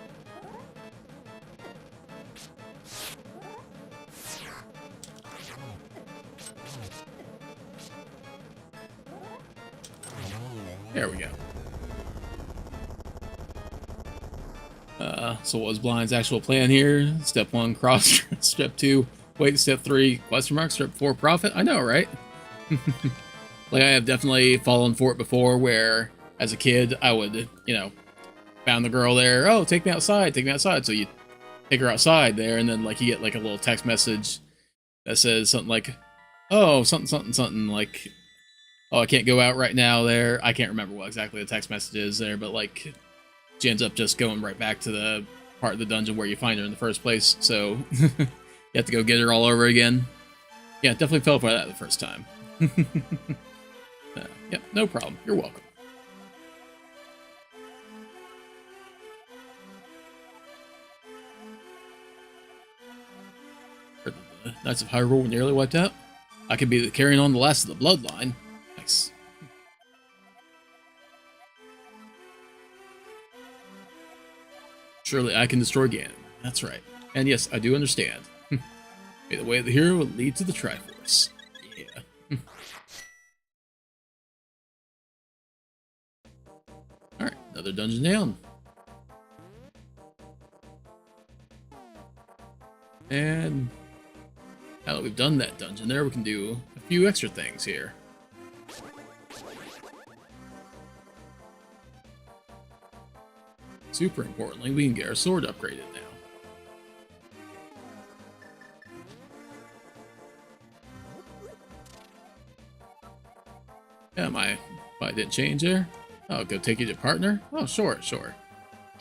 S1: There we go. So what was Blind's actual plan here? Step 1, cross. Step 2, wait. Step 3, question mark. Step 4, profit. I know, right? Like, I have definitely fallen for it before, where as a kid I would, you know, found the girl there. Oh, take me outside, take me outside. So you take her outside there, and then like you get like a little text message that says something like, "Oh, something, something, something." Like, "Oh, I can't go out right now." There, I can't remember what exactly the text message is there, but like, she ends up just going right back to the part of the dungeon where you find her in the first place. So you have to go get her all over again. Yeah, definitely fell for that the first time. Yep, no problem. You're welcome. The Knights of Hyrule were nearly wiped out. I could be carrying on the last of the bloodline. Nice. Surely I can destroy Ganon. That's right. And yes, I do understand. May the way of the hero will lead to the Triforce. Yeah. Alright, another dungeon down. And now that we've done that dungeon there, we can do a few extra things here. Super importantly, we can get our sword upgraded now. Yeah, my didn't change there. Oh, go take you to partner? Oh, sure, sure.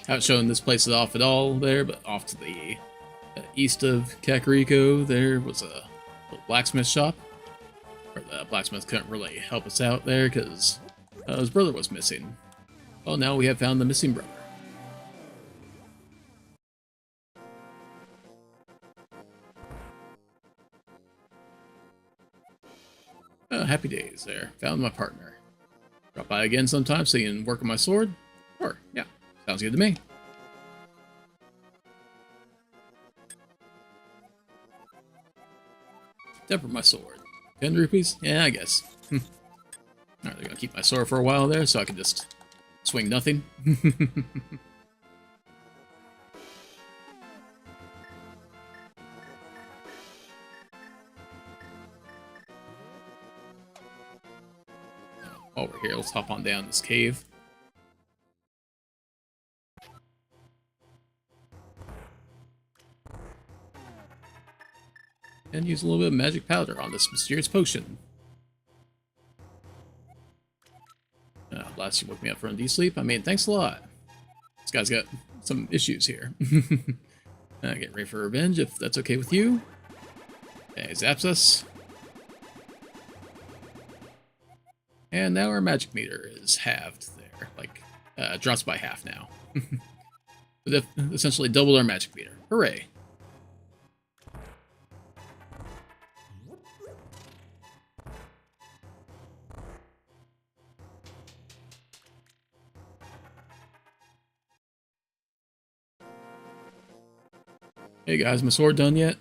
S1: Haven't shown this place off at all there, but off to the east of Kakariko, there was a little blacksmith shop. Where the blacksmith couldn't really help us out there because his brother was missing. Well, now we have found the missing brother. Happy days there. Found my partner. Drop by again sometime so you can work on my sword? Sure, yeah. Sounds good to me. Temper my sword. 10 rupees? Yeah, I guess. Alright, they're gonna keep my sword for a while there so I can just swing nothing. While we're here, let's hop on down this cave. And use a little bit of magic powder on this mysterious potion. Last you woke me up from deep sleep. I mean, thanks a lot. This guy's got some issues here. Get ready for revenge if that's okay with you. Okay, zaps us. And now our magic meter is halved there. Like, drops by half now. We've essentially doubled our magic meter. Hooray. Hey guys, my sword done yet?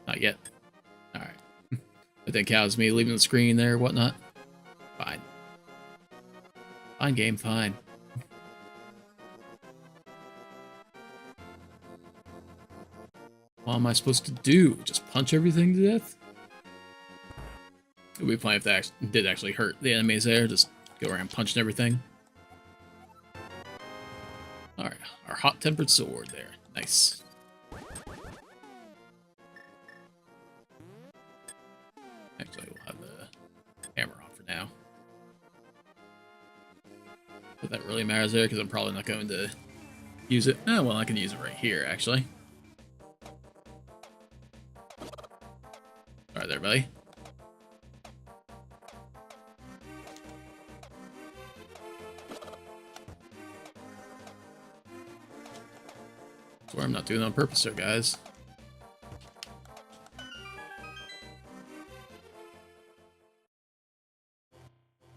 S1: Not yet. Alright. I think cows me leaving the screen there, whatnot. Fine. Fine game, fine. What am I supposed to do? Just punch everything to death? It would be fine if that did actually hurt the enemies there. Just go around punching everything. Alright, our hot-tempered sword there. Nice. Actually, we'll have the hammer on for now. But that really matters there, because I'm probably not going to use it. Oh, well, I can use it right here, actually. Alright there, buddy. I swear I'm not doing it on purpose there, guys.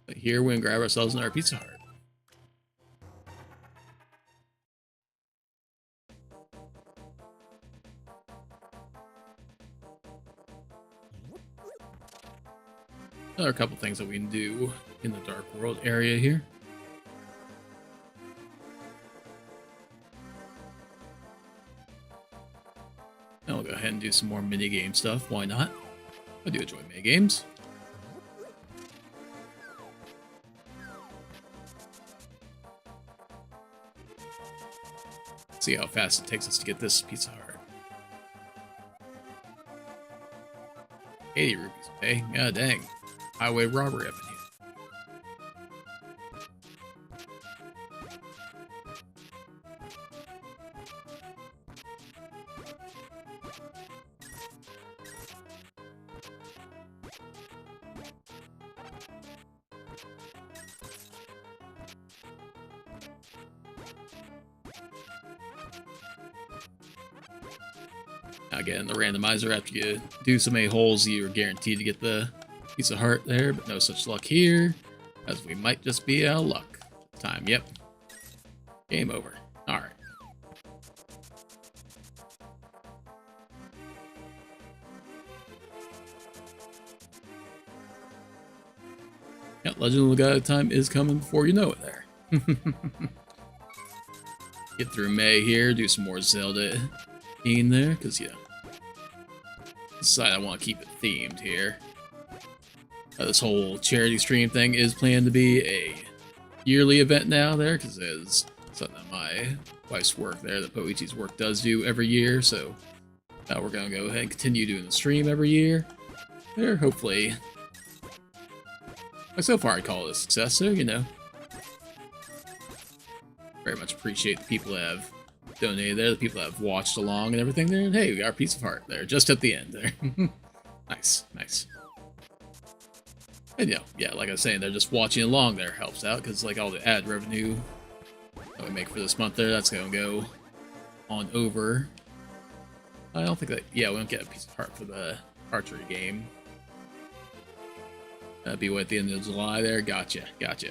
S1: But here we're gonna grab ourselves another Pizza Hut. Another couple things that we can do in the Dark World area here. Now we'll go ahead and do some more minigame stuff. Why not? I do enjoy minigames. See how fast it takes us to get this Pizza Hut. 80 rupees a day. God dang. Highway robbery up in here. Again, the randomizer, after you do so many holes, you're guaranteed to get the piece of heart there, but no such luck here, as we might just be out of luck. Time, yep. Game over. Alright. Yeah, Legend of Zelda time is coming before you know it there. Get through May here, do some more Zelda in there, because, yeah. Decide I want to keep it themed here. This whole charity stream thing is planned to be a yearly event now there, because it's something that my wife's work there, that Poichi's work does do every year, so we're going to go ahead and continue doing the stream every year. There, hopefully. So far I call it a success, so, you know. Very much appreciate the people that have donated there, the people that have watched along and everything there. And hey, we got our piece of heart there, just at the end there. Nice, nice. And you know, yeah, like I was saying, they're just watching along there helps out, because like all the ad revenue that we make for this month there, that's going to go on over. I don't think that, yeah, we don't get a piece of heart for the archery game. That'd be what, at the end of July there? Gotcha, gotcha.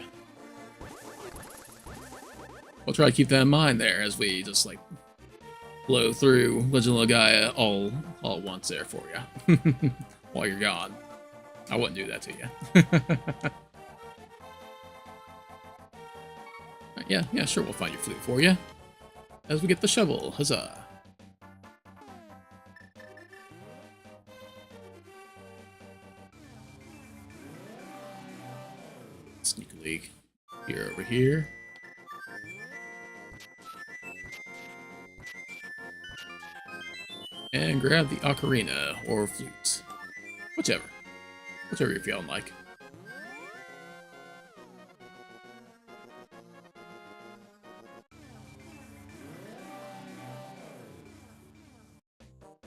S1: We'll try to keep that in mind there as we just like blow through Legend of Gaia all at once there for you while you're gone. I wouldn't do that to you. Yeah, sure, we'll find your flute for you as we get the shovel. Huzzah! Sneak leak here over here. And grab the ocarina or flute. Whichever you're feeling like.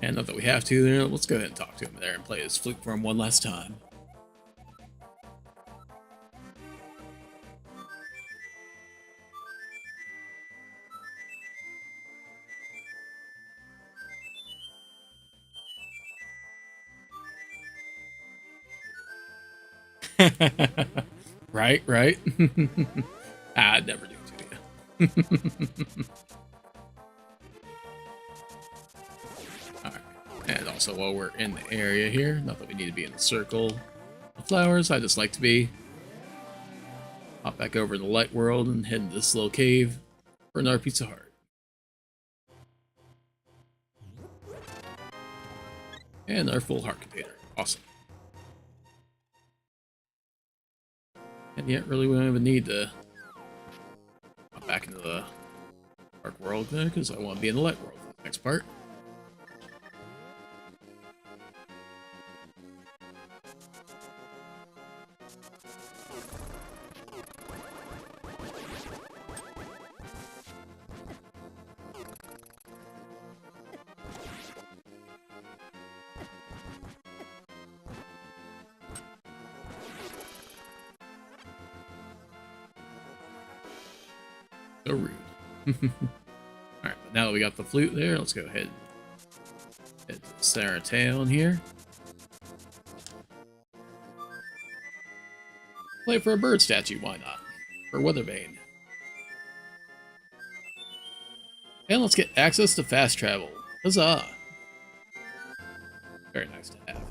S1: And not that we have to there, let's go ahead and talk to him there and play his flute for him one last time. Right. I'd never do it to you. Alright. And also while we're in the area here, not that we need to be in the circle of flowers, I just like to be. Hop back over to the light world and head into this little cave for another Pizza Hut. And our full heart container. Awesome. And yet, really, we don't even need to hop back into the dark world there, because I want to be in the light world for the next part. So rude. Alright, but now that we got the flute there, let's go ahead and head to the center of town here. Play for a bird statue, why not? For Weathervane. And let's get access to fast travel. Huzzah! Very nice to have.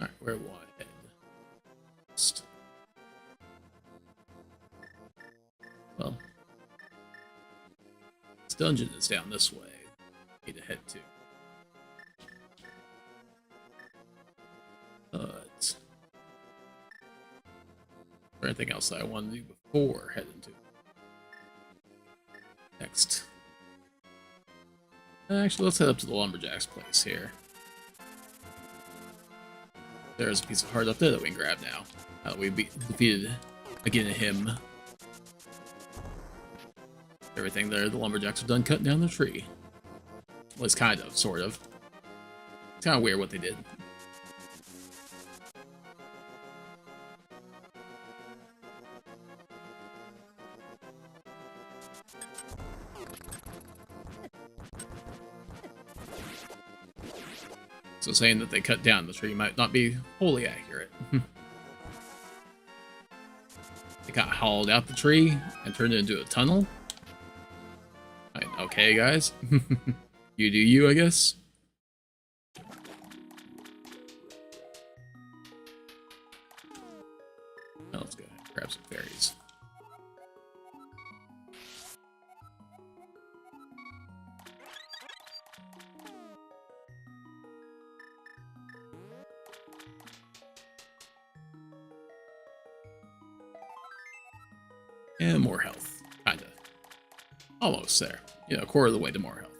S1: Alright, where do I head? Well, this dungeon is down this way. Need to head to. But anything else that I want to do before heading to next? Actually, let's head up to the lumberjack's place here. There's a piece of heart up there that we can grab now. We defeated again him. Everything there, the lumberjacks are done cutting down the tree. Well, it's kind of, sort of. It's kind of weird what they did. So saying that they cut down the tree might not be wholly accurate. They kind of hauled out the tree and turned it into a tunnel. Right, okay, guys. You do you, I guess. Now let's go ahead and grab some berries. And more health. Kinda. Almost there. You know, a quarter of the way to more health.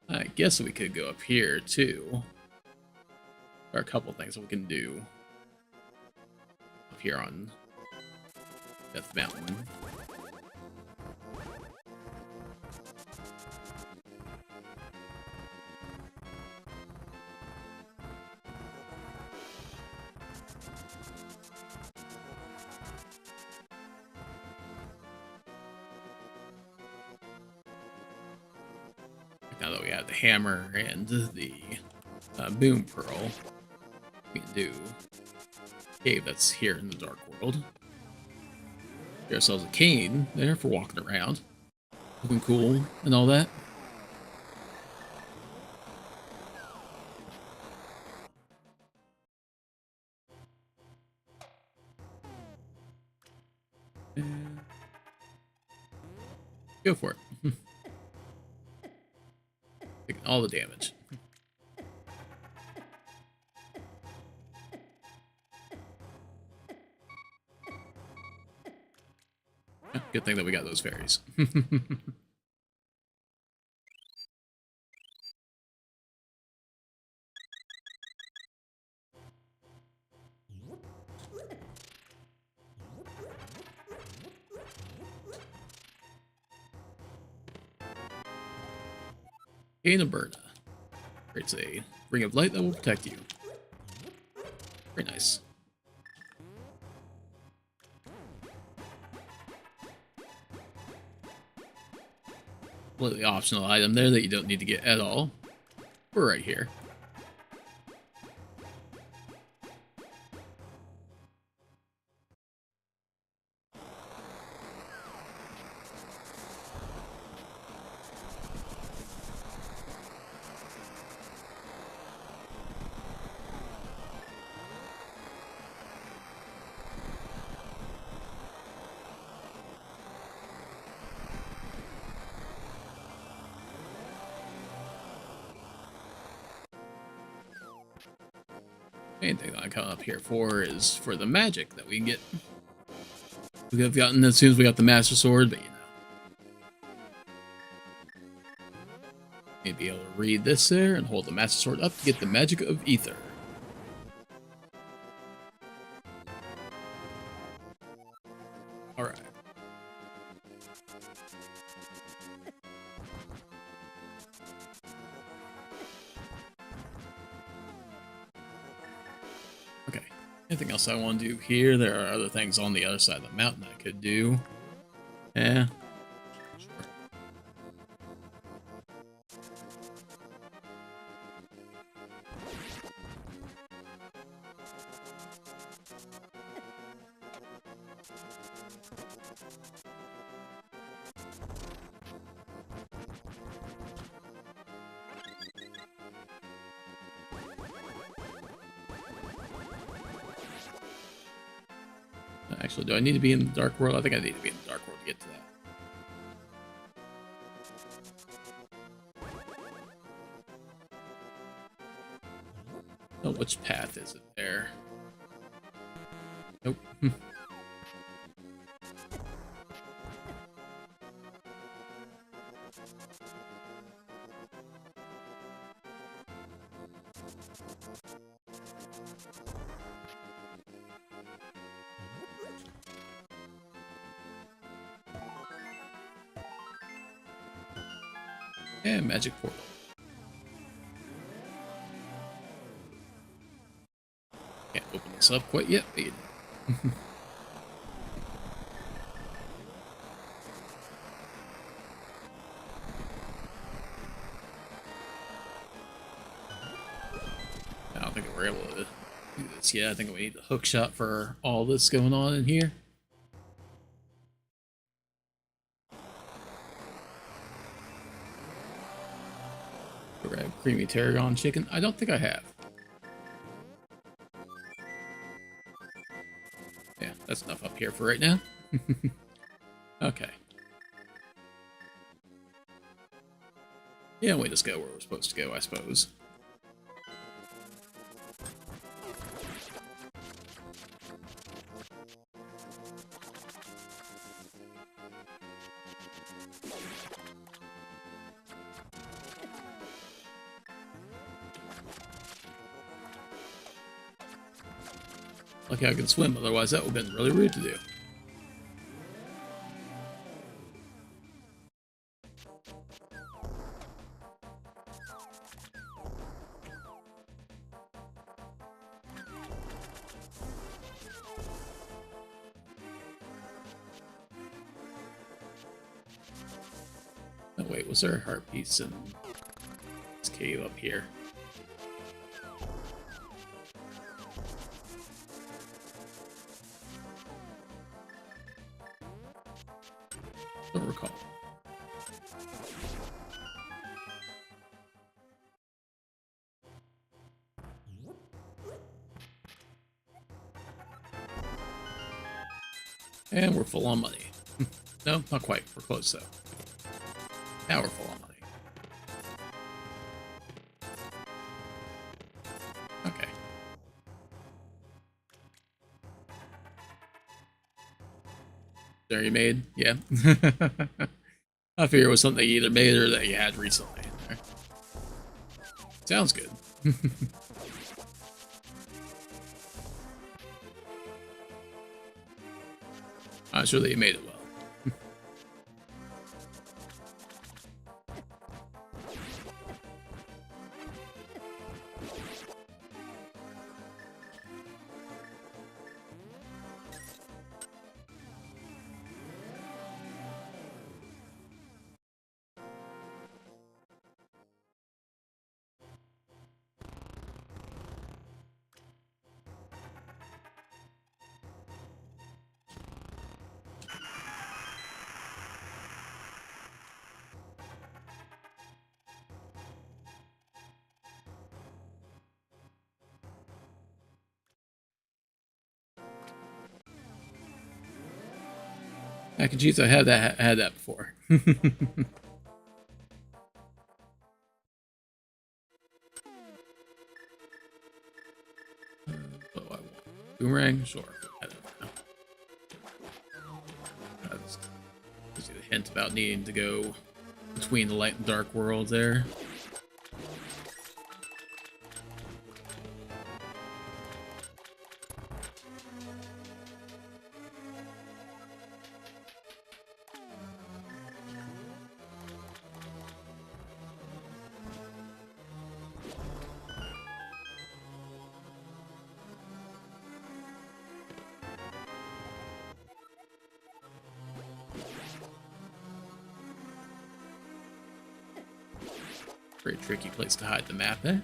S1: I guess we could go up here, too. There are a couple things that we can do up here on Death Mountain. Now that we have the hammer and the boom pearl, we can do a cave that's here in the Dark World. Get ourselves a cane there for walking around, looking cool and all that. And go for it. Taking all the damage. Good thing that we got those fairies. Gain a Burna. Creates a ring of light that will protect you. Very nice. Completely optional item there that you don't need to get at all. We're right here. Main thing that I come up here for is for the magic that we can get. We could have gotten as soon as we got the Master Sword, but you know. Need to be able to read this there and hold the Master Sword up to get the magic of ether. Alright. Okay. Anything else I want to do here? There are other things on the other side of the mountain I could do. Yeah. Sure. Actually, do I need to be in the Dark World? I think I need to be in the Dark World to get to that. Oh, which path is it there? Nope. And magic portal. Can't open this up quite yet, but I don't think we're able to do this yet. I think we need the hook shot for all this going on in here. Grab creamy tarragon chicken. I don't think I have. Yeah, that's enough up here for right now. Okay. Yeah, we just go where we're supposed to go, I suppose. Lucky I can swim, otherwise that would have been really rude to do. Oh wait, was there a heart piece in this cave up here? Don't recall. And we're full on money. No, not quite. We're close though. Now we're full on money. Okay. There you made? Yeah. I figure it was something you either made or that you had recently in there. Sounds good. I'm sure that you made it well. Mac and cheese, I had that before. Oh, I want boomerang, sure. I don't know. That gives you the hint about needing to go between the light and dark world there. Pretty tricky place to hide the map there.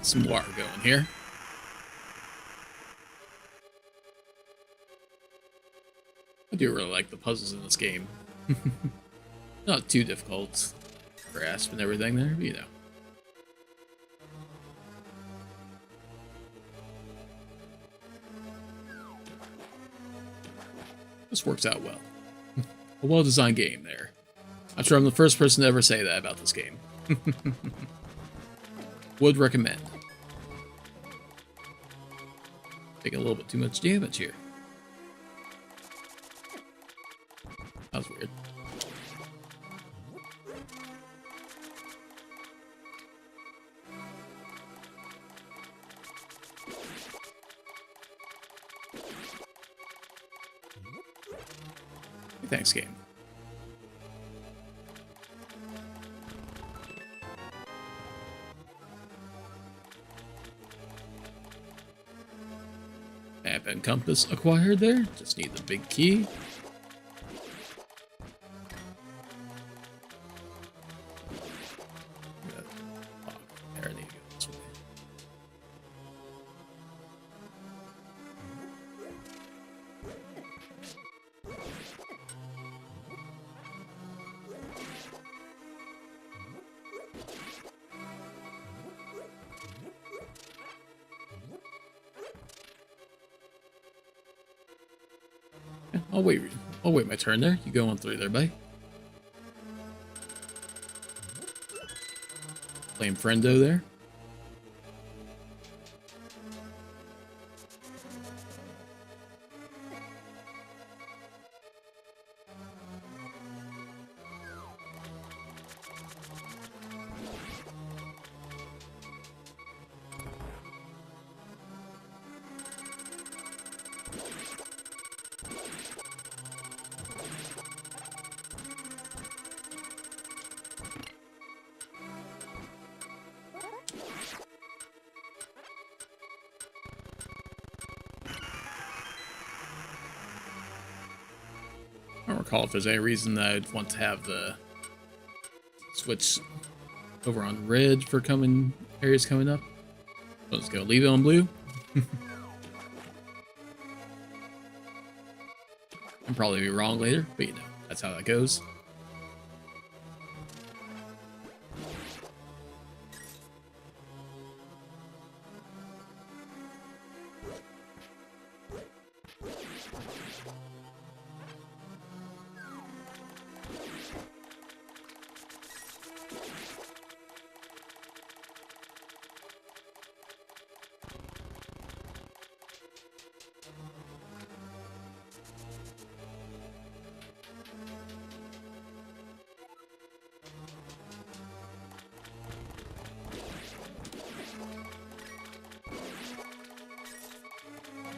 S1: Some water going here. I do really like the puzzles in this game. Not too difficult to grasp and everything there, but you know. This works out well. A well-designed game there. I'm sure I'm the first person to ever say that about this game. Would recommend. Taking a little bit too much damage here. That was weird. Thanks, game. Map and compass acquired there. Just need the big key. There you go. This way. Yeah, I'll wait my turn there. You go on through there, bye. Playing friendo there. I don't recall if there's any reason that I'd want to have the switch over on red for areas coming up. So let's go leave it on blue. I'll probably be wrong later, but you know, that's how that goes.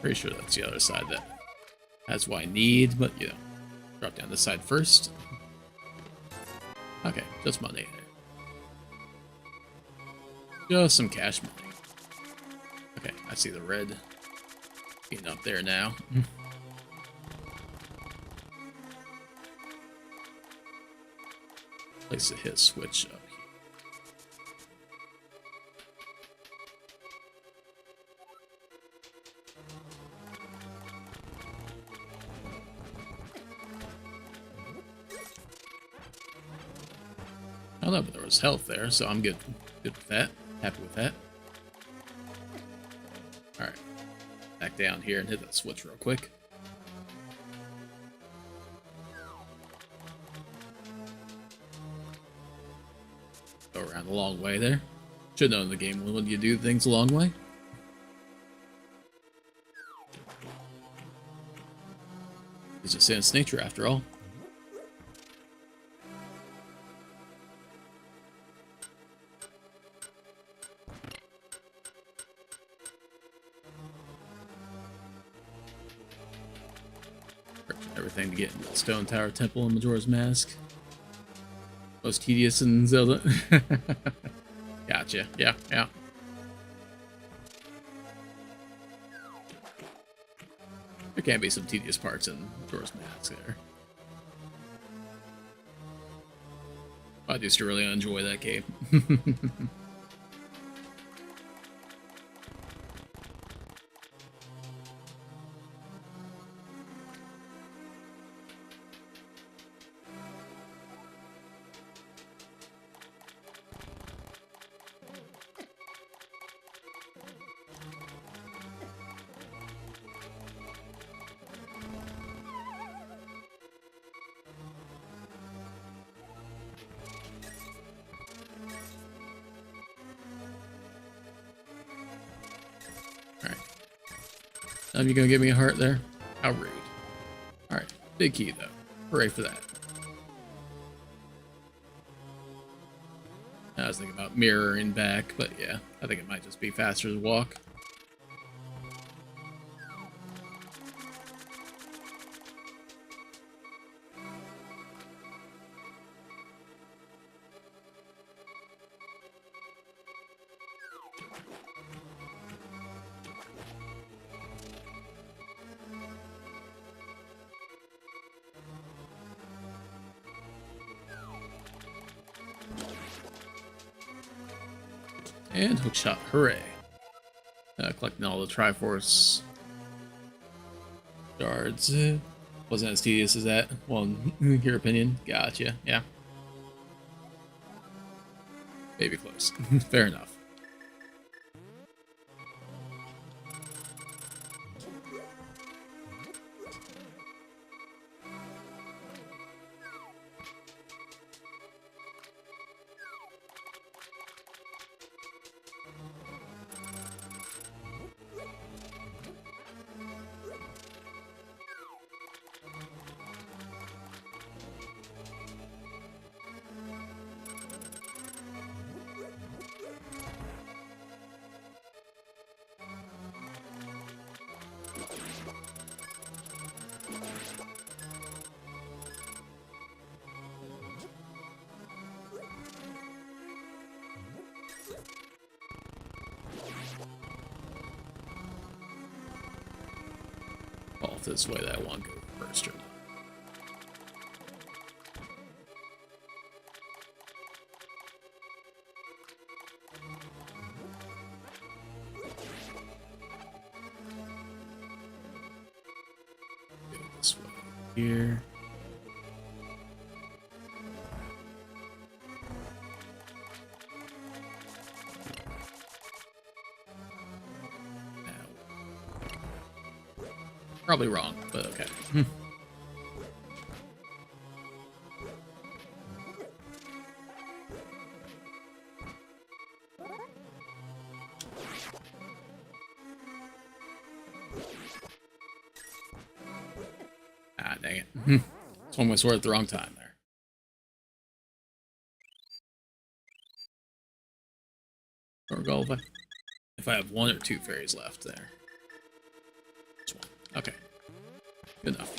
S1: Pretty sure that's the other side that has what I need, but you know, drop down this side first. Okay, just money there. Just some cash money. Okay, I see the red being up there now. Place to hit switch up here. I don't know, but there was health there, so I'm good. Good with that. Happy with that. Alright. Back down here and hit that switch real quick. Go around the long way there. Should know in the game when you do things a long way. It's just in its nature, after all. Everything to get into the Stone Tower Temple and Majora's Mask. Most tedious in Zelda. Gotcha. Yeah, yeah. There can be some tedious parts in Majora's Mask there. I used to really enjoy that game. You gonna give me a heart there? How rude. Alright, big key though. Hooray for that. I was thinking about mirroring back, but yeah, I think it might just be faster to walk. And hookshot, hooray. Collecting all the Triforce shards. Wasn't as tedious as that. Well, in your opinion. Gotcha, yeah. Maybe close. Fair enough. Well, if this way that I want to go first or not. Go this way here. Probably wrong, but okay. Ah, dang it. Swung my sword at the wrong time there. Or go if I have one or two fairies left there. Just one. Okay. Good enough.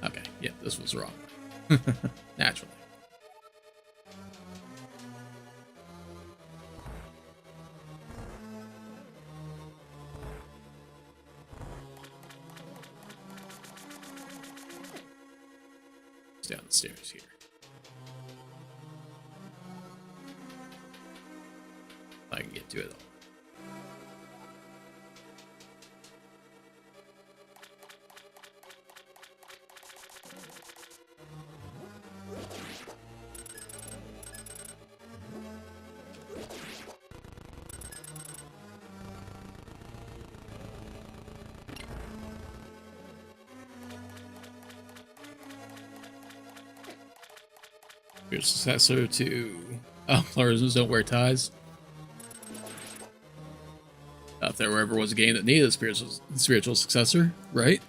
S1: Okay, yeah, this was wrong. Naturally. Down the stairs here. If I can get to it all. Your successor to... Oh, Larusons don't wear ties. If there ever was a game that needed a spiritual successor, right?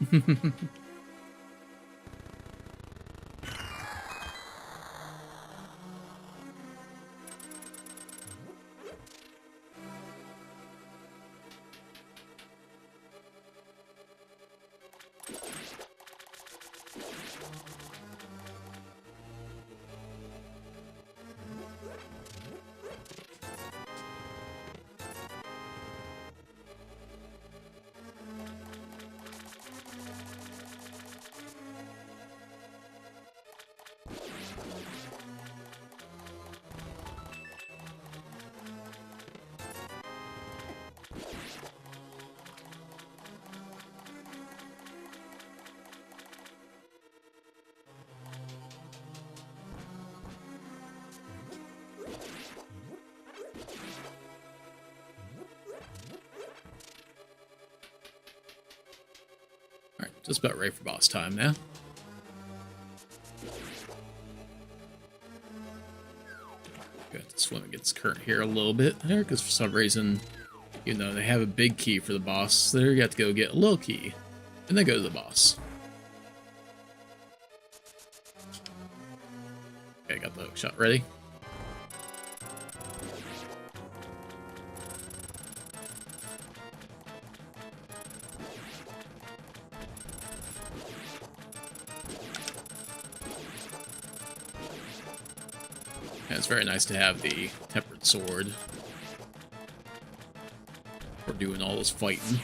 S1: Alright, just about ready for boss time now. Got to swim against current here a little bit there, because for some reason, you know, they have a big key for the boss. There you have to go get a little key, and then go to the boss. Okay, got the hook shot ready. And it's very nice to have the tempered sword for doing all this fighting.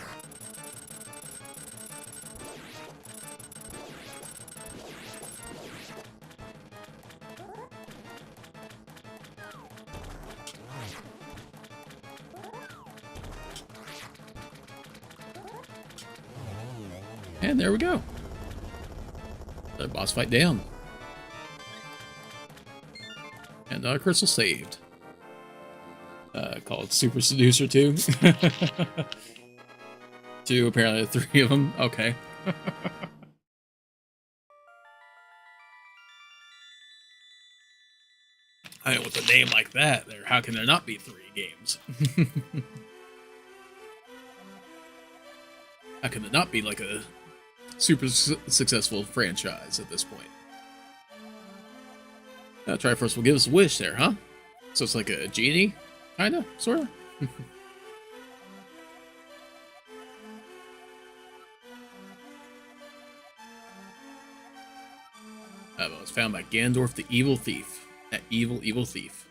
S1: And there we go. The boss fight down. And another crystal saved. Called Super Seducer 2. 2, apparently 3 of them. Okay. I know, with a name like that, how can there not be 3 games? How can it not be like a super successful franchise at this point? Triforce will give us a wish there, huh? So it's like a genie? Kinda? Sorta? It was found by Gandorf the Evil Thief. That evil thief.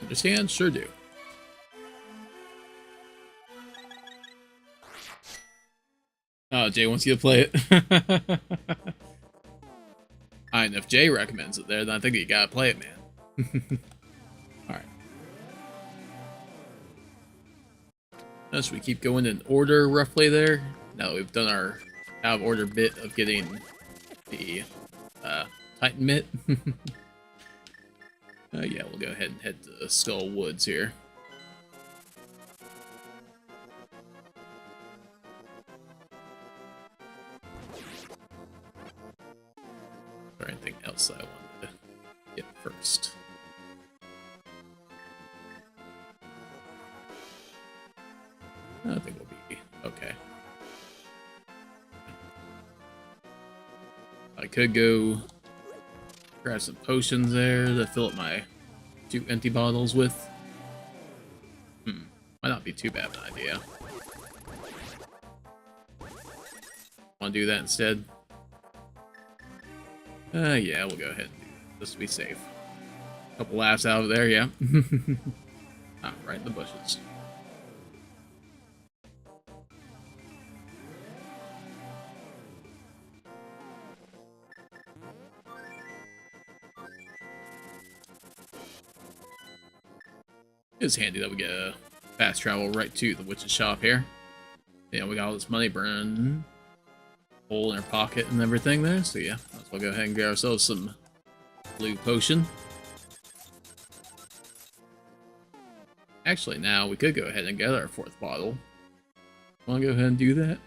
S1: Understand? Sure do. Oh, Jay wants you to play it. And if Jay recommends it there, then I think you gotta play it, man. Alright. Should we keep going in order roughly there? Now that we've done our out of order bit of getting the Titan mitt. Yeah, we'll go ahead and head to Skull Woods here. Or anything else that I wanted to get first. I think we'll be okay. I could go grab some potions there to fill up my 2 empty bottles with. Might not be too bad of an idea. Want to do that instead? Yeah, we'll go ahead and do that, just to be safe. Couple laughs out of there, yeah. Ah, right in the bushes. It's handy that we get a fast travel right to the witch's shop here. Yeah, we got all this money burning hole in our pocket and everything there, so yeah, let's well go ahead and get ourselves some blue potion. Actually, now we could go ahead and get our 4th bottle. Want to go ahead and do that?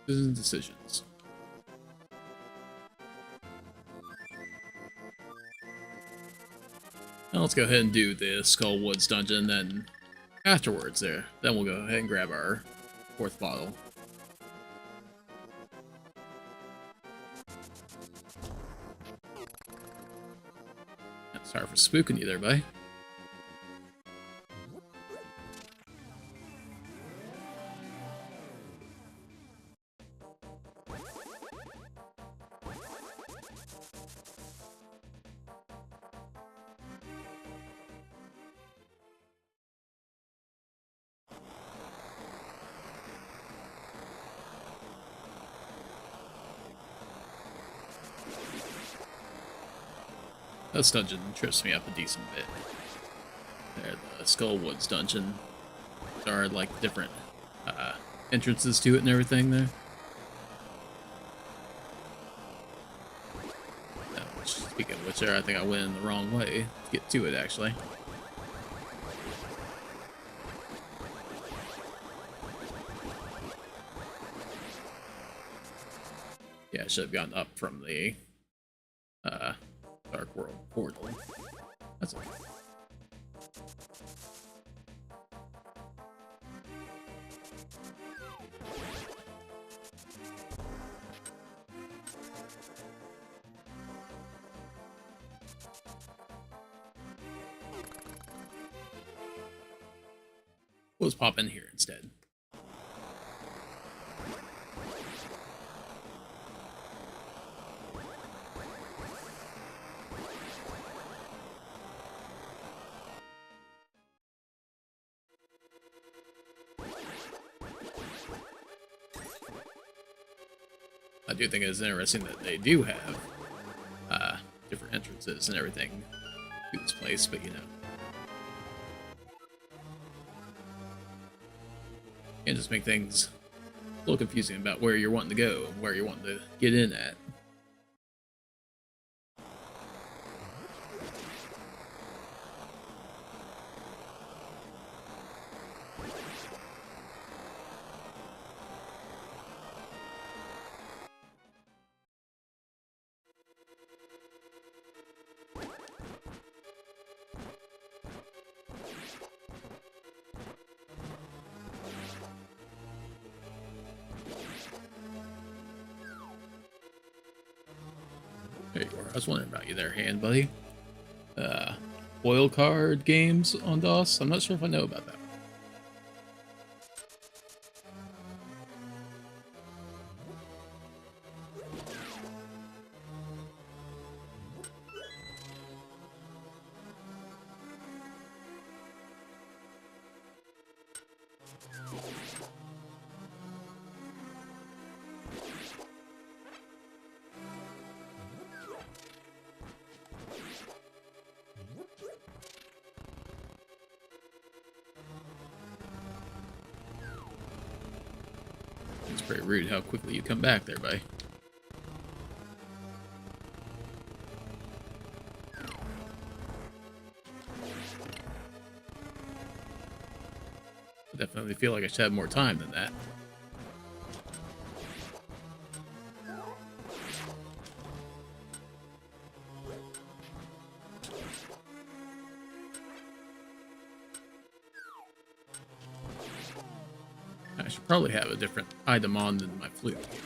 S1: Decisions. Now let's go ahead and do the Skull Woods dungeon, then afterwards then we'll go ahead and grab our 4th bottle. Sorry for spooking you there, buddy. This dungeon trips me up a decent bit. There, the Skull Woods dungeon. There are like different entrances to it and everything there. Speaking of which, I think I went in the wrong way to get to it actually. Yeah, I should have gotten up from the Dark World portal. That's okay. Let's pop in here instead. I do think it's interesting that they do have different entrances and everything to this place, but you know. Can't just make things a little confusing about where you're wanting to go and where you're wanting to get in at. There you are. I was wondering about you there, hand buddy. Foil card games on DOS? I'm not sure if I know about that. It's pretty rude how quickly you come back there, buddy. I definitely feel like I should have more time than that. I should probably have a different item on than my flute here.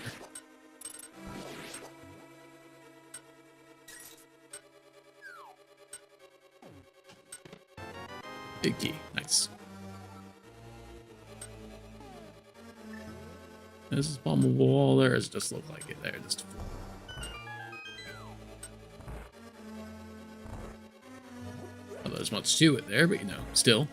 S1: Big key, nice. Is this bombable wall there, or does it just look like it there? Just well, there's much to it there, but you know, still.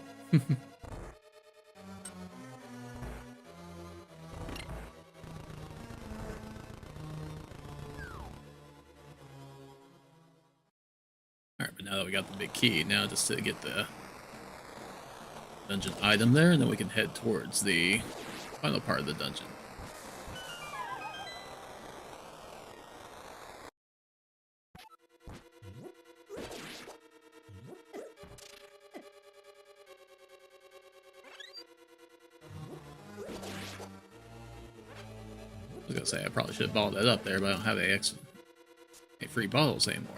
S1: Alright, but now that we got the big key, now just to get the dungeon item there, and then we can head towards the final part of the dungeon. I was gonna say I probably should have balled that up there, but I don't have any free bottles anymore.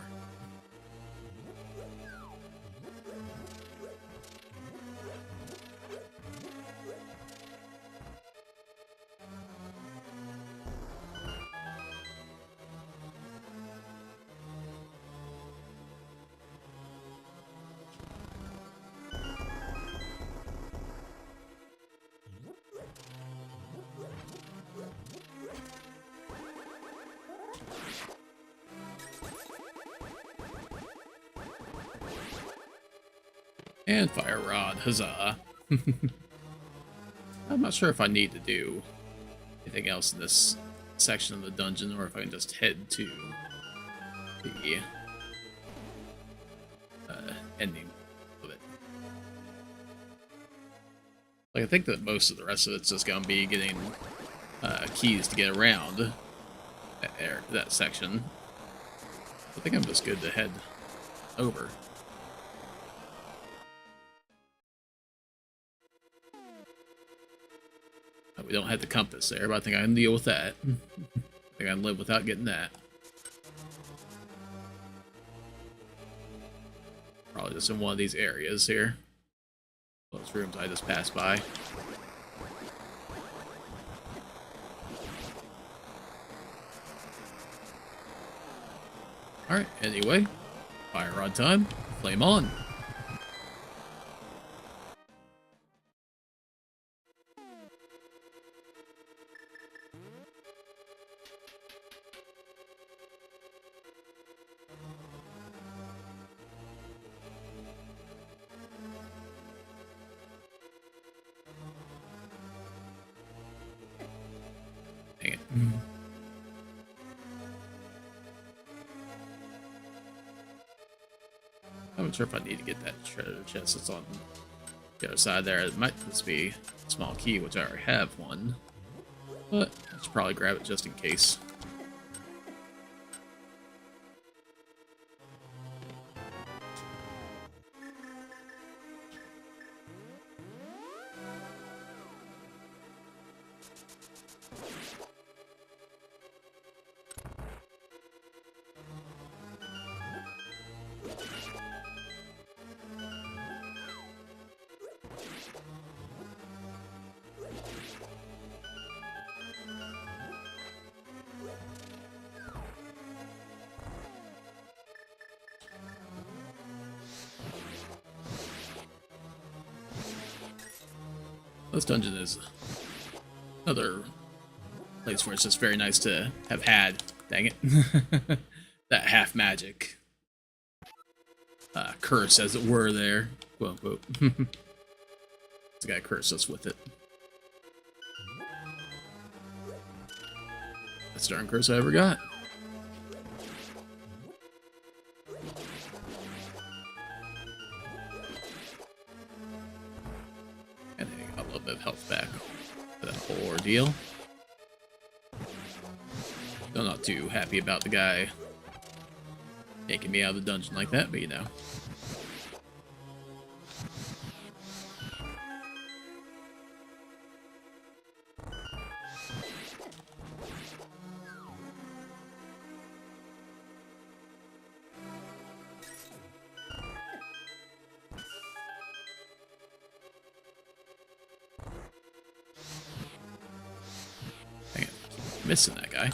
S1: And fire rod, huzzah. I'm not sure if I need to do anything else in this section of the dungeon, or if I can just head to the ending of it. Like, I think that most of the rest of it's just gonna be getting keys to get around that section. I think I'm just good to head over. We don't have the compass there, but I think I can deal with that. I think I can live without getting that. Probably just in one of these areas here. Those rooms I just passed by. Alright, anyway. Fire rod time. Flame on. Dang it. I'm not sure if I need to get that treasure chest that's on the other side there. It might just be a small key, which I already have one. But I should probably grab it just in case. This dungeon is another place where it's just very nice to have had, dang it, that half magic curse, as it were, there, quote unquote. This guy cursed us with it. That's the darn curse I ever got. And I got a little bit of health back for that whole ordeal. I'm not too happy about the guy taking me out of the dungeon like that, but you know. Dang it, keep missing that guy.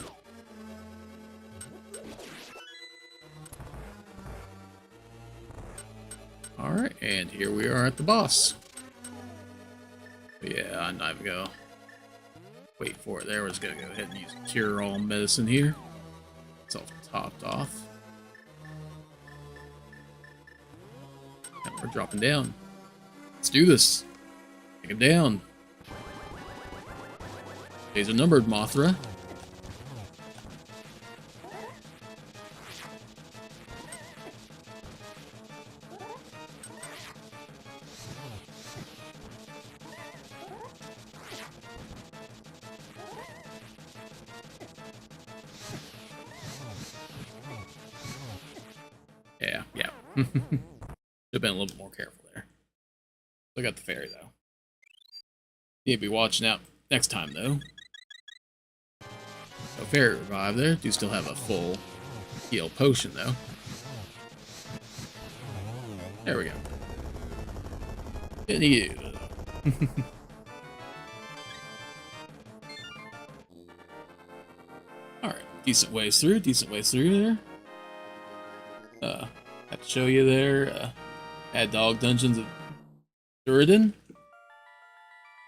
S1: Alright, and here we are at the boss. But yeah, I'm not even gonna wait for it there. We're just gonna go ahead and use cure-all medicine here. It's all topped off. And we're dropping down. Let's do this. Take him down. Days are numbered, Mothra. Yeah. Should have been a little bit more careful there. Look at the fairy, though. Need to be watching out next time, though. So, fairy revive there. Do still have a full heal potion, though. There we go. Didn't need it. Alright, decent ways through there. Have to show you there. Mad Dog Dungeons of Duradin.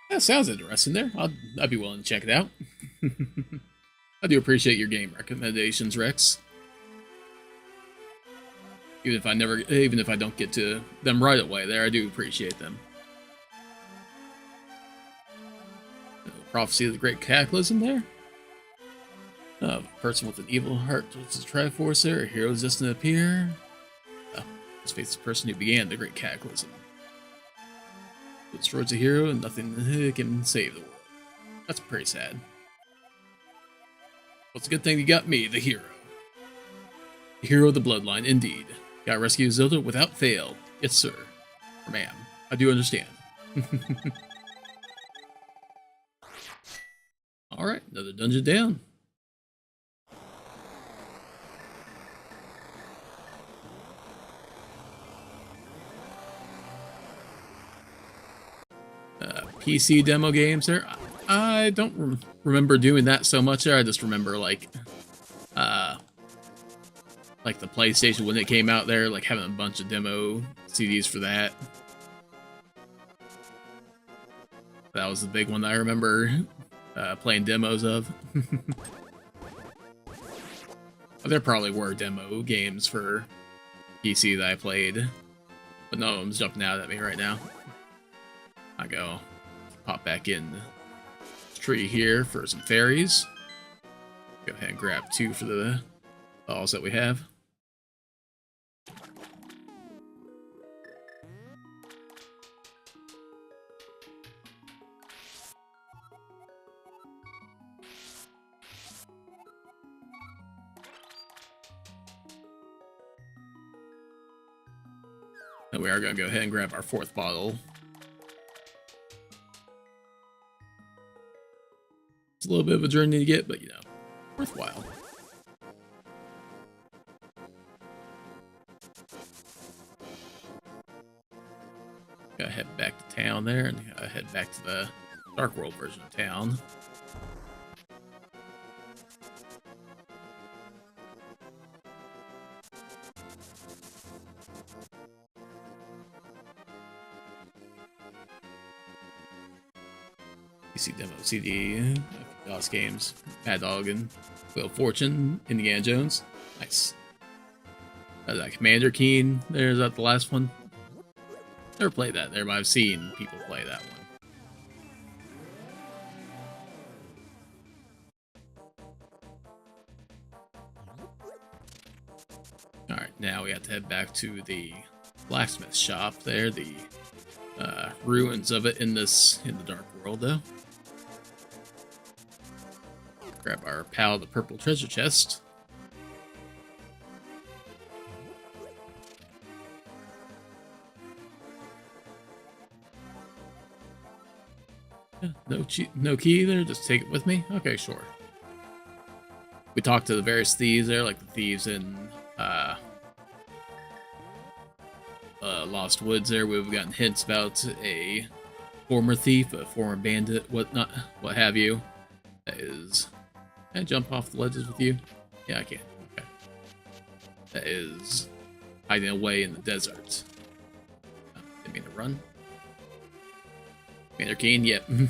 S1: That sounds interesting there. I'd be willing to check it out. I do appreciate your game recommendations, Rex. Even if I don't get to them right away there, I do appreciate them. Prophecy of the Great Cataclysm there. A person with an evil heart towards the Triforce there. A hero is destined to appear. Let's face the person who began the Great Cataclysm. Who destroys a hero and nothing can save the world. That's pretty sad. Well, it's a good thing you got me, the hero. The hero of the bloodline, indeed. Gotta rescue Zelda without fail. Yes, sir. Or ma'am. I do understand. Alright, another dungeon down. PC demo games there. I don't remember doing that so much there. I just remember like the PlayStation when it came out there, like having a bunch of demo CDs for that. That was the big one that I remember playing demos of. There probably were demo games for PC that I played, but none of them's jumping out at me right now. I go pop back in the tree here for some fairies. Go ahead and grab 2 for the balls that we have. And we are going to go ahead and grab our 4th bottle. It's a little bit of a journey to get, but you know, worthwhile. Gotta head back to town there, and gotta head back to the Dark World version of town. PC demo CD, DOS games, Mad Dog and Wheel of Fortune, Indiana Jones. Nice. That Commander Keen, there's that the last one. Never played that there, but I've seen people play that one. Alright, now we have to head back to the blacksmith shop there, the ruins of it in the Dark World though. Grab our pal of the purple treasure chest. Yeah, no key there, just take it with me? Okay, sure. We talked to the various thieves there, like the thieves in Lost Woods there. We've gotten hints about a former thief, a former bandit, what have you. That is... Can I jump off the ledges with you? Yeah, I can. Okay. That is hiding away in the desert. Didn't mean to run. Commander Keen, yep. Don't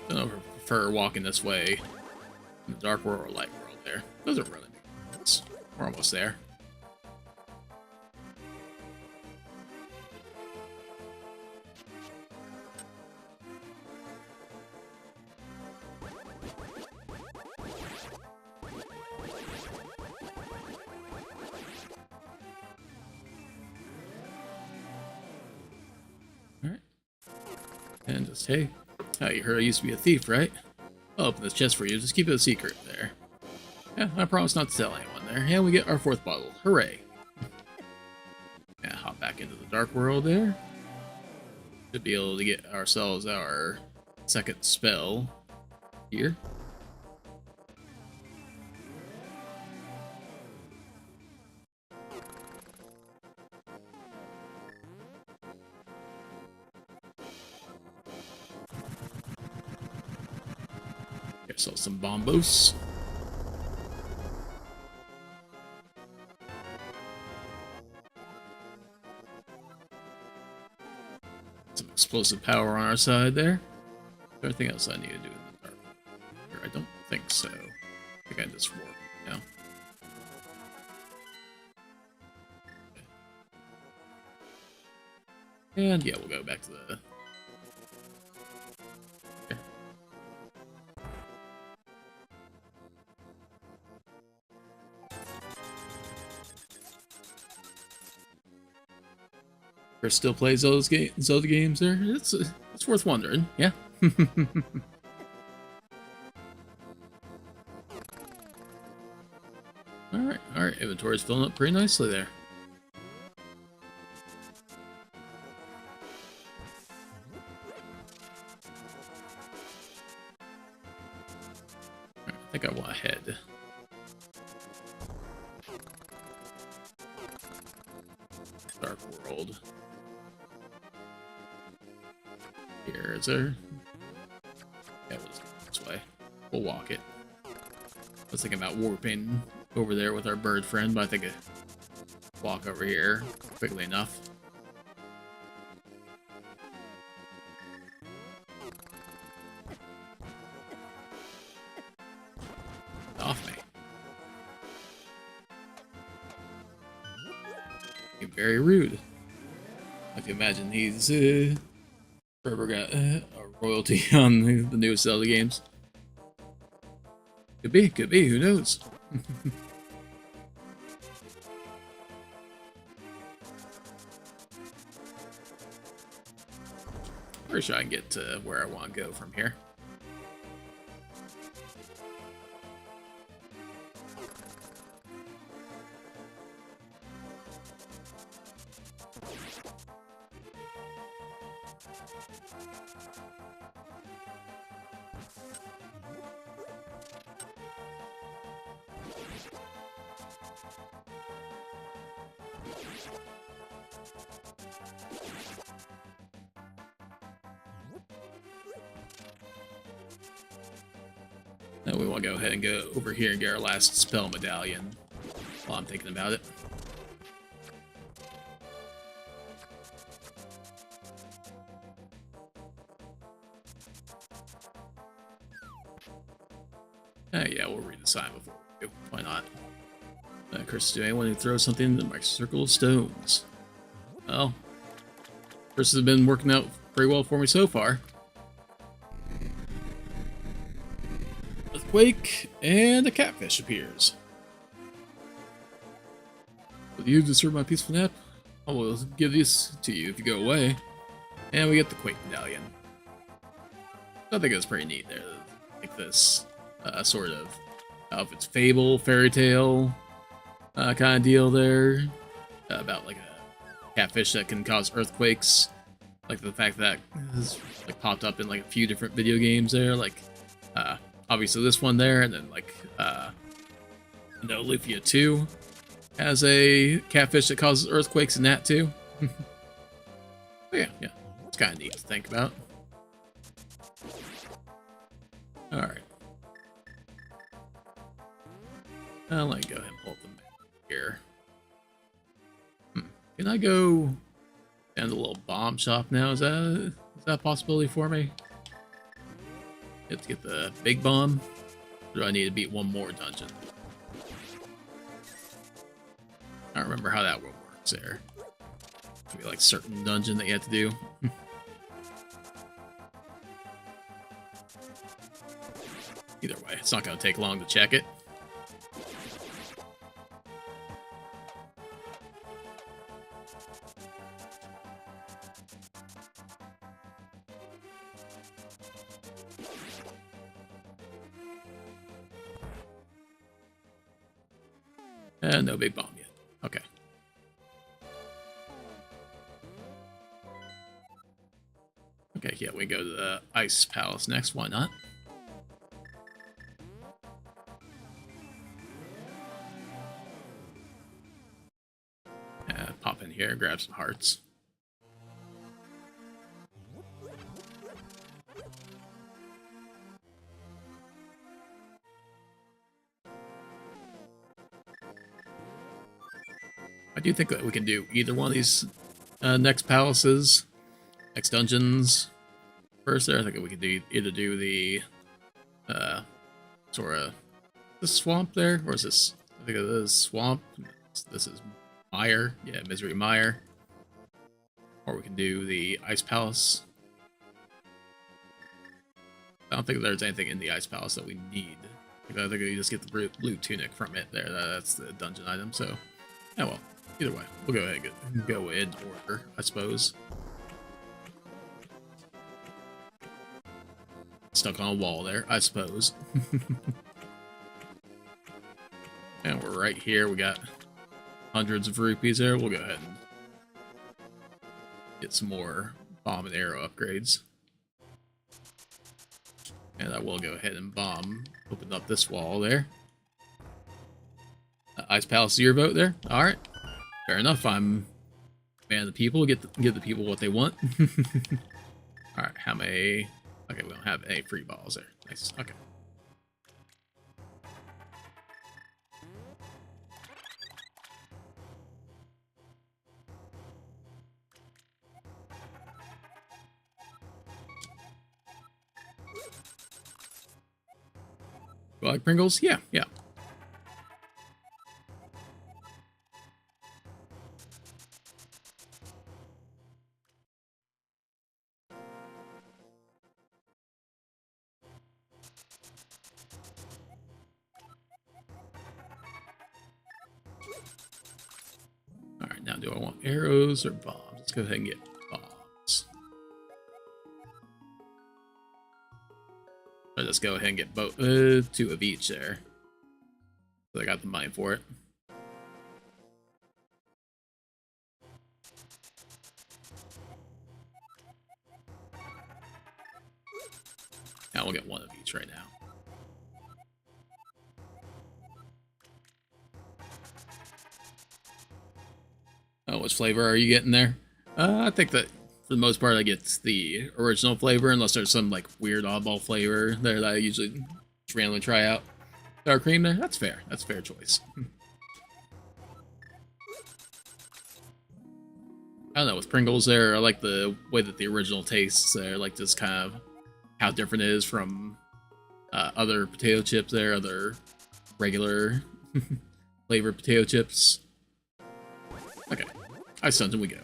S1: know if I prefer walking this way in the Dark World or Light World there. Those are really big difference. We're almost there. And just, hey, you heard I used to be a thief, right? I'll open this chest for you. Just keep it a secret there. Yeah, I promise not to tell anyone there. And we get our 4th bottle. Hooray. Yeah, hop back into the dark world there. Should be able to get ourselves our 2nd spell here. Get ourselves some bombos. Some explosive power on our side there. Is there anything else I need to do in the dark? Here, I don't think so. I think I just warp now. And yeah, we'll go back to the... Okay. Chris still plays those Zelda games there. It's worth wondering, yeah. Alright, inventory's filling up pretty nicely there. I think I want to head. Dark world. Here, is there? Yeah, let's go this way. We'll walk it. I was thinking about warping over there with our bird friend, but I think I walk over here quickly enough. Off me. You're very rude. I can imagine he's forever got a royalty on the newest Zelda games. Could be, who knows? Pretty sure I can get to where I want to go from here. Now we want to go ahead and go over here and get our last spell medallion while I'm thinking about it. Yeah, we'll read the sign before we do. Why not? Curses to anyone who throws something into my circle of stones. Well, curses have been working out pretty well for me so far. Earthquake, and a catfish appears. Will you disturb my peaceful nap? I will give this to you if you go away. And we get the Quake medallion. I think it's pretty neat there. Like this sort of, if it's fable, fairy tale kind of deal there. About like a catfish that can cause earthquakes. Like the fact that has like popped up in like a few different video games there. Like, obviously this one there, and then like, Lufia 2 has a catfish that causes earthquakes in that too. Yeah, it's kind of neat to think about. Alright. Let me go ahead and pull up the map here. Can I go down to the little bomb shop now? Is that a possibility for me? Have to get the big bomb? Or do I need to beat one more dungeon? I don't remember how that one works there. Could be like certain dungeon that you have to do. Either way, it's not going to take long to check it. No big bomb yet. Okay. Okay, yeah, we go to the Ice Palace next. Why not? Pop in here, grab some hearts. I do think that we can do either one of these next palaces, next dungeons first there. I think we could either do the sort of the swamp there, or is this? I think it is swamp. This is Mire, yeah, Misery Mire. Or we can do the Ice Palace. I don't think there's anything in the Ice Palace that we need. I think you just get the blue tunic from it there. That's the dungeon item, so... yeah, well, either way. We'll go ahead and go in order, I suppose. Stuck on a wall there, I suppose. And we're right here. We got hundreds of rupees there. We'll go ahead and get some more bomb and arrow upgrades. And I will go ahead and open up this wall there. Ice Palace, your vote there? Alright. Fair enough, I'm man of the people. Get the people what they want. Alright, how many... okay, we don't have any free balls there. Nice, okay. You like Pringles? Yeah, yeah. Alright, now do I want arrows or bombs? Let's go ahead and get bombs. Or let's go ahead and get both, 2 of each there. So I got the money for it. Now we'll get 1 of each right now. Oh, which flavor are you getting there? I think that for the most part I get the original flavor, unless there's some like weird oddball flavor there that I usually randomly try out. Sour cream there? That's fair. That's a fair choice. I don't know, with Pringles there, I like the way that the original tastes there, like just kind of how different it is from other potato chips there, other regular flavored potato chips. Okay, Ice Dungeon we go.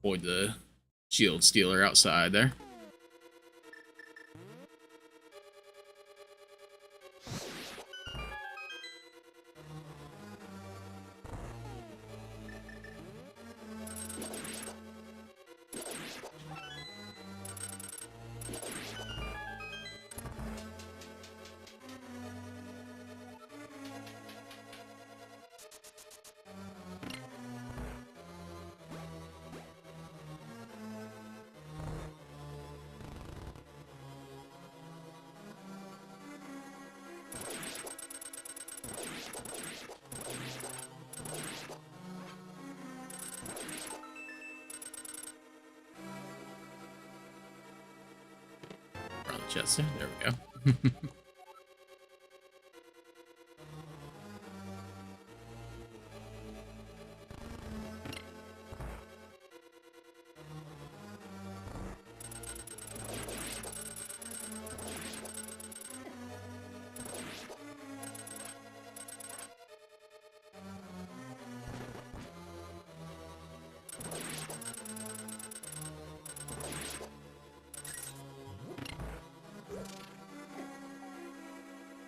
S1: Avoid the shield stealer outside there. Around the chest there. There we go.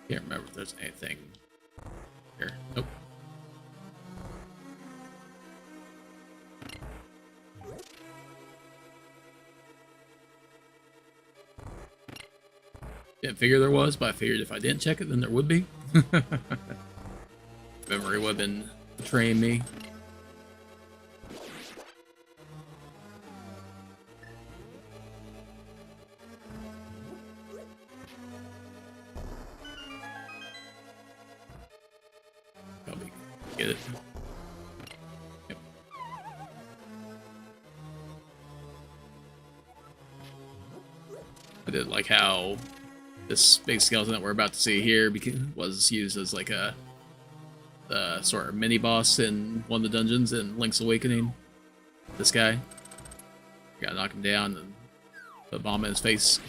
S1: Can't remember if there's anything here. Nope. Didn't figure there was, but I figured if I didn't check it, then there would be. Memory would have been betraying me. Probably get it. Yep. I did like how this big skeleton that we're about to see here was used as like a sort of mini boss in one of the dungeons in Link's Awakening. This guy, you gotta knock him down and put a bomb in his face.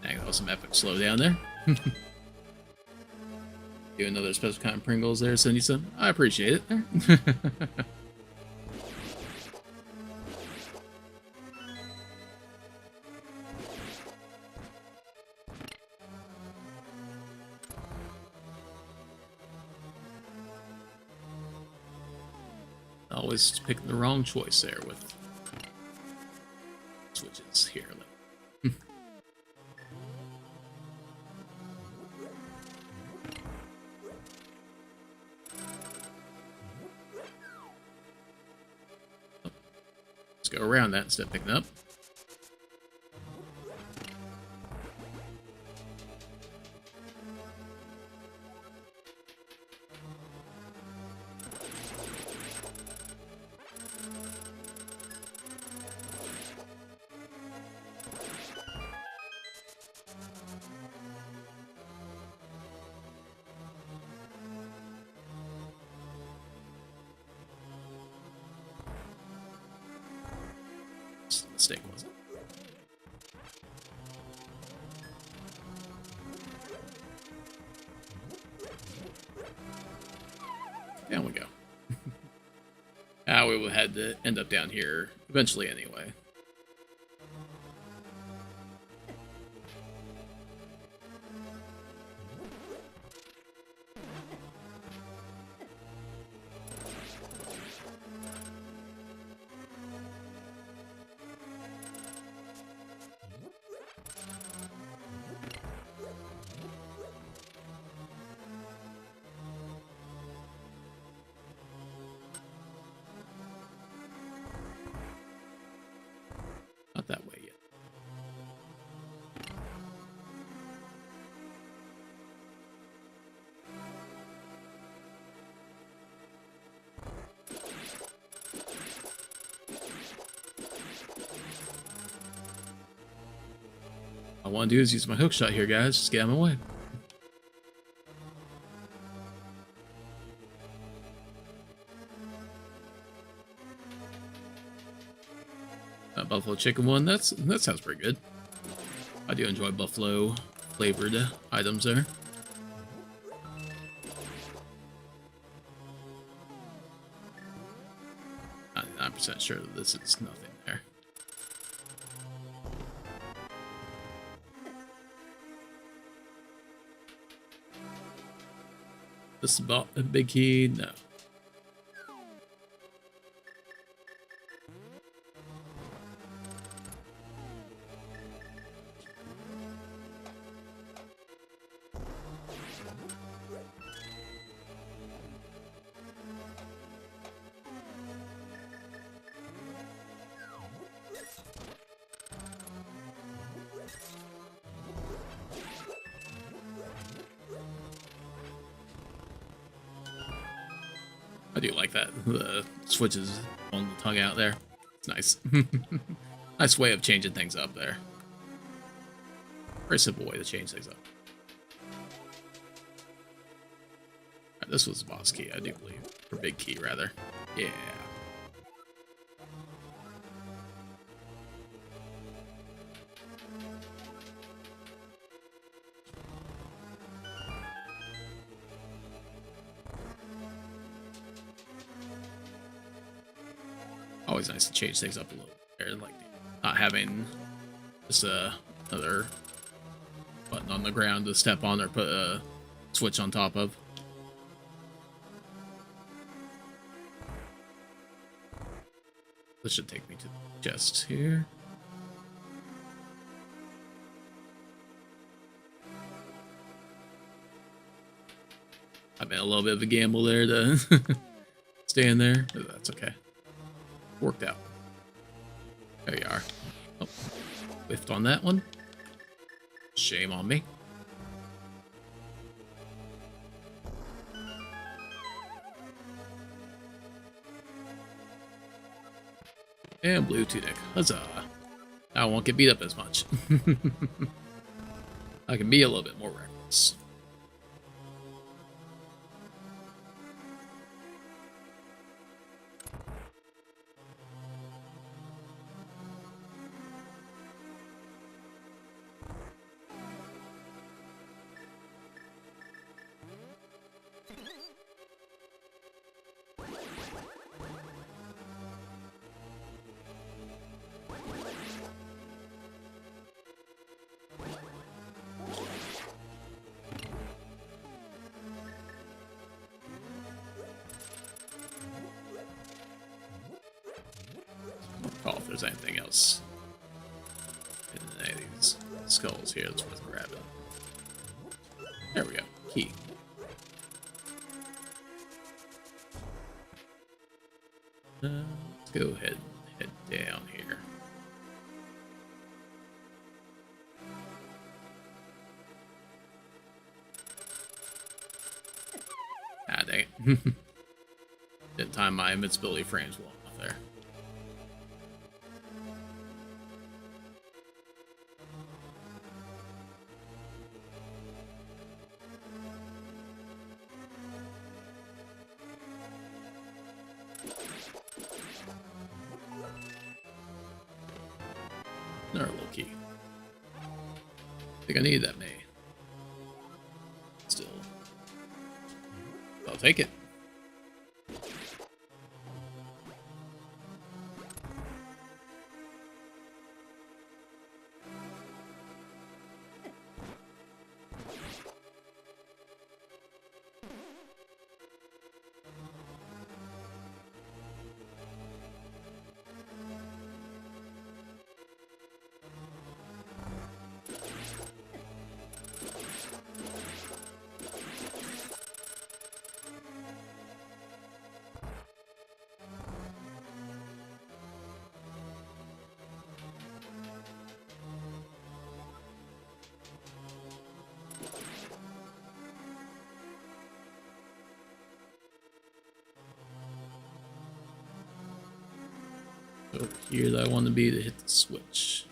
S1: Dang, that was some epic slowdown there. Do another special kind of Pringles there, send you some. I appreciate it. Always picking the wrong choice there with switches here. Let's go around that instead of picking up. Mistake, was it? Down we go. We would have had to end up down here eventually anyway. Not that way yet. All I want to do is use my hook shot here, guys. Just get out of my way. Buffalo chicken one, that sounds pretty good. I do enjoy buffalo flavored items there. I'm 99% sure that this is nothing there. This is a big key? No. I do like that. The switches on the tongue out there. It's nice. Nice way of changing things up there. Very simple way to change things up. Right, this was the boss key, I do believe. Or big key, rather. Yeah. Always nice to change things up a little bit, like not having just another button on the ground to step on or put a switch on top of. This should take me to the chest here. I made a little bit of a gamble there to stay in there, but that's okay. Worked out. There you are. Oh, whiffed on that one. Shame on me. And blue tunic. Huzzah. I won't get beat up as much. I can be a little bit more reckless. Recall if there's anything else in any of these skulls here that's worth grabbing. There we go. Key. Let's go ahead and head down here. Ah, dang it. Didn't time my invincibility frames well enough there. Another little key. I think I need that many. Still. I'll take it. Over here that I want to be to hit the switch.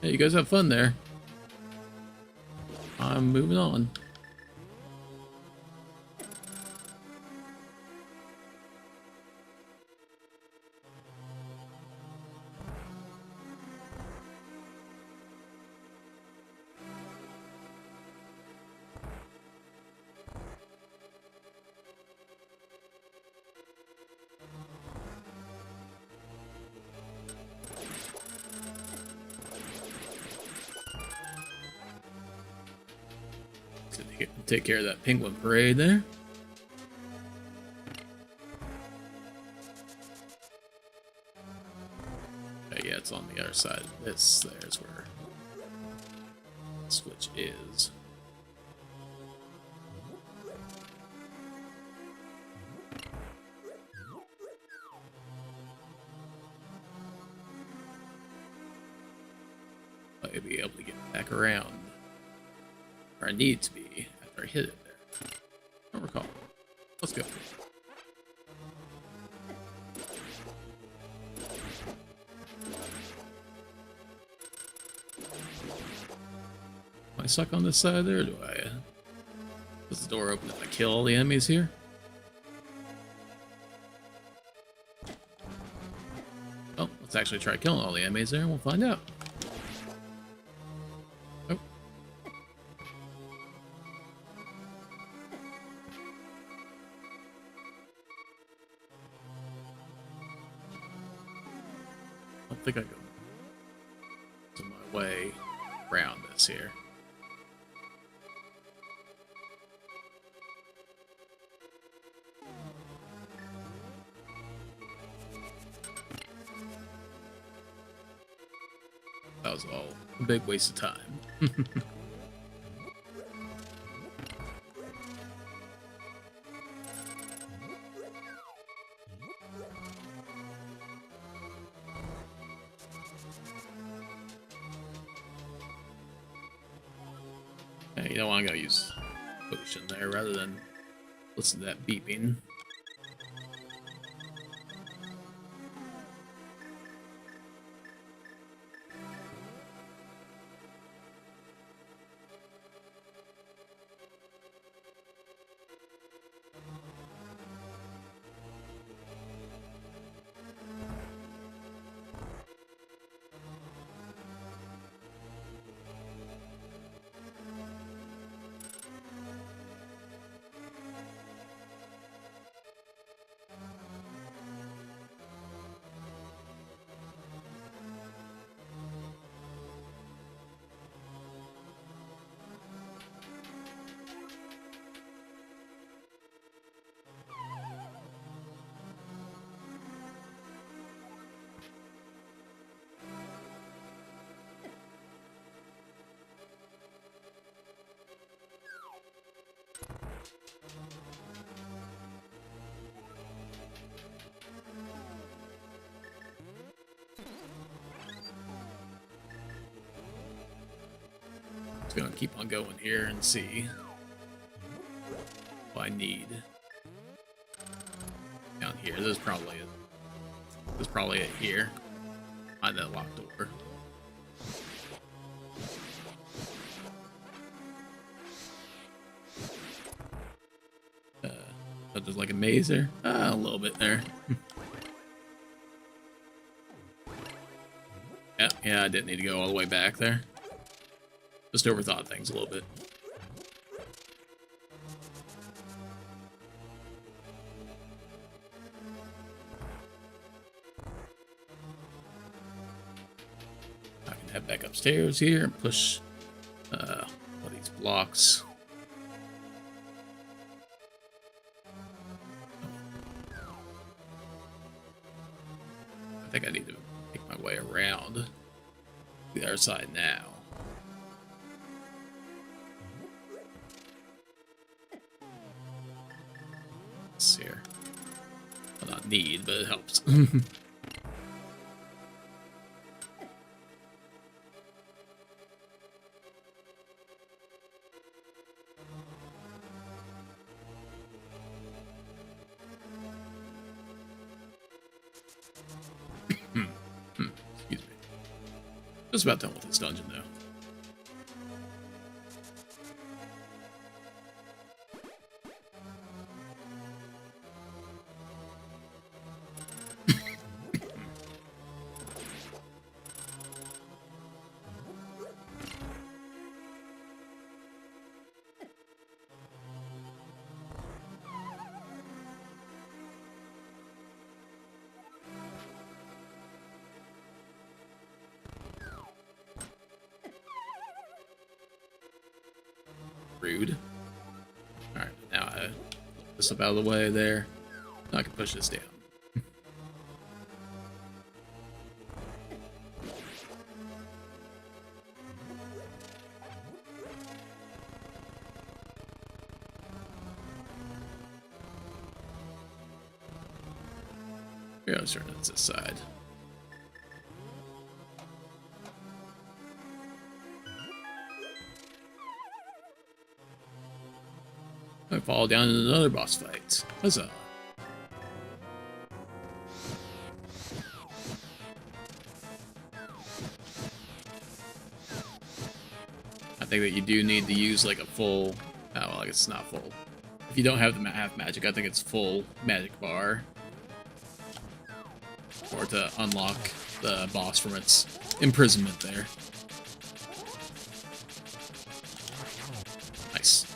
S1: Hey, you guys have fun there. I'm moving on. Take care of that penguin parade there. Okay, yeah, it's on the other side of this. There's where the switch is. I'll be able to get back around where I need to be. I hit it there. Don't recall. Let's go. Am I stuck on this side there, or do I... Does the door open if I kill all the enemies here? Oh, let's actually try killing all the enemies there and we'll find out. Oh. think I go to my way around this here. That was all a big waste of time. Yeah, you don't want to go use potion there rather than listen to that beeping. Just gonna keep on going here and see what I need. Down here, this is probably it. This is probably it here. Find that locked door. There's like a maze there. A little bit there. Yeah, I didn't need to go all the way back there. Just overthought things a little bit. I can head back upstairs here and push one of these blocks. I think I need to make my way around the other side now. Let's see here. Well, not need, but it helps. Excuse me. Just about done with this dungeon, though. Rude. Alright, now I put this up out of the way there. Now I can push this down. Here, let's turn it to this side. I fall down in another boss fight. Huzzah. I think that you do need to use like a full... Oh, well, I guess it's not full. If you don't have the half magic, I think it's full magic bar. Or to unlock the boss from its imprisonment there. Nice.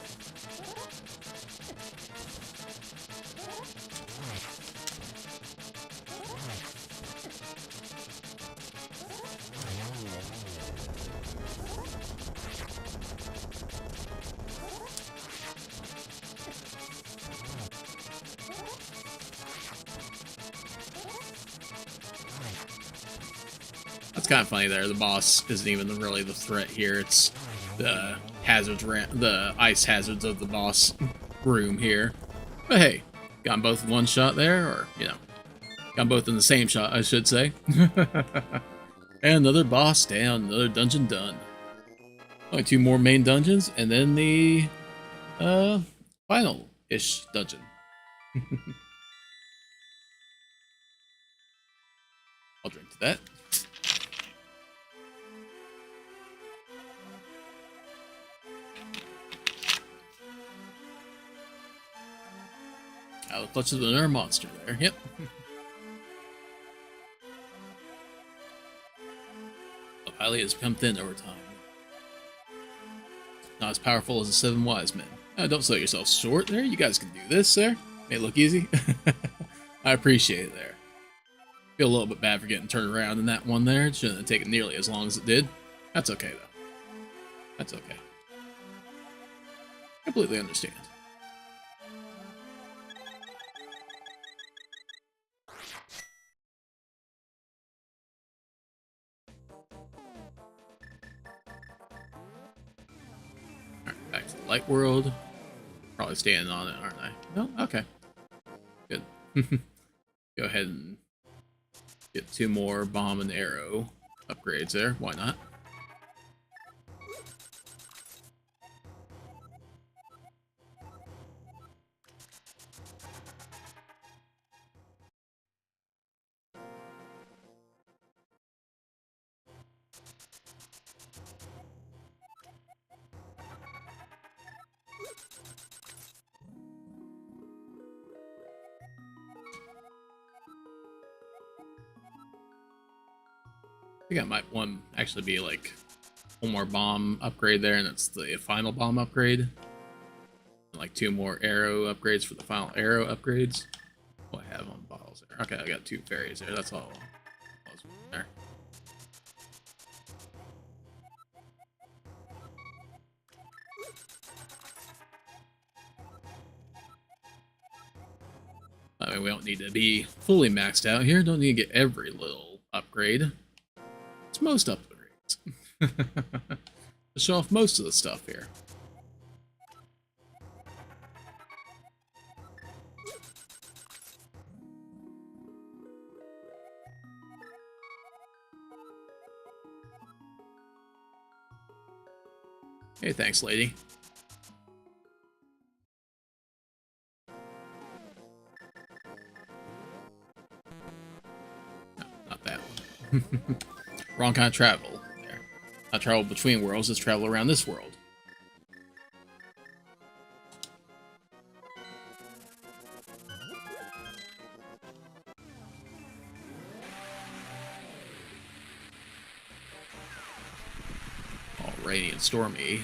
S1: kind of funny there. The boss isn't even really the threat here. It's the hazards, the ice hazards of the boss room here. But hey, got them both in one shot there, or, you know, got them both in the same shot, I should say. And another boss down, another dungeon done. Only 2 more main dungeons, and then the final-ish dungeon. I'll drink to that. Out of the clutches of another monster there. Yep. Highly has become thin over time. Not as powerful as the 7 wise men. Don't sell yourself short there. You guys can do this there. May it look easy. I appreciate it there. Feel a little bit bad for getting turned around in that one there. It shouldn't have taken nearly as long as it did. That's okay though. That's okay. Completely understand. Alright, back to the light world. Probably standing on it, aren't I? No? Okay. Good. Go ahead and get 2 more bomb and arrow upgrades there. Why not? I think I might actually be like 1 more bomb upgrade there, and it's the final bomb upgrade. And like 2 more arrow upgrades for the final arrow upgrades. What I have on bottles there. Okay, I got 2 fairies there. That's all. There. I mean, we don't need to be fully maxed out here. Don't need to get every little upgrade. It's most upgrades. To show off most of the stuff here. Hey, thanks, lady. No, not that one. Wrong kind of travel there. Not travel between worlds, it's travel around this world. All rainy and stormy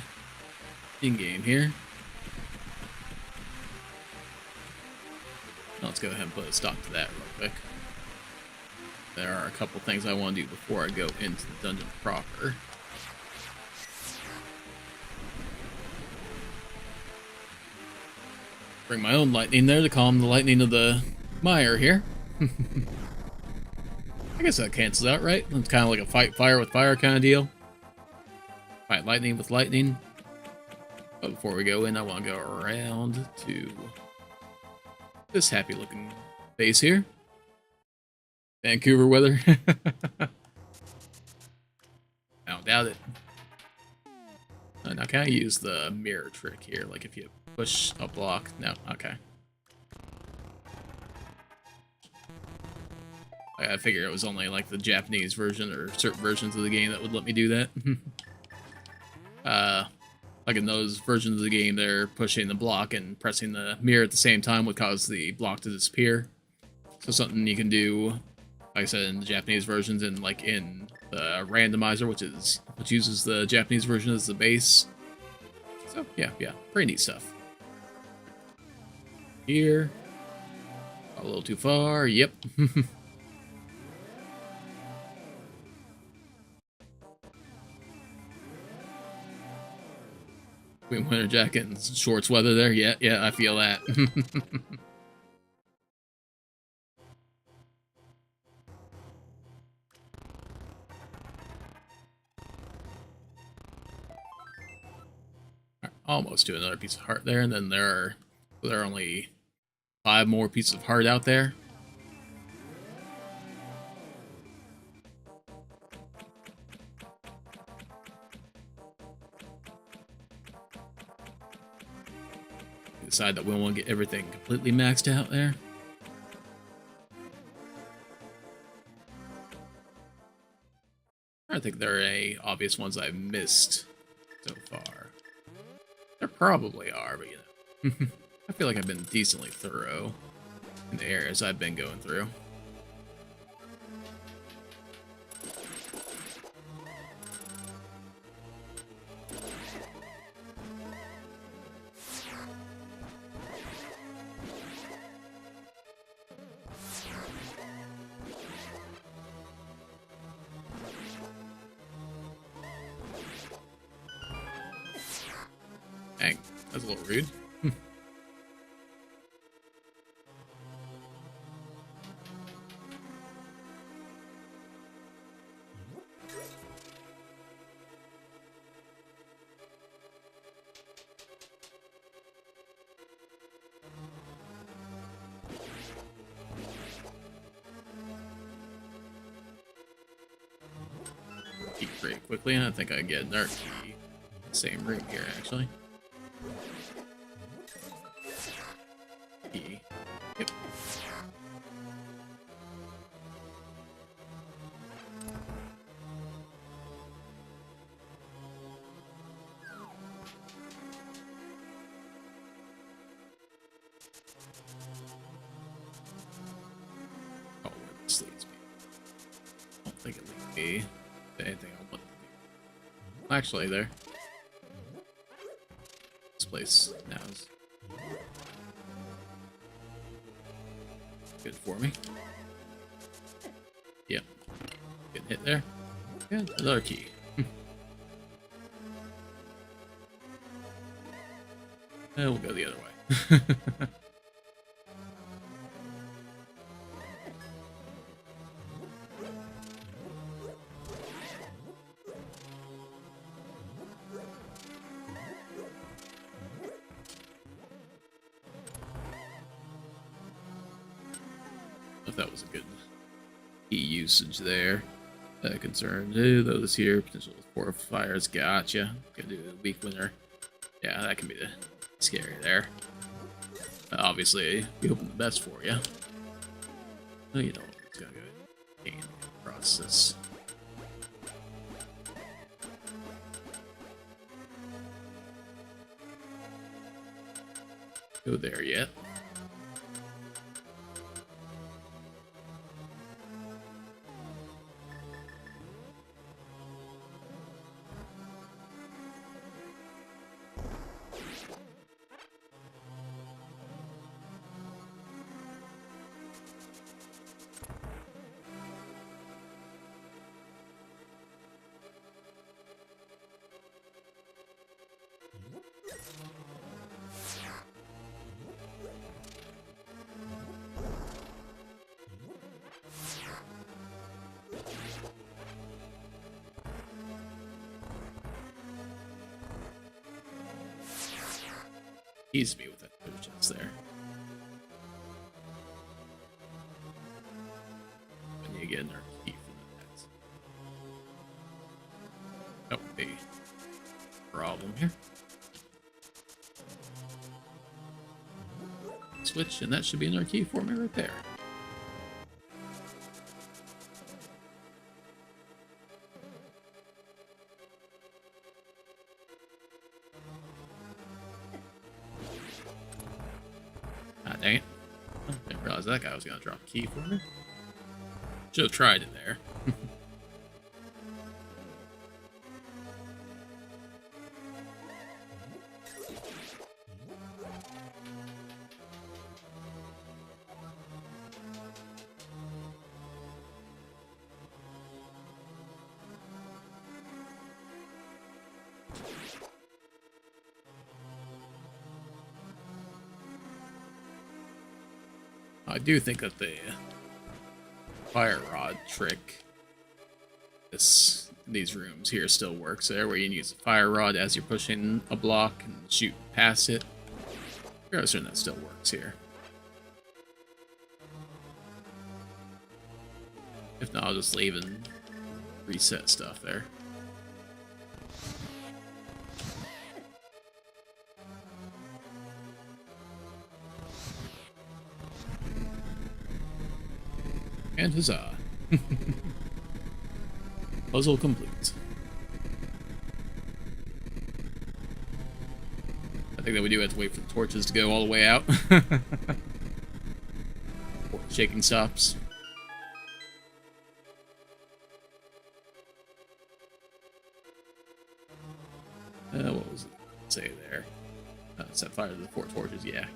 S1: in-game here. Let's go ahead and put a stop to that real quick. There are a couple things I want to do before I go into the dungeon proper. Bring my own lightning there to calm the lightning of the mire here. I guess that cancels out, right? It's kind of like a fight fire with fire kind of deal. Fight lightning with lightning. But before we go in, I want to go around to this happy looking base here. Vancouver weather. I don't doubt it. Now can I use the mirror trick here? Like if you push a block? No, okay. I figured it was only like the Japanese version or certain versions of the game that would let me do that. Like in those versions of the game, they're pushing the block and pressing the mirror at the same time would cause the block to disappear. So something you can do, like I said, in the Japanese versions, and like in the randomizer, which uses the Japanese version as the base. So yeah, pretty neat stuff. Here, a little too far. Yep. Queen winter jacket and shorts weather there. Yeah, I feel that. almost to another piece of heart there, and then there are only 5 more pieces of heart out there. We decide that we want to get everything completely maxed out there. I think there are any obvious ones I've missed so far. There probably are, but you know. I feel like I've been decently thorough in the areas I've been going through. Dang, that's a little rude. Key pretty quickly, and I think I get another key. Same room here, actually. Key. Yep. Oh, where this leads me. I don't think it leads me to anything I want to do. Actually, there. This place now is good for me. Yep. Getting hit there. Yeah, another key. We'll go the other way. If that was a good key usage there. Concerned. Those here, potential 4 fires. Gotcha. Gonna do a weak winner. Yeah, that can be the scary there. Obviously, we hoping the best for you. Oh, you know, it's gonna go gain across this. Go there yet. Easy me with that chest there. And you get another key from that. That would be a problem here. Switch, and that should be another key for me right there. Ah, dang it. Oh, didn't realize that guy was going to drop a key for me. Should have tried it there. I do think that the fire rod trick, this in these rooms here still works there, where you can use a fire rod as you're pushing a block and shoot past it. I'm certain that still works here. If not, I'll just leave and reset stuff there. And huzzah. Puzzle complete. I think that we do have to wait for the torches to go all the way out. Before the shaking stops. What was it say there? Set fire to the 4 torches. Yeah.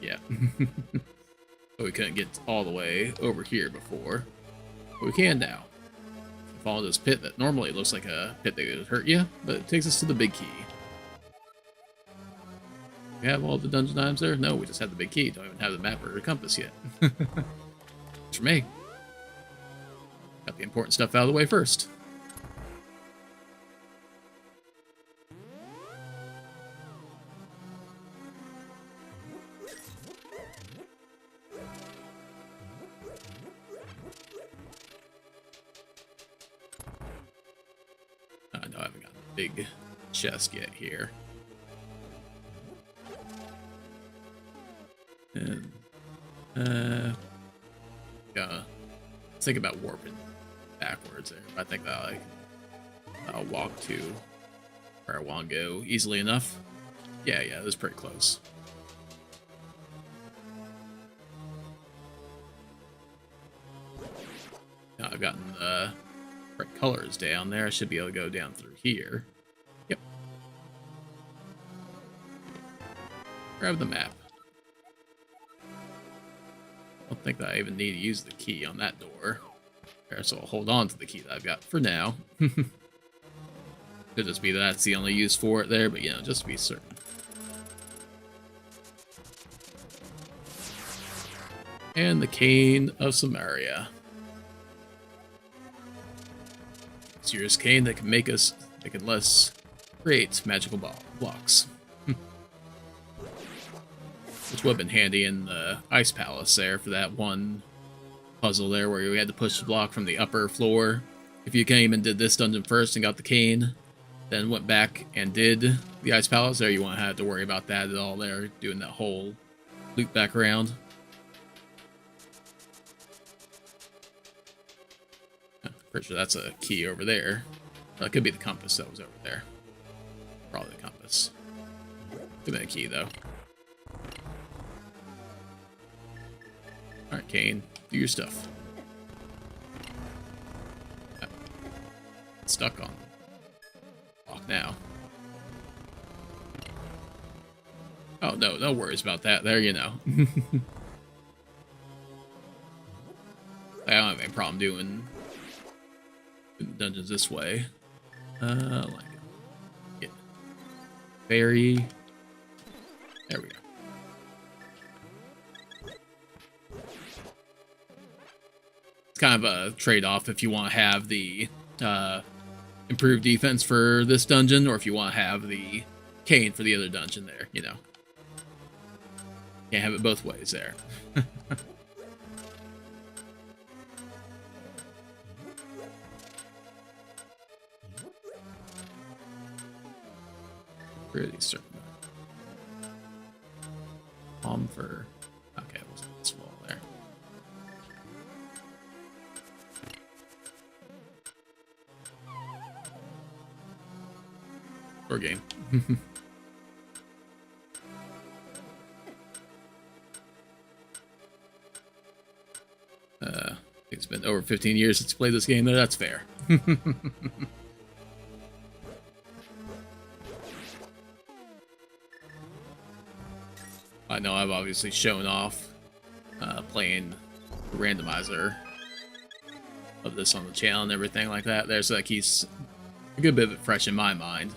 S1: But we couldn't get all the way over here before. But we can now. Follow this pit that normally looks like a pit that would hurt you, but it takes us to the big key. We have all the dungeon items there? No, we just have the big key. Don't even have the map or the compass yet. For me. Got the important stuff out of the way first. No, I haven't got a big chest yet here. And, gotta think about warping backwards there. I think that I'll walk to where I want to go easily enough. Yeah, that's pretty close. Now I've gotten the right colors down there. I should be able to go down through here. Yep. Grab the map. I don't think that I even need to use the key on that door. So I'll hold on to the key that I've got for now. Could just be that's the only use for it there, but you know, just to be certain. And the Cane of Samaria. Serious cane that can make us, that can let us create magical blocks. Which would have been handy in the Ice Palace there for that one puzzle there where we had to push the block from the upper floor. If you came and did this dungeon first and got the cane, then went back and did the Ice Palace there, you won't have to worry about that at all there, doing that whole loop back around. Pretty sure that's a key over there. That could be the compass that was over there. Probably the compass. Could be a key, though. Alright, Kane. Do your stuff. Stuck on block now. Oh, no worries about that. There, you know. I don't have any problem doing dungeons this way. Like get fairy. There we go. It's kind of a trade-off if you want to have the improved defense for this dungeon, or if you want to have the cane for the other dungeon there, you know. Can't have it both ways there. Pretty certain. For okay, it wasn't this wall there. Or game. It's been over 15 years since you played this game there. That's fair. I know I've obviously shown off playing the randomizer of this on the channel and everything like that there, so that keeps a good bit of it fresh in my mind.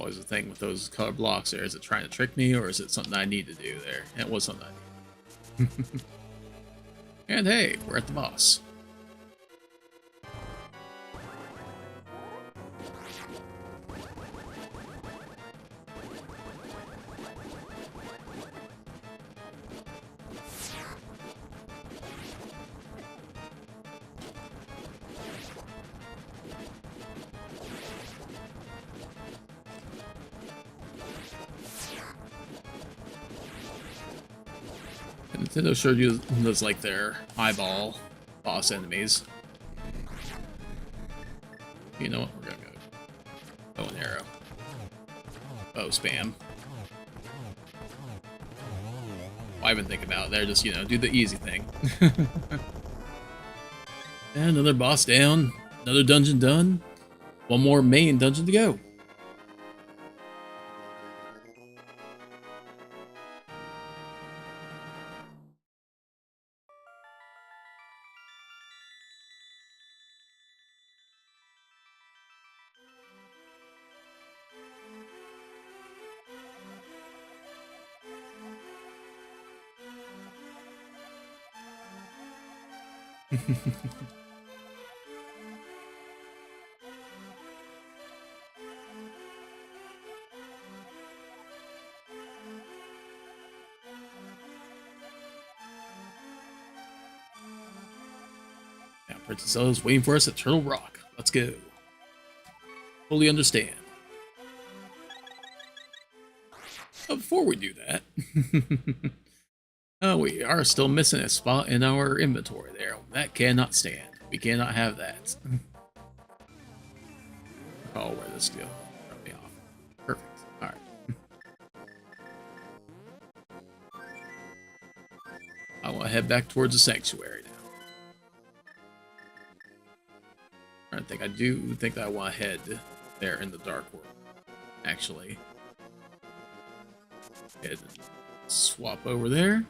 S1: Always the thing with those colored blocks there. Is it trying to trick me, or is it something I need to do there? And it was something I needed. And hey, we're at the boss. Nintendo showed you those like their eyeball boss enemies. You know what? We're gonna go bow and arrow. Oh, spam. Well, I've been thinking about it there. Just, you know, do the easy thing. And another boss down. Another dungeon done. One more main dungeon to go. Now, Princess Zelda's waiting for us at Turtle Rock. Let's go. Fully understand. But before we do that, we are still missing a spot in our inventory there. That cannot stand. We cannot have that. Oh, where this go? Cut me off. Perfect. Alright. I want to head back towards the sanctuary now. I do think that I want to head there in the Dark World. Actually. Head and swap over there.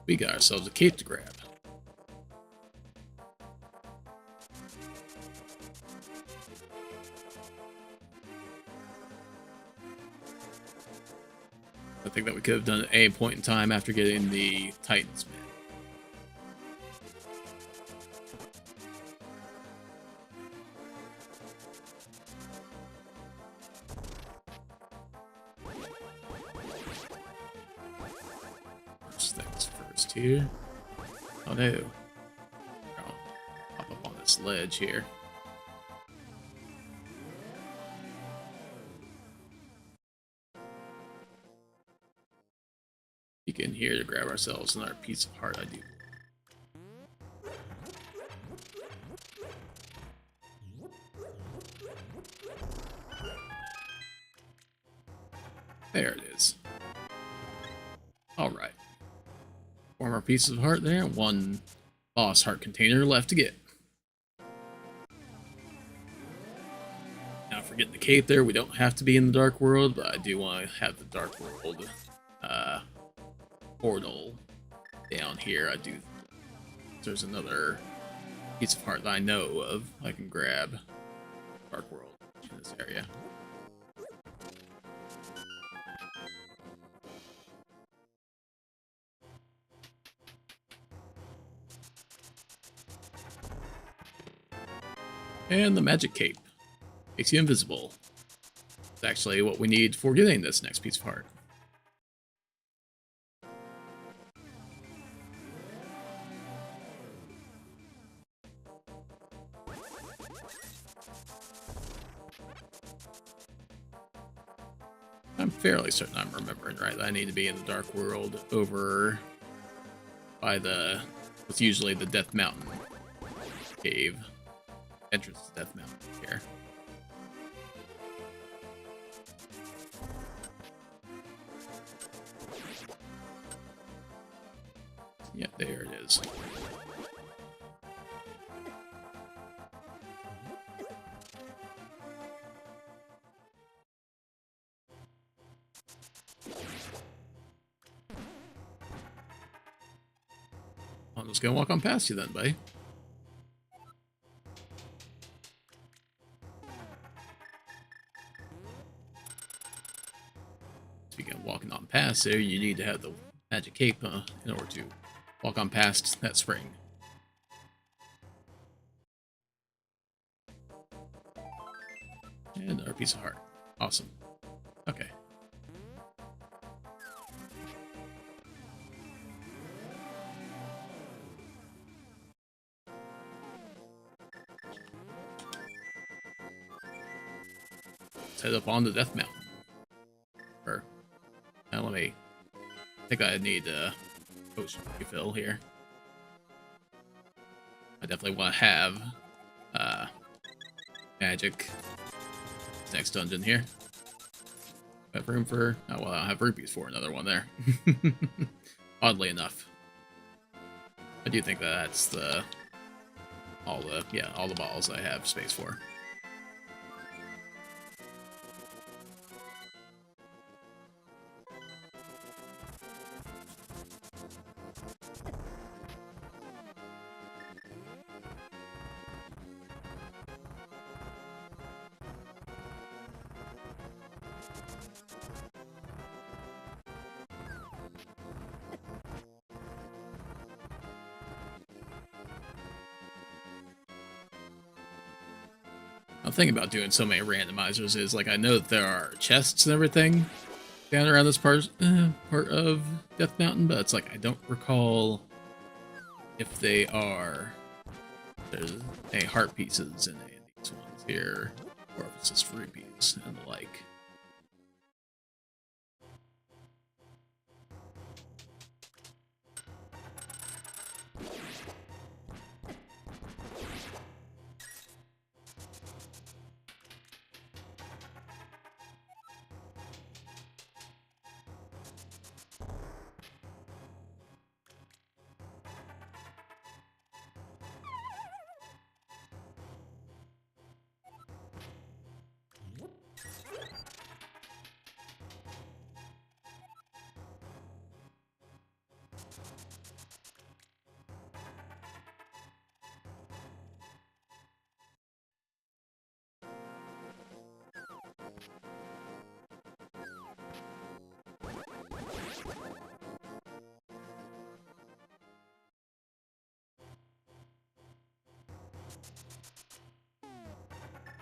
S1: We got ourselves a cape to grab. I think that we could have done at a point in time after getting the Titan's Man. First things first here. Oh no. I'll hop up on this ledge here. Peek in here to grab ourselves another piece of heart, I do. There it is. Alright. 4 more pieces of heart there. 1 boss heart container left to get. Now, for getting the cape there, we don't have to be in the Dark World, but I do want to have the Dark World portal down here. I do. There's another piece of heart that I know of I can grab. Dark World in this area. And the magic cape makes you invisible. It's actually what we need for getting this next piece of heart. I'm fairly certain I'm remembering right that I need to be in the Dark World over by the what's usually the Death Mountain cave. Entrance to Death Mountain here. Yeah, there it is. I'm just gonna walk on past you then, buddy. Speaking of walking on past there, you need to have the magic cape in order to walk on past that spring. And another piece of heart. Awesome. Okay. Let's head up on the Death Mountain. Or, now let me... I think I need a potion refill here. I definitely want to have magic next dungeon here. Have room for... Oh, well, I don't have rupees for another one there. Oddly enough. I do think that that's all the balls I have space for. I'm thinking about doing so many randomizers is, like, I know that there are chests and everything down around this part of Death Mountain, but it's like I don't recall if they are there's any heart pieces in any of these ones here, or if it's just rupees and the like.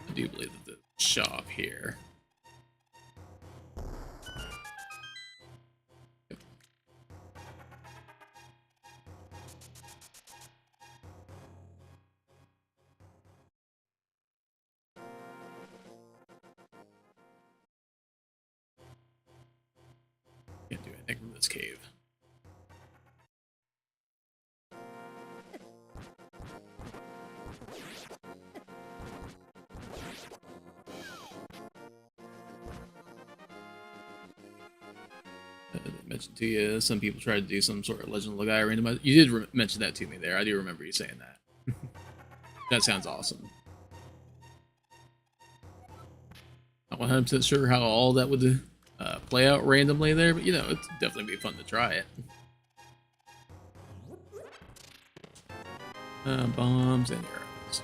S1: I do believe that the shop here. Yep. Can't do anything from this cave. I mentioned to you, some people tried to do some sort of Legend of Zelda randomizer. You did mention that to me there. I do remember you saying that. That sounds awesome. Not 100% sure how all that would play out randomly there, but you know, it'd definitely be fun to try it. Bombs and arrows.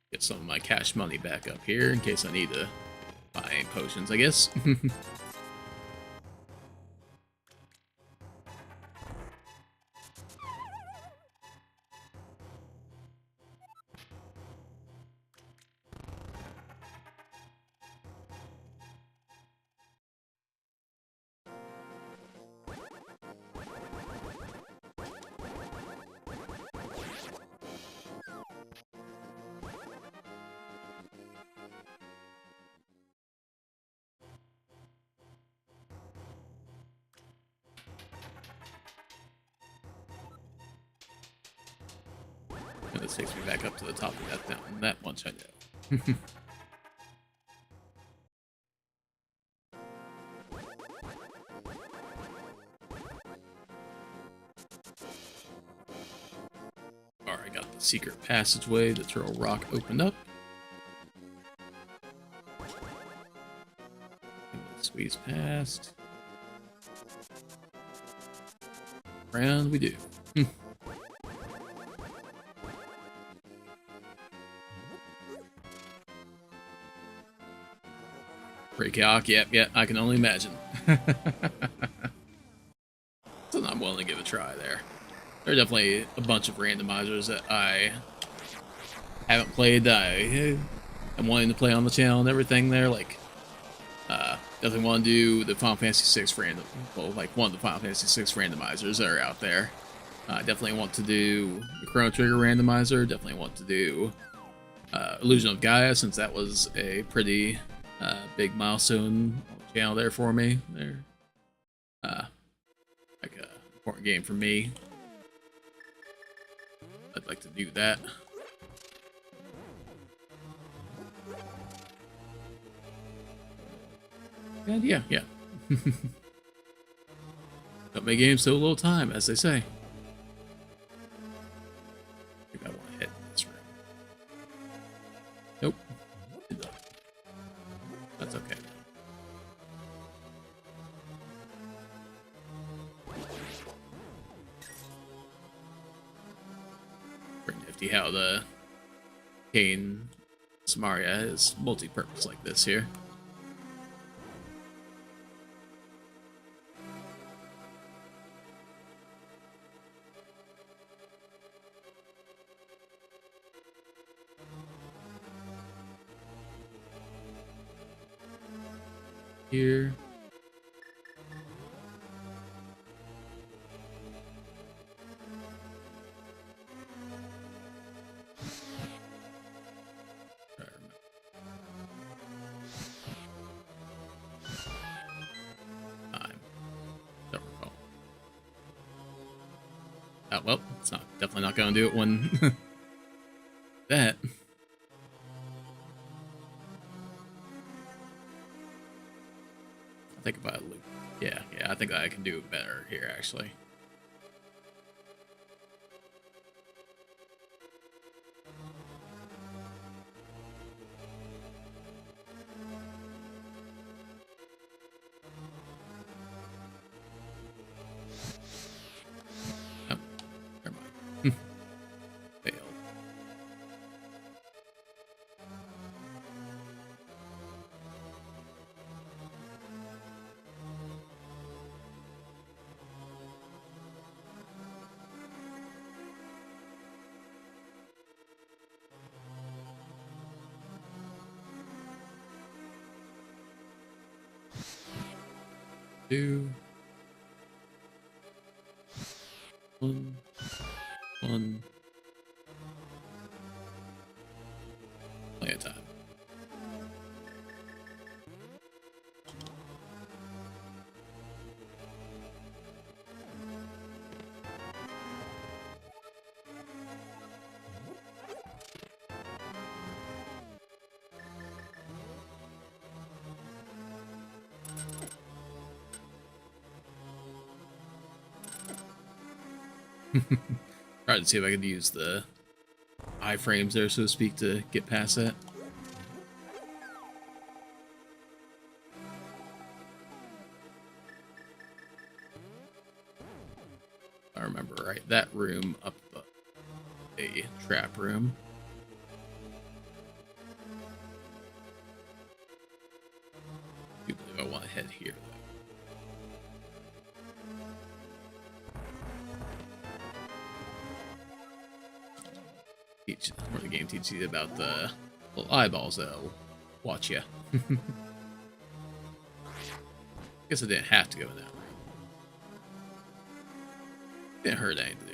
S1: Get some of my cash money back up here in case I need to buy potions, I guess. And this takes me back up to the top of that mountain. That much I know. Alright, got the secret passageway. The Turtle Rock opened up. Squeeze past. Round we do. Pretty chaotic, yep, I can only imagine. Something I'm willing to give a try there. There are definitely a bunch of randomizers that I haven't played that I am wanting to play on the channel and everything there, like, definitely want to do the Final Fantasy VI like one of the Final Fantasy VI randomizers that are out there. I definitely want to do the Chrono Trigger randomizer, definitely want to do Illusion of Gaia, since that was a pretty big milestone on the channel there for me. There, like an important game for me. I'd like to do that. And yeah. Don't make games so little time, as they say. I think I want to hit this room. Nope. That's okay. Pretty nifty how the Kane Samaria is multi-purpose like this here. Here. Don't recall. Oh, well, it's not definitely not going to do it when that. Think about it, Luke. Yeah, I think I can do it better here, actually. Oh, never mind. Failed. Two. One. Plenty of time. Try to see if I could use the iframes there, so to speak, to get past that. If I remember right, that room up a trap room. I do believe I want to head here, though. Where the game teaches you about the little eyeballs that'll watch you. Guess I didn't have to go in that room. Didn't hurt anything to do.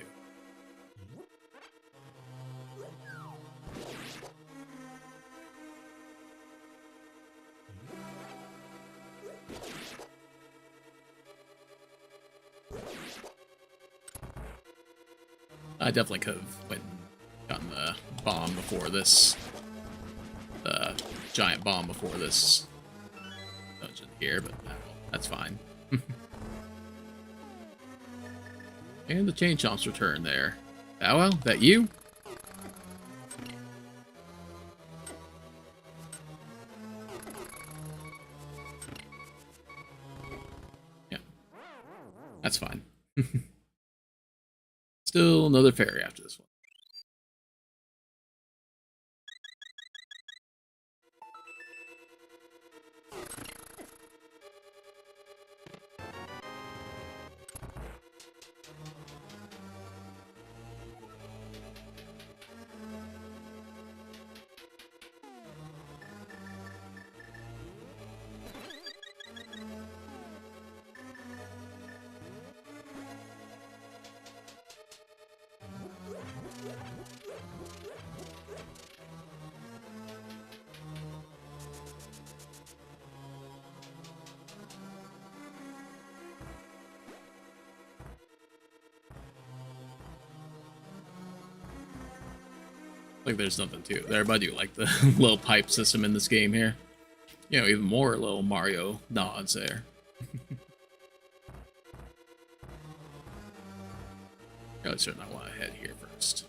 S1: I definitely could have went and gotten the bomb before this. The giant bomb before this dungeon here, but that's fine. And the Chain Chomp's return there. Bow Wow, that you? That's fine. Still another fairy after this one. Like there's nothing to it there, but I do like the little pipe system in this game here. You know, even more little Mario nods there. Really certain I want to head here first.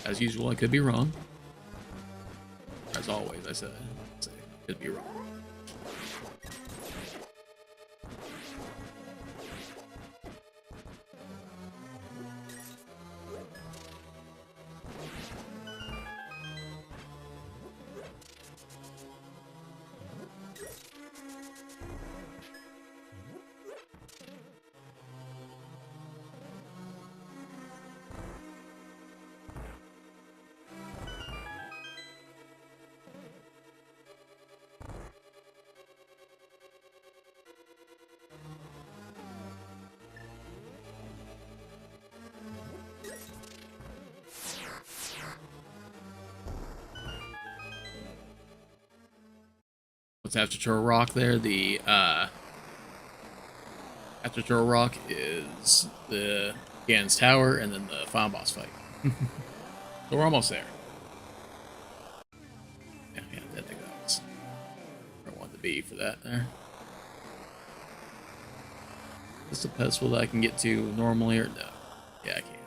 S1: As usual, I could be wrong. As always, I said I could be wrong. What's after Turtle Rock there? The after Turtle Rock is the Ganon's Tower and then the final boss fight. So we're almost there. Yeah, I think that was where I wanted to be for that there. Is this a pedestal that I can get to normally or no? Yeah, I can.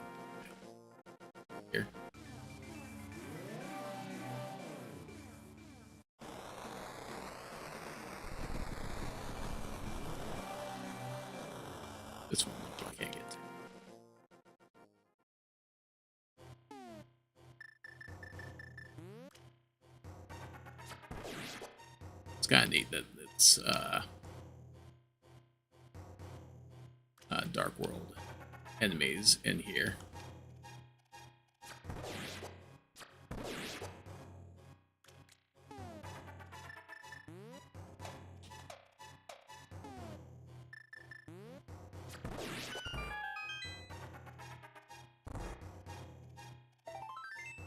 S1: Here. This one I can't get to. It's kind of neat that it's Dark World enemies in here.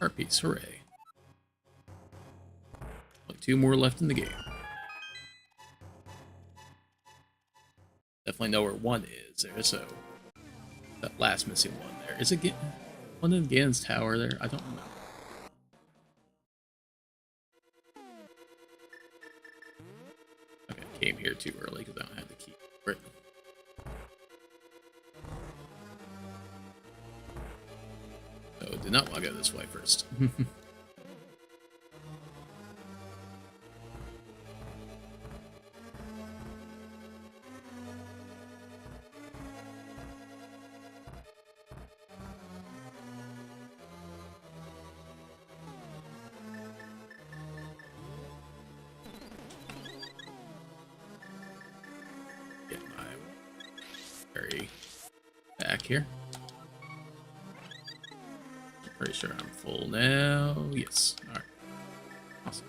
S1: Art piece, hooray. Only 2 more left in the game. Definitely know where 1 is there, so that last missing one there. Is it one in Ganon's Tower there? I don't know. Okay, I came here too early because I don't have the key for it. So did not want to go this way first. Get my berry back here. Pretty sure I'm full now. Yes. Alright. Awesome.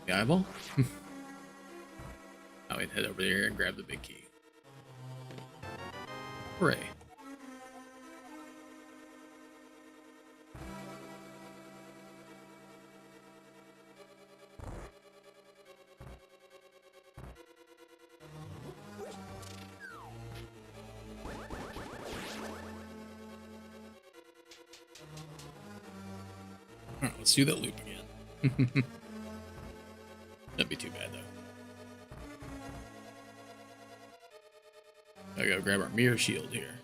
S1: The eyeball? Now we head over there and grab the big key. Hooray. let's do that loop again. That'd be too bad, though. I gotta grab our mirror shield here.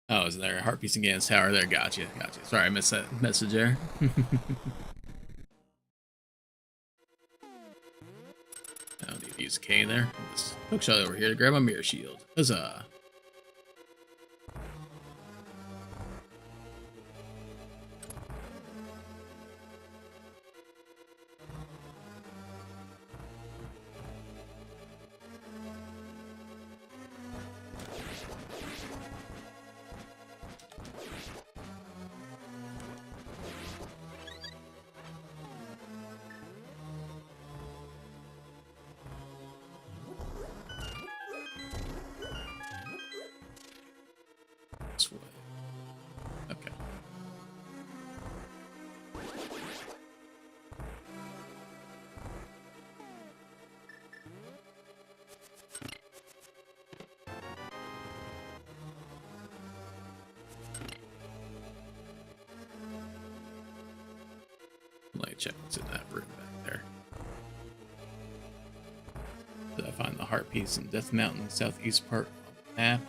S1: Oh, is there a heart piece against tower there? Gotcha. Sorry, I missed that message there. I don't need to use a cane there. Just hook shot over here to grab my mirror shield. Huzzah. This way. Okay. Let me check what's in that room back there. Did I find the heart piece in Death Mountain, southeast part of the map?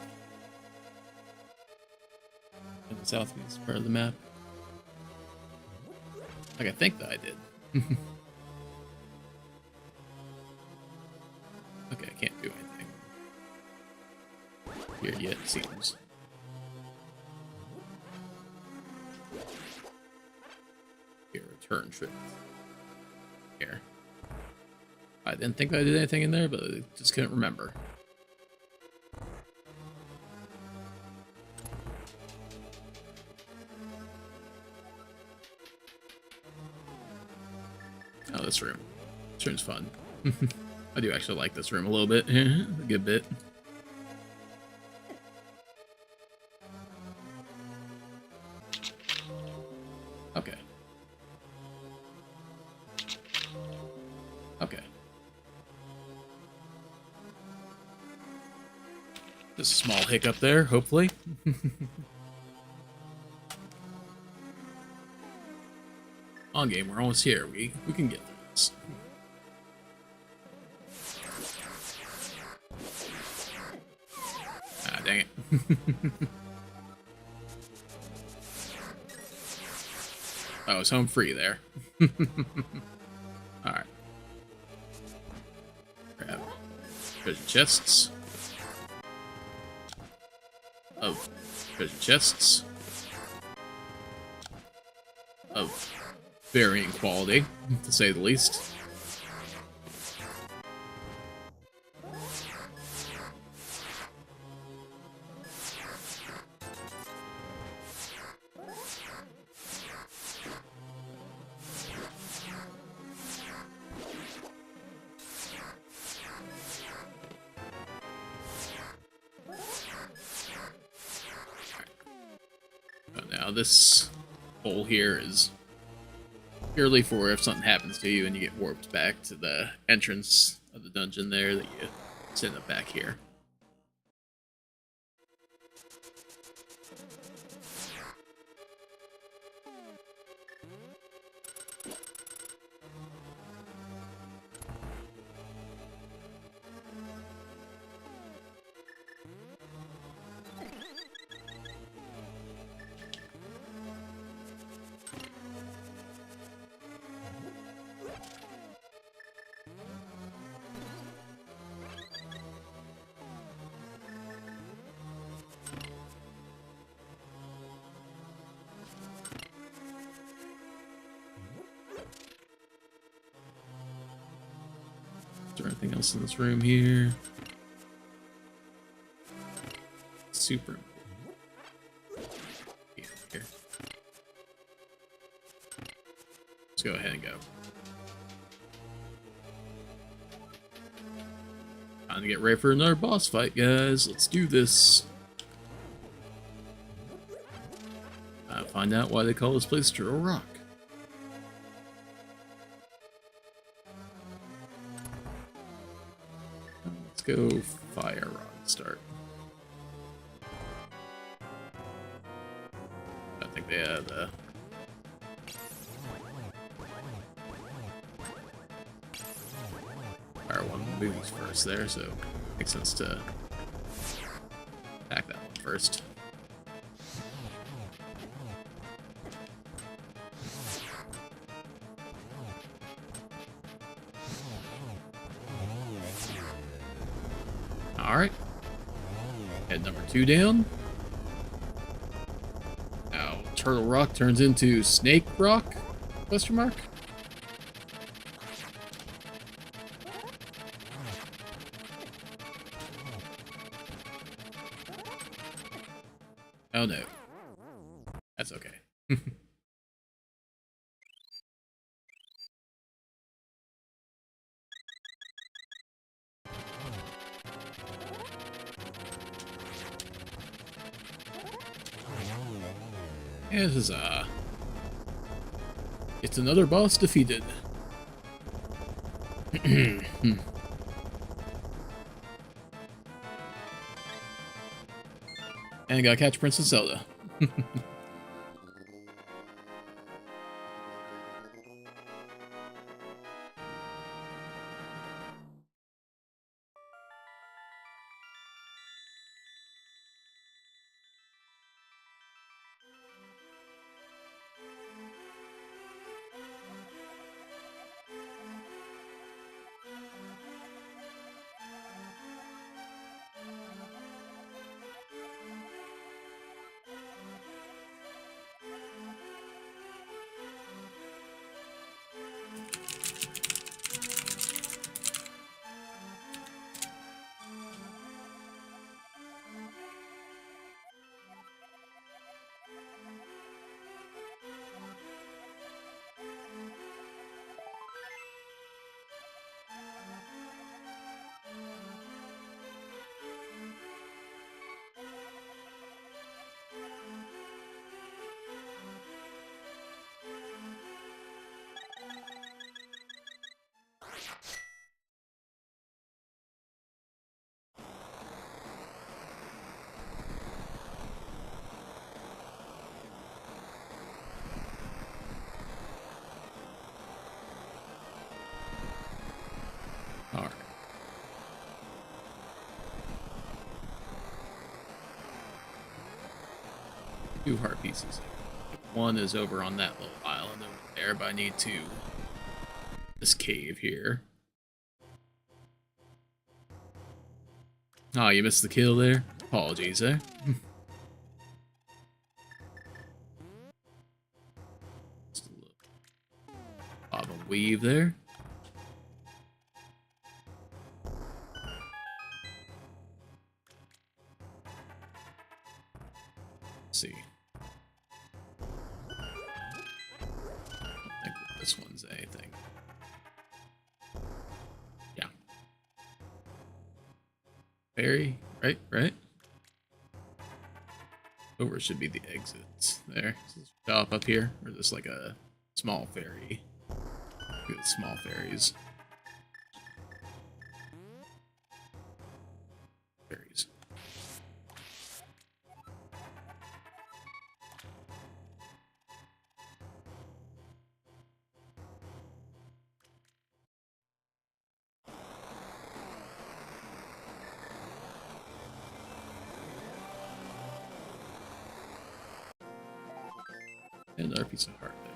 S1: In the southeast part of the map? Like, I think that I did. Okay, I can't do anything here yet, it seems. Here, return trip. Here. I didn't think I did anything in there, but I just couldn't remember. Oh, this room. This room's fun. I do actually like this room a little bit. A good bit. Okay. Okay. Just a small hiccup there, hopefully. On game, we're almost here. We can get through this. Ah, dang it. Oh, it's home free there. Alright. Grab treasure chests. Of treasure chests. Of varying quality, to say the least. Now this hole here is purely for if something happens to you and you get warped back to the entrance of the dungeon there, that you send it back here. Is there anything else in this room here? Super important. Here. go ahead and go. Time to get ready for another boss fight, guys. Let's do this. Find out why they call this place Turtle Rock. Let's go Fire Rod start. I think they had Fire one moves first there, so it makes sense to attack that one first. Alright. Head number 2 down. Now, Turtle Rock turns into Snake Rock? Question mark? Oh no. That's okay. Yeah, this is, it's another boss defeated. And I gotta catch Princess Zelda. Alright. Two heart pieces. One is over on that little island over there, but I need to this cave here. Oh, you missed the kill there? Apologies, eh? Just a little bob and weave there. Let's see. I don't think this one's anything. Yeah. Fairy, right? Right? Over should be the exits there. So stop up here, or just like a small ferry. Look at the small ferries. Ferries. And another piece of heart there.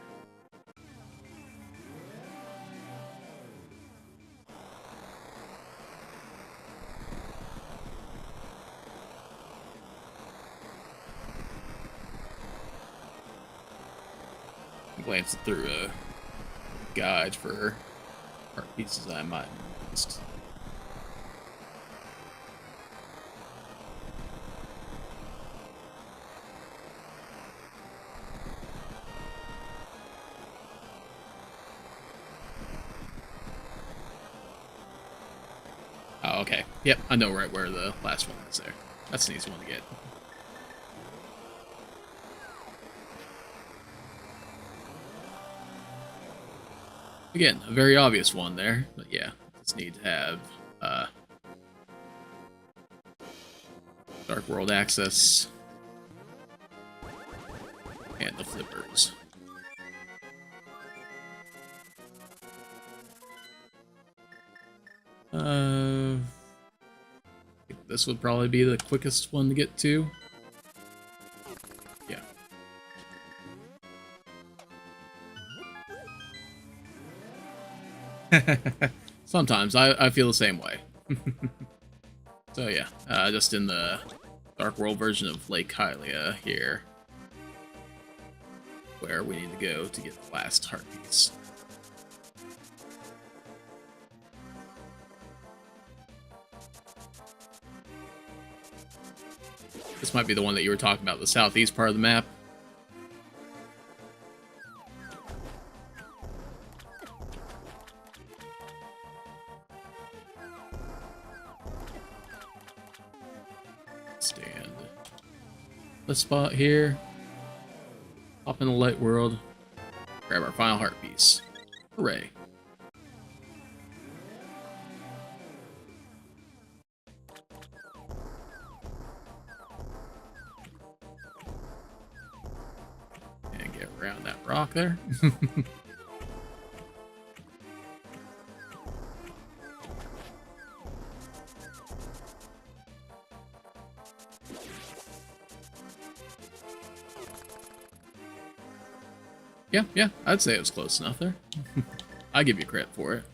S1: Glanced through a guide for heart pieces I might have missed. Oh, okay. Yep, I know right where the last one is there. That's an easy one to get. Again, a very obvious one there, but yeah, just need to have Dark World access and the flippers. I think this would probably be the quickest one to get to. Yeah. Sometimes I feel the same way. So yeah, just in the Dark World version of Lake Hylia here, where we need to go to get the last heart piece. This might be the one that you were talking about, the southeast part of the map. Stand the spot here. Hop in the light world. Grab our final heart piece. Hooray. And get around that rock there. Yeah, I'd say it was close enough there. I give you credit for it.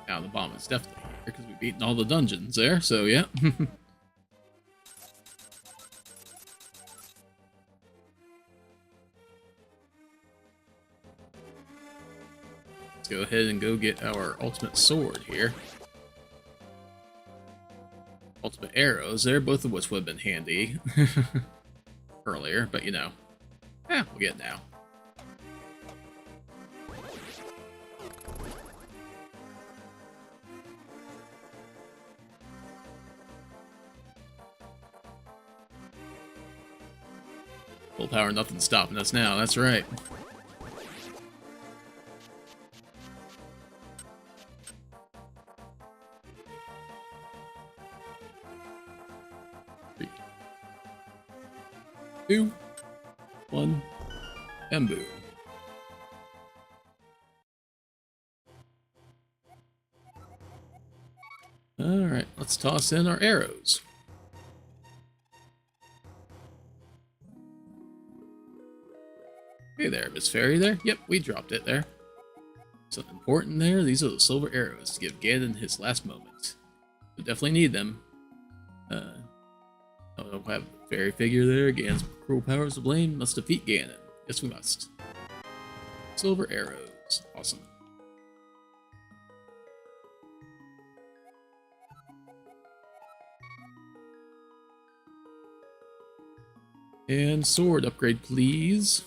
S1: Now the bomb is definitely here because we've beaten all the dungeons there, so yeah. Let's go ahead and go get our ultimate sword here. Ultimate arrows there, both of which would have been handy earlier, but you know. We'll get it now. Full power, nothing's stopping us now, that's right. Three, 2, 1, and boom. Alright, let's toss in our arrows. Hey there, Miss Fairy there. Yep, we dropped it there. Something important there. These are the silver arrows to give Ganon his last moment. We definitely need them. I'll have a fairy figure there. Ganon's cruel powers to blame. Must defeat Ganon. Yes, we must. Silver arrows. Awesome. And sword upgrade, please.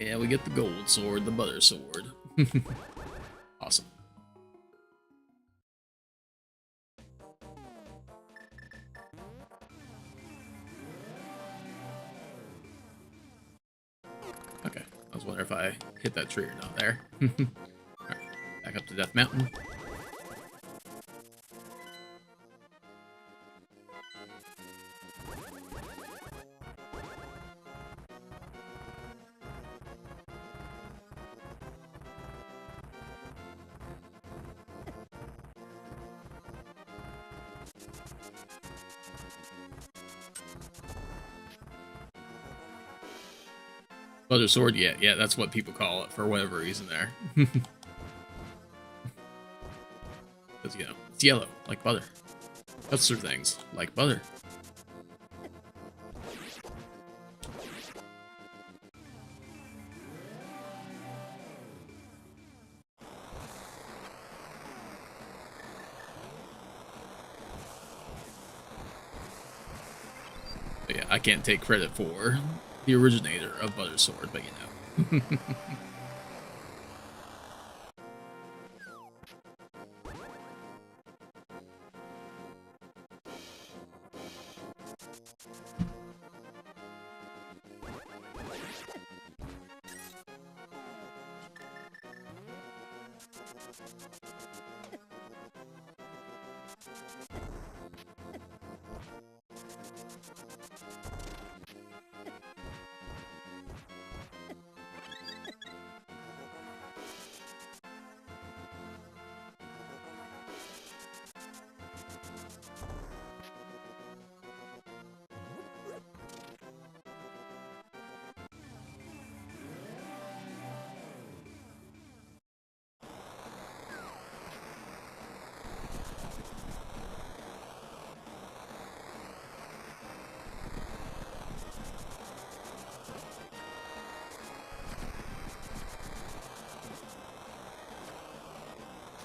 S1: Yeah, we get the gold sword, the butter sword. Awesome. Okay, I was wondering if I hit that tree or not there. Alright, back up to Death Mountain. Butter sword, yeah, that's what people call it for whatever reason there. Because, you know, it's yellow, like butter. Cuts through things, like butter. I can't take credit for the originator of Butter Sword, but you know.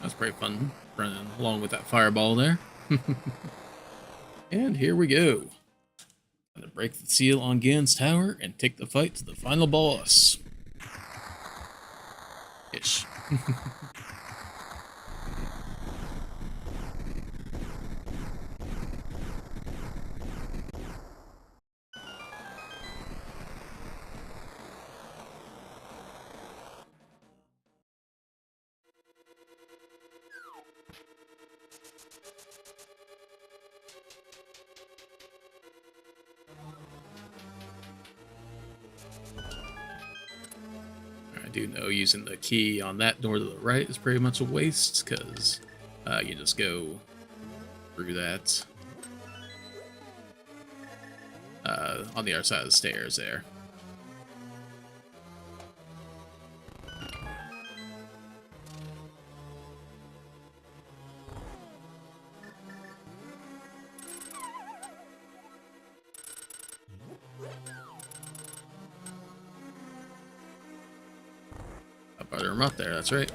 S1: That's pretty fun running along with that fireball there. And here we go. Gonna break the seal on Gan's tower and take the fight to the final boss. Ish. I do know using the key on that door to the right is pretty much a waste, because you just go through that on the other side of the stairs there. I butter him up there, that's right.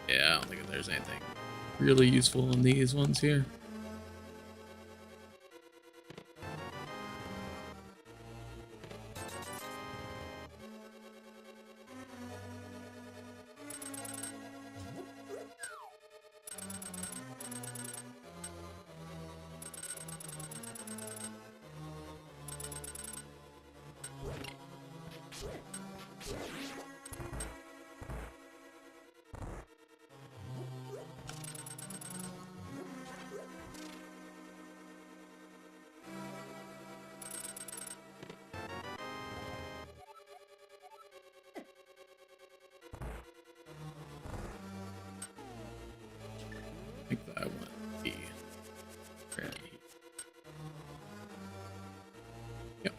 S1: Yeah, I don't think there's anything really useful in these ones here. I think that I want the granny. Yep.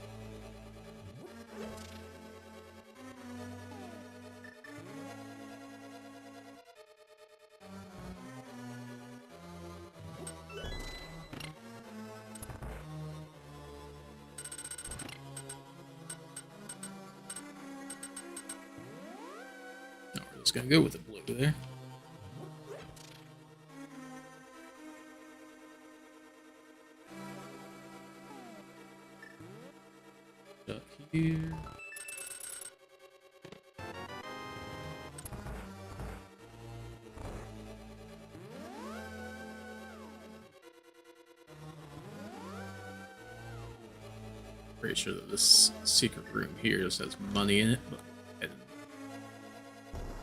S1: No, we're just gonna go with the blue there. Up here. Pretty sure that this secret room here just has money in it, but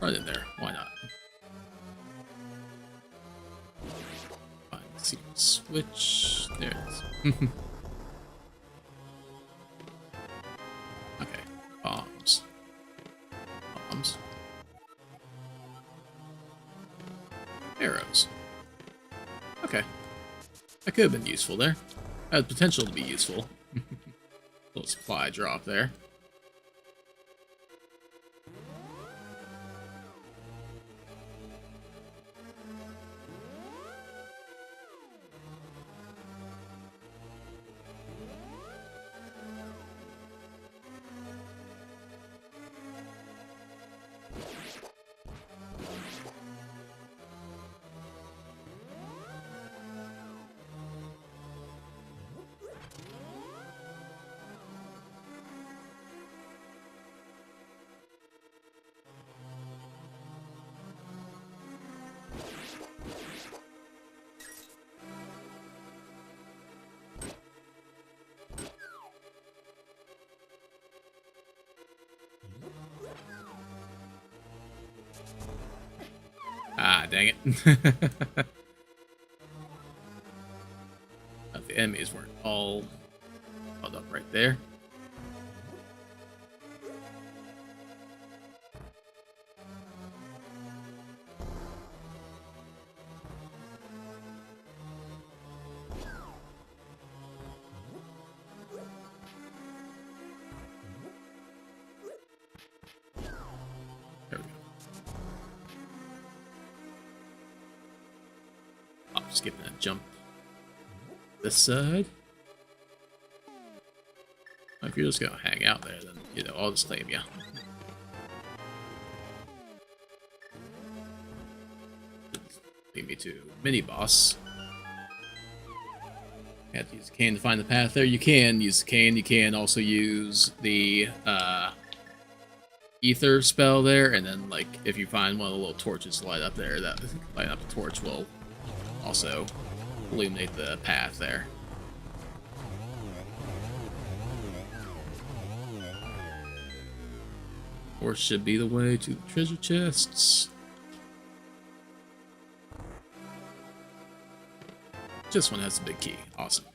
S1: right in there. Why not? Find the secret switch. There it is. Okay. Bombs. Bombs. Arrows. Okay. That could have been useful there. Had potential to be useful. Little supply drop there. dang it. The enemies weren't all held up right there. There we go. I'm skipping a jump this side. If you're just gonna hang out there, then, you know, I'll just claim you. Lead me to mini boss. You have to use the cane to find the path there. You can use the cane. You can also use the ether spell there, and then, like, if you find one of the little torches light up there, that light up the torch will also illuminate the path there. Or should be the way to the treasure chests. This one has a big key. Awesome.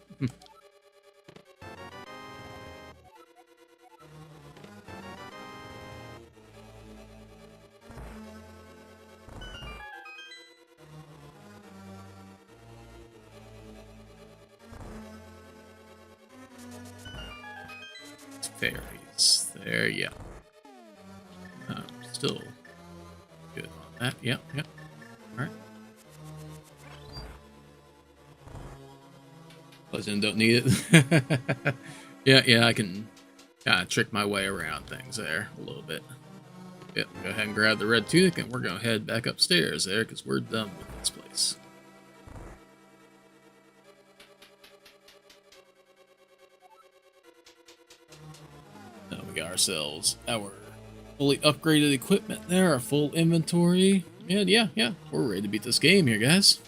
S1: Fairies. There, yeah. Still good on that. Yep, yep. Alright. Legend don't need it. Yeah, I can kind of trick my way around things there a little bit. Yep, go ahead and grab the red tunic, and we're going to head back upstairs there, because we're done with this place. Now we got ourselves our fully upgraded equipment there, our full inventory, and yeah, we're ready to beat this game here, guys.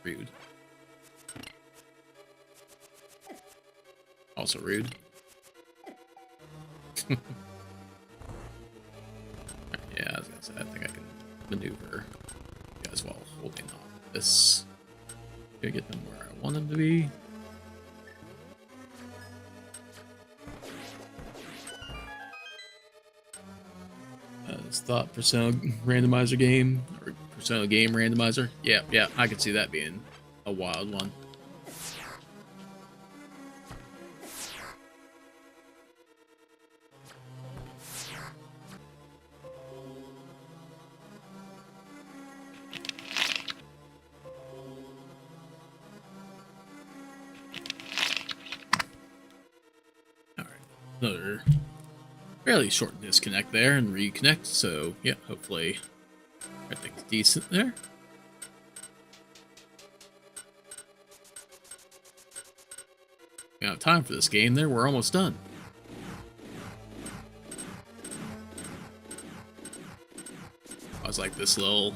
S1: Rude. Also rude. Yeah, I was gonna say, I think I can maneuver you guys while holding on this. Gonna get them where I want them to be. This thought Persona randomizer game, or Persona game randomizer. Yeah, I could see that being a wild one. Alright, another fairly short disconnect there and reconnect, so yeah, hopefully everything's decent there. We don't have time for this game there, we're almost done. I was like this little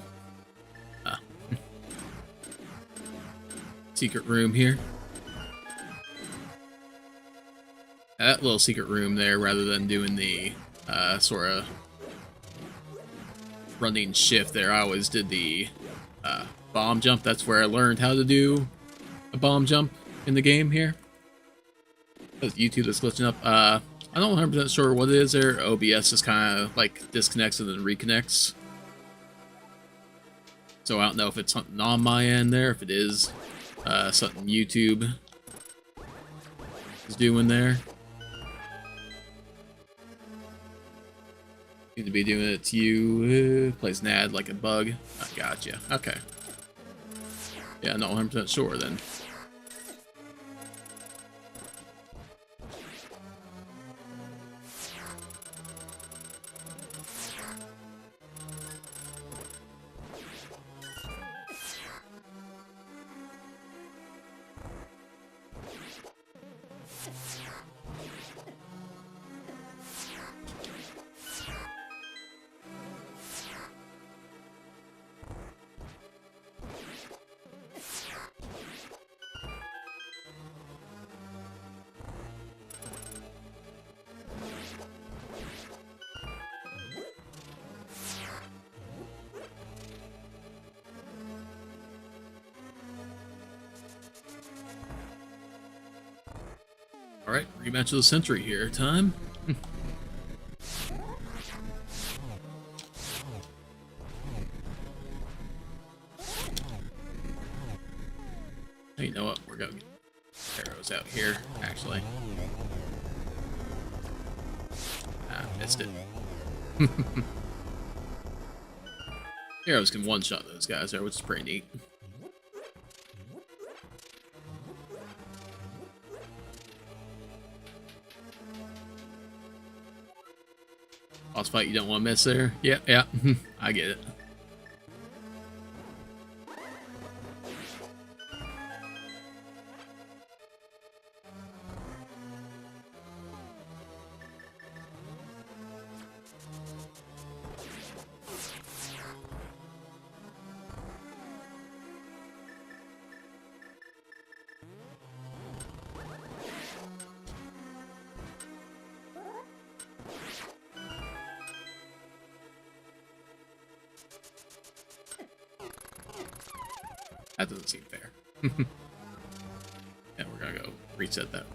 S1: secret room here. That little secret room there, rather than doing the sort of running shift there, I always did the bomb jump. That's where I learned how to do a bomb jump in the game here. Because YouTube is glitching up. I'm not 100% sure what it is there. OBS just kind of like disconnects and then reconnects. So I don't know if it's something on my end there, if it is something YouTube is doing there. Need to be doing it to you. Plays an ad like a bug. I gotcha. Okay. Yeah, not 100% sure then. Alright, rematch of the century here. Time. You know what? We're gonna get arrows out here, actually. Ah, missed it. Arrows can one-shot those guys there, which is pretty neat. Boss fight you don't want to miss there. Yeah, yeah. I get it. That doesn't seem fair. Yeah, we're gonna go reset that.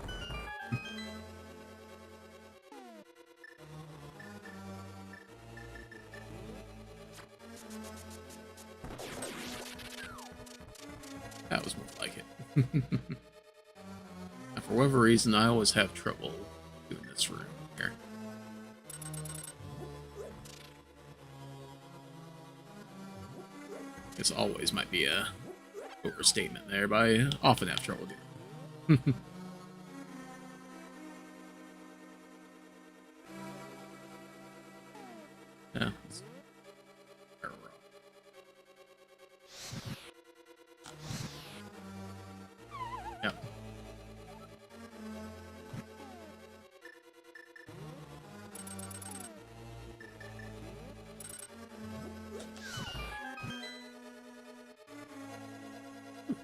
S1: That was more like it. Now, for whatever reason, I always have trouble doing this room here. This always might be a overstatement there, but I often have trouble doing it. Yeah. Yeah.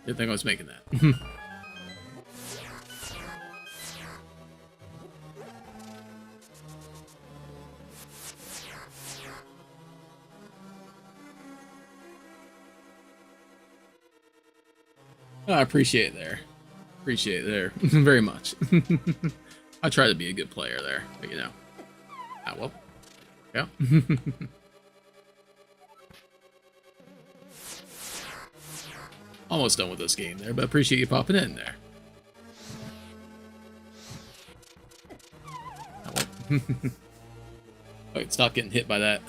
S1: Didn't think I was making that. I appreciate it there. Appreciate it there very much. I try to be a good player there, but you know. Ah, well. Yeah. Almost done with this game there, but appreciate you popping in there. Oh, well. Wait, stop getting hit by that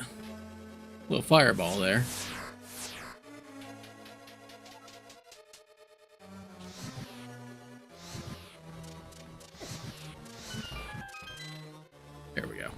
S1: little fireball there. There we go.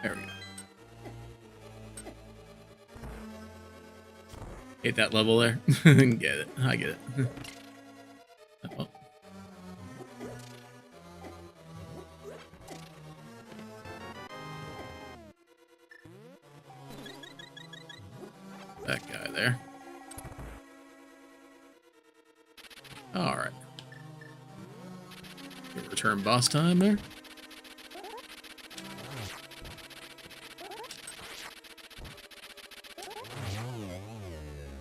S1: There we go. Hate that level there. Get it. I get it. Oh. That guy there. Alright. Return boss time there.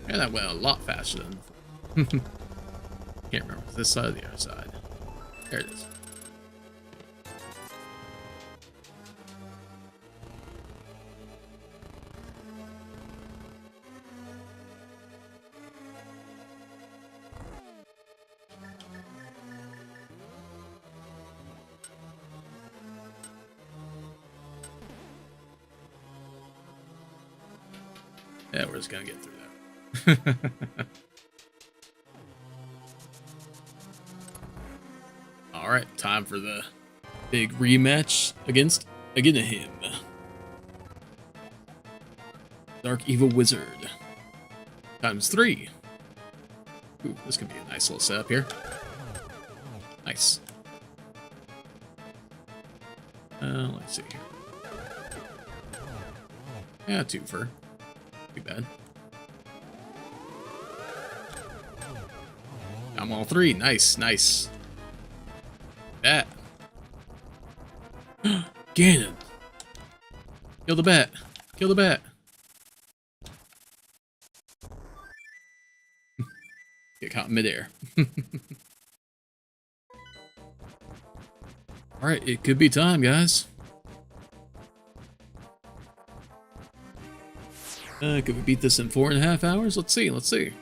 S1: Yeah, that went a lot faster than... Can't remember. This side or the other side. There it is. Yeah, we're just gonna get through that. Alright, time for the big rematch against him. Dark Evil Wizard. ×3. Ooh, this could be a nice little setup here. Nice. Let's see here. Yeah, twofer. Too bad. I'm all three. Nice, nice. Bat. Ganon. Kill the bat. Kill the bat. Get caught in midair. Alright, it could be time, guys. Could we beat this in 4.5 hours? Let's see, let's see.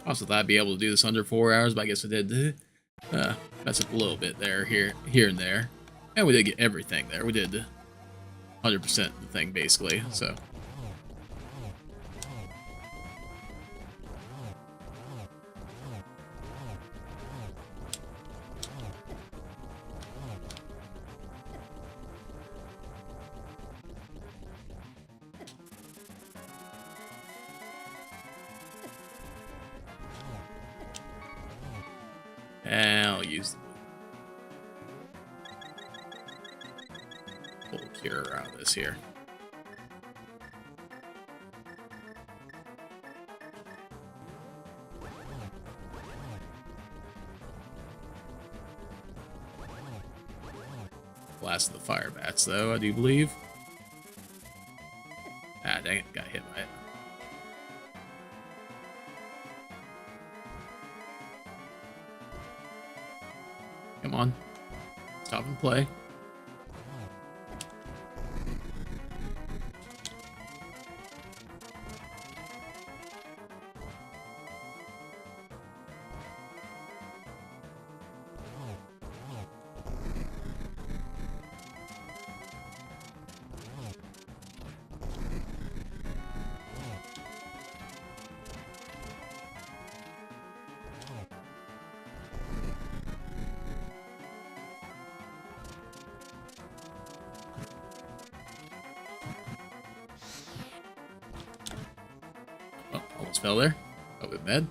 S1: Also thought I'd be able to do this under 4 hours, but I guess I did mess up a little bit there, here and there. And we did get everything there. We did 100% the thing, basically, so. And I'll use the full cure out of this here. Blast of the fire bats, though, I do believe. Ah, dang it, got hit by it. Come on. Stop and play. Oh, almost fell there. A bit bad.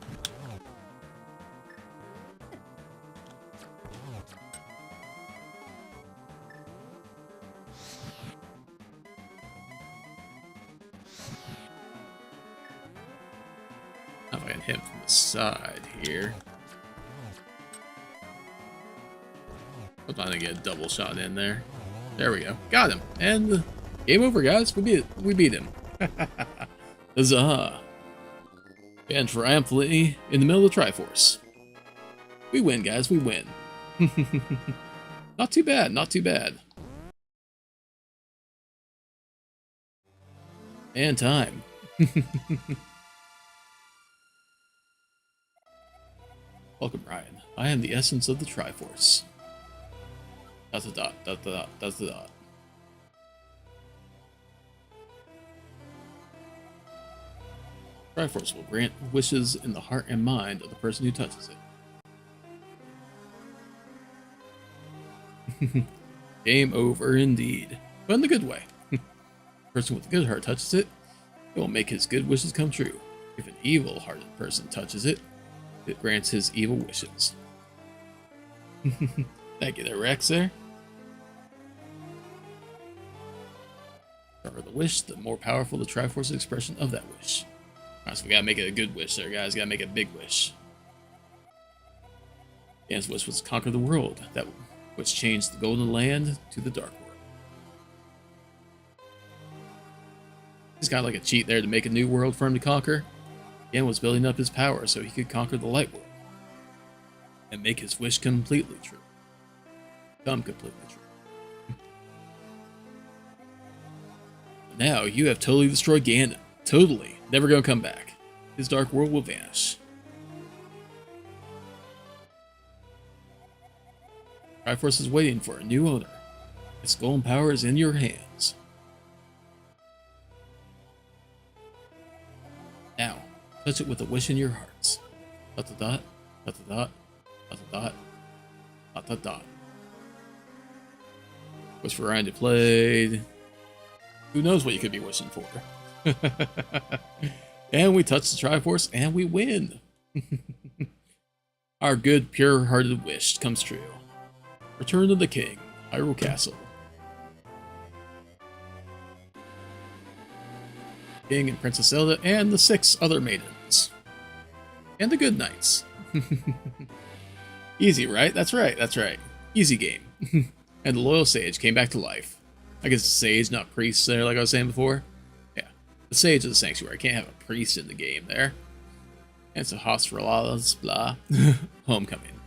S1: If I can hit him from the side here. I'm trying to get a double shot in there. There we go. Got him. And game over, guys. We beat him. Huzzah. And triumphantly in the middle of the Triforce. We win, guys. We win. Not too bad. Not too bad. And time. Welcome, Ryan. I am the essence of the Triforce. That's a dot. That's the dot. That's the dot. Triforce will grant wishes in the heart and mind of the person who touches it. Game over indeed. But in the good way. The person with a good heart touches it, it will make his good wishes come true. If an evil-hearted person touches it, it grants his evil wishes. Thank you there, Rex there. The stronger the wish, the more powerful the Triforce expression of that wish. Alright, so we gotta make it a good wish there, guys. Gotta make it a big wish. Ganon's wish was to conquer the world, that which changed the Golden Land to the Dark World. He's got like a cheat there to make a new world for him to conquer. Ganon was building up his power so he could conquer the Light World and make his wish completely true. Become completely true. Now you have totally destroyed Ganon. Totally. Never gonna come back. His dark world will vanish. Triforce is waiting for a new owner. Its golden power is in your hands. Now, touch it with a wish in your hearts. Dot dot dot, dot dot dot, dot dot dot dot. Wish for Ryan to play. Who knows what you could be wishing for? And we touch the Triforce and we win. Our good, pure-hearted wish comes true. Return of the King, Hyrule Castle. King and Princess Zelda, and the 6 other maidens. And the good knights. Easy, right? That's right, that's right. Easy game. And the loyal sage came back to life. I guess sage, not priest there, like I was saying before. Yeah. The sage of the sanctuary. Can't have a priest in the game there. And so Hospitala's, blah. Homecoming.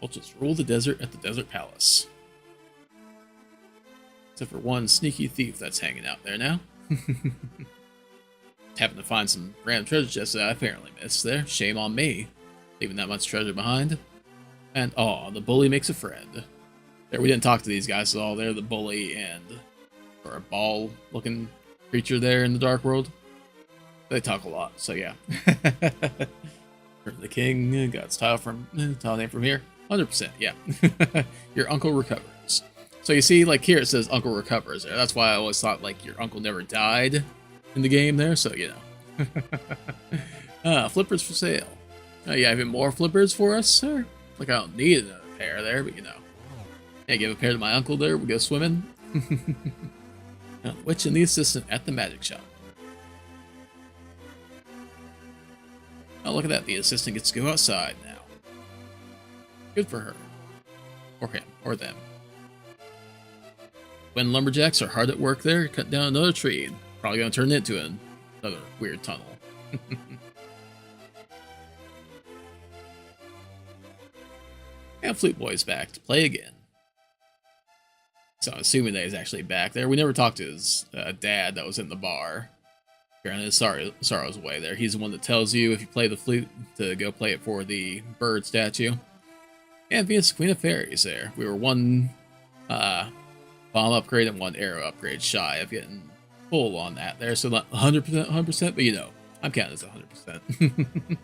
S1: We'll just rule the desert at the Desert Palace. Except for one sneaky thief that's hanging out there now. Happened to find some random treasure chests that I apparently missed there. Shame on me. Leaving that much treasure behind. And, oh, the bully makes a friend. There, we didn't talk to these guys at all. They're the bully and... or a ball-looking creature there in the Dark World. They talk a lot, so yeah. The king got his tile name from here. 100%, yeah. Your uncle recovers. So you see, like here it says uncle recovers there. That's why I always thought like your uncle never died in the game there, so you know. Flippers for sale. Yeah, even more flippers for us, sir? Like I don't need another pair there, but you know. Yeah, give a pair to my uncle there, we go swimming. The witch and the assistant at the magic shop. Oh, look at that, the assistant gets to go outside now. Good for her. Or him, or them. When lumberjacks are hard at work there, cut down another tree. Probably gonna turn it into another weird tunnel. And Flute Boy's back to play again. So I'm assuming that he's actually back there. We never talked to his dad that was in the bar. Apparently Sorrow's away there. He's the one that tells you if you play the flute to go play it for the bird statue. And Venus, Queen of Fairies there. We were one bomb upgrade and one arrow upgrade shy of getting full on that there. So not 100%, but you know, I'm counting as 100%.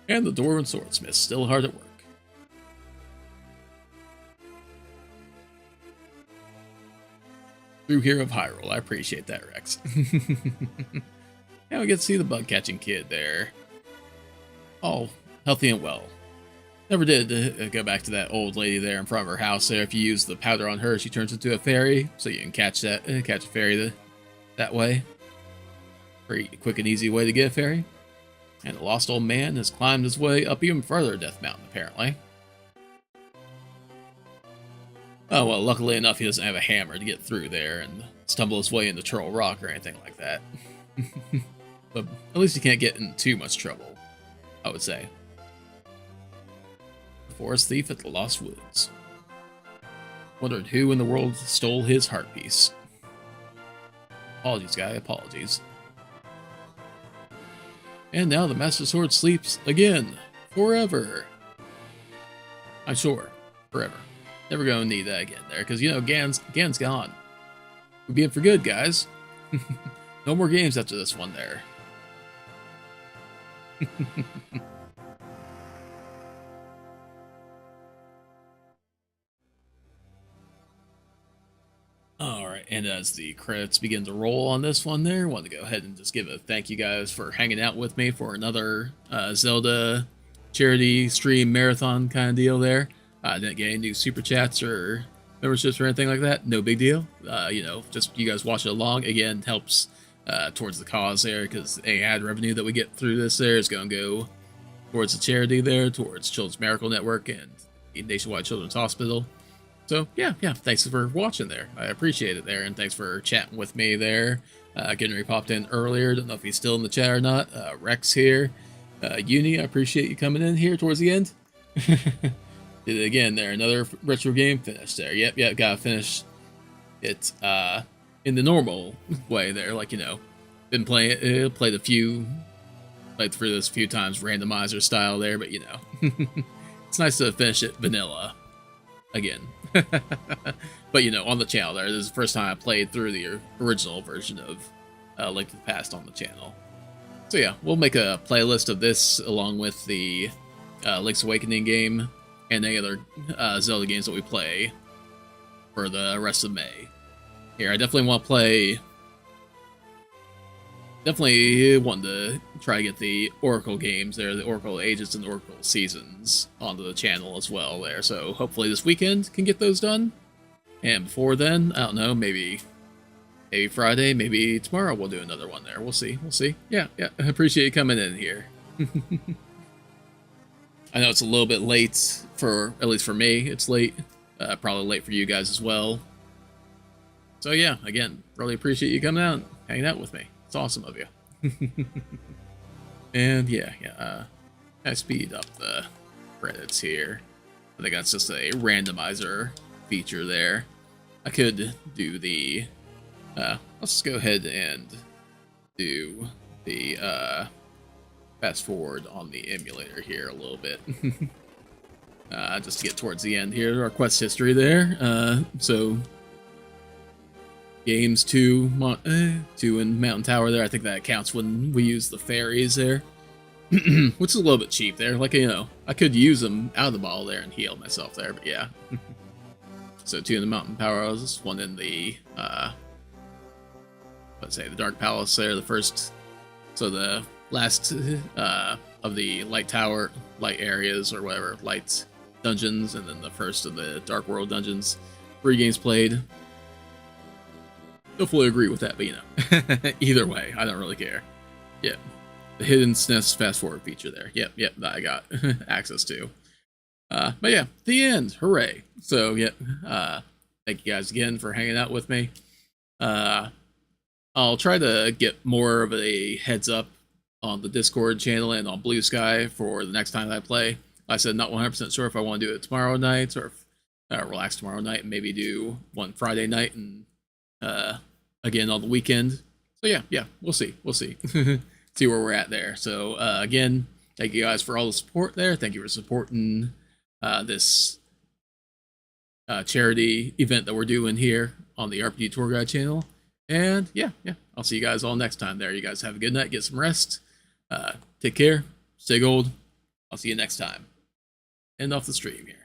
S1: And the Dwarven Swordsmith, still hard at work. Through here of Hyrule, I appreciate that, Rex. And we get to see the bug-catching kid there. All healthy and well. Never did go back to that old lady there in front of her house there. If you use the powder on her, she turns into a fairy, so you can catch a fairy that way. Pretty quick and easy way to get a fairy. And the lost old man has climbed his way up even further Death Mountain, apparently. Oh, well, luckily enough, he doesn't have a hammer to get through there and stumble his way into Turtle Rock or anything like that. But at least he can't get in too much trouble, I would say. The forest thief at the Lost Woods. Wondered who in the world stole his heart piece. Apologies, guy, apologies. And now the Master Sword sleeps again. Forever. I'm sure. Forever. Never gonna need that again there, because, you know, Gan's gone. We'll be in for good, guys. No more games after this one there. Alright, and as the credits begin to roll on this one there, I want to go ahead and just give a thank you guys for hanging out with me for another Zelda charity stream marathon kind of deal there. I didn't get any new super chats or memberships or anything like that. No big deal. You know, just you guys watching along again helps towards the cause there, because any ad revenue that we get through this there is going to go towards the charity there, towards Children's Miracle Network and Nationwide Children's Hospital. So yeah, thanks for watching there. I appreciate it there, and thanks for chatting with me there. Henry popped in earlier. Don't know if he's still in the chat or not. Rex here. Uni, I appreciate you coming in here towards the end. Did it again there. Another retro game finished there. Yep, gotta finish it in the normal way there. Like, you know, been playing it, played through this a few times, randomizer style there, but you know, it's nice to finish it vanilla again. But you know, on the channel there, this is the first time I played through the original version of Link to the Past on the channel. So yeah, we'll make a playlist of this along with the Link's Awakening game and any other Zelda games that we play for the rest of May. Here, I definitely want to play definitely wanted to try to get the Oracle games there, the Oracle Ages and Oracle Seasons onto the channel as well there. So hopefully this weekend can get those done. And before then, I don't know, maybe Friday, maybe tomorrow we'll do another one there. We'll see. We'll see. Yeah, yeah. I appreciate you coming in here. I know it's a little bit late for, at least for me, it's late. Probably late for you guys as well. So yeah, again, really appreciate you coming out and hanging out with me. It's awesome of you. And yeah, I speed up the credits here. I think that's just a randomizer feature there. I could do the, let's just go ahead and do the, fast forward on the emulator here a little bit. Just to get towards the end here, our quest history there. So, games 2 in Mountain Tower there, I think that counts when we use the fairies there. Which is a little bit cheap there. Like, you know, I could use them out of the bottle there and heal myself there, but yeah. So 2 in the Mountain Powers, 1 in the, let's say, the Dark Palace there, the first, so the last of the Light Tower, light areas, or whatever, light dungeons, and then the first of the Dark World dungeons. 3 games played. Don't fully agree with that, but you know. Either way, I don't really care. Yeah. The hidden SNES fast forward feature there. Yep, that I got access to. But yeah, the end. Hooray. So yeah, thank you guys again for hanging out with me. I'll try to get more of a heads up on the Discord channel and on Blue Sky for the next time that I play. Like I said, not 100% sure if I want to do it tomorrow night or relax tomorrow night and maybe do one Friday night and again on the weekend. So yeah, we'll see. See where we're at there. So again, thank you guys for all the support there. Thank you for supporting this charity event that we're doing here on the RPG Tour Guide channel. And yeah, I'll see you guys all next time there. You guys have a good night, get some rest, take care, stay gold. I'll see you next time. End off the stream here.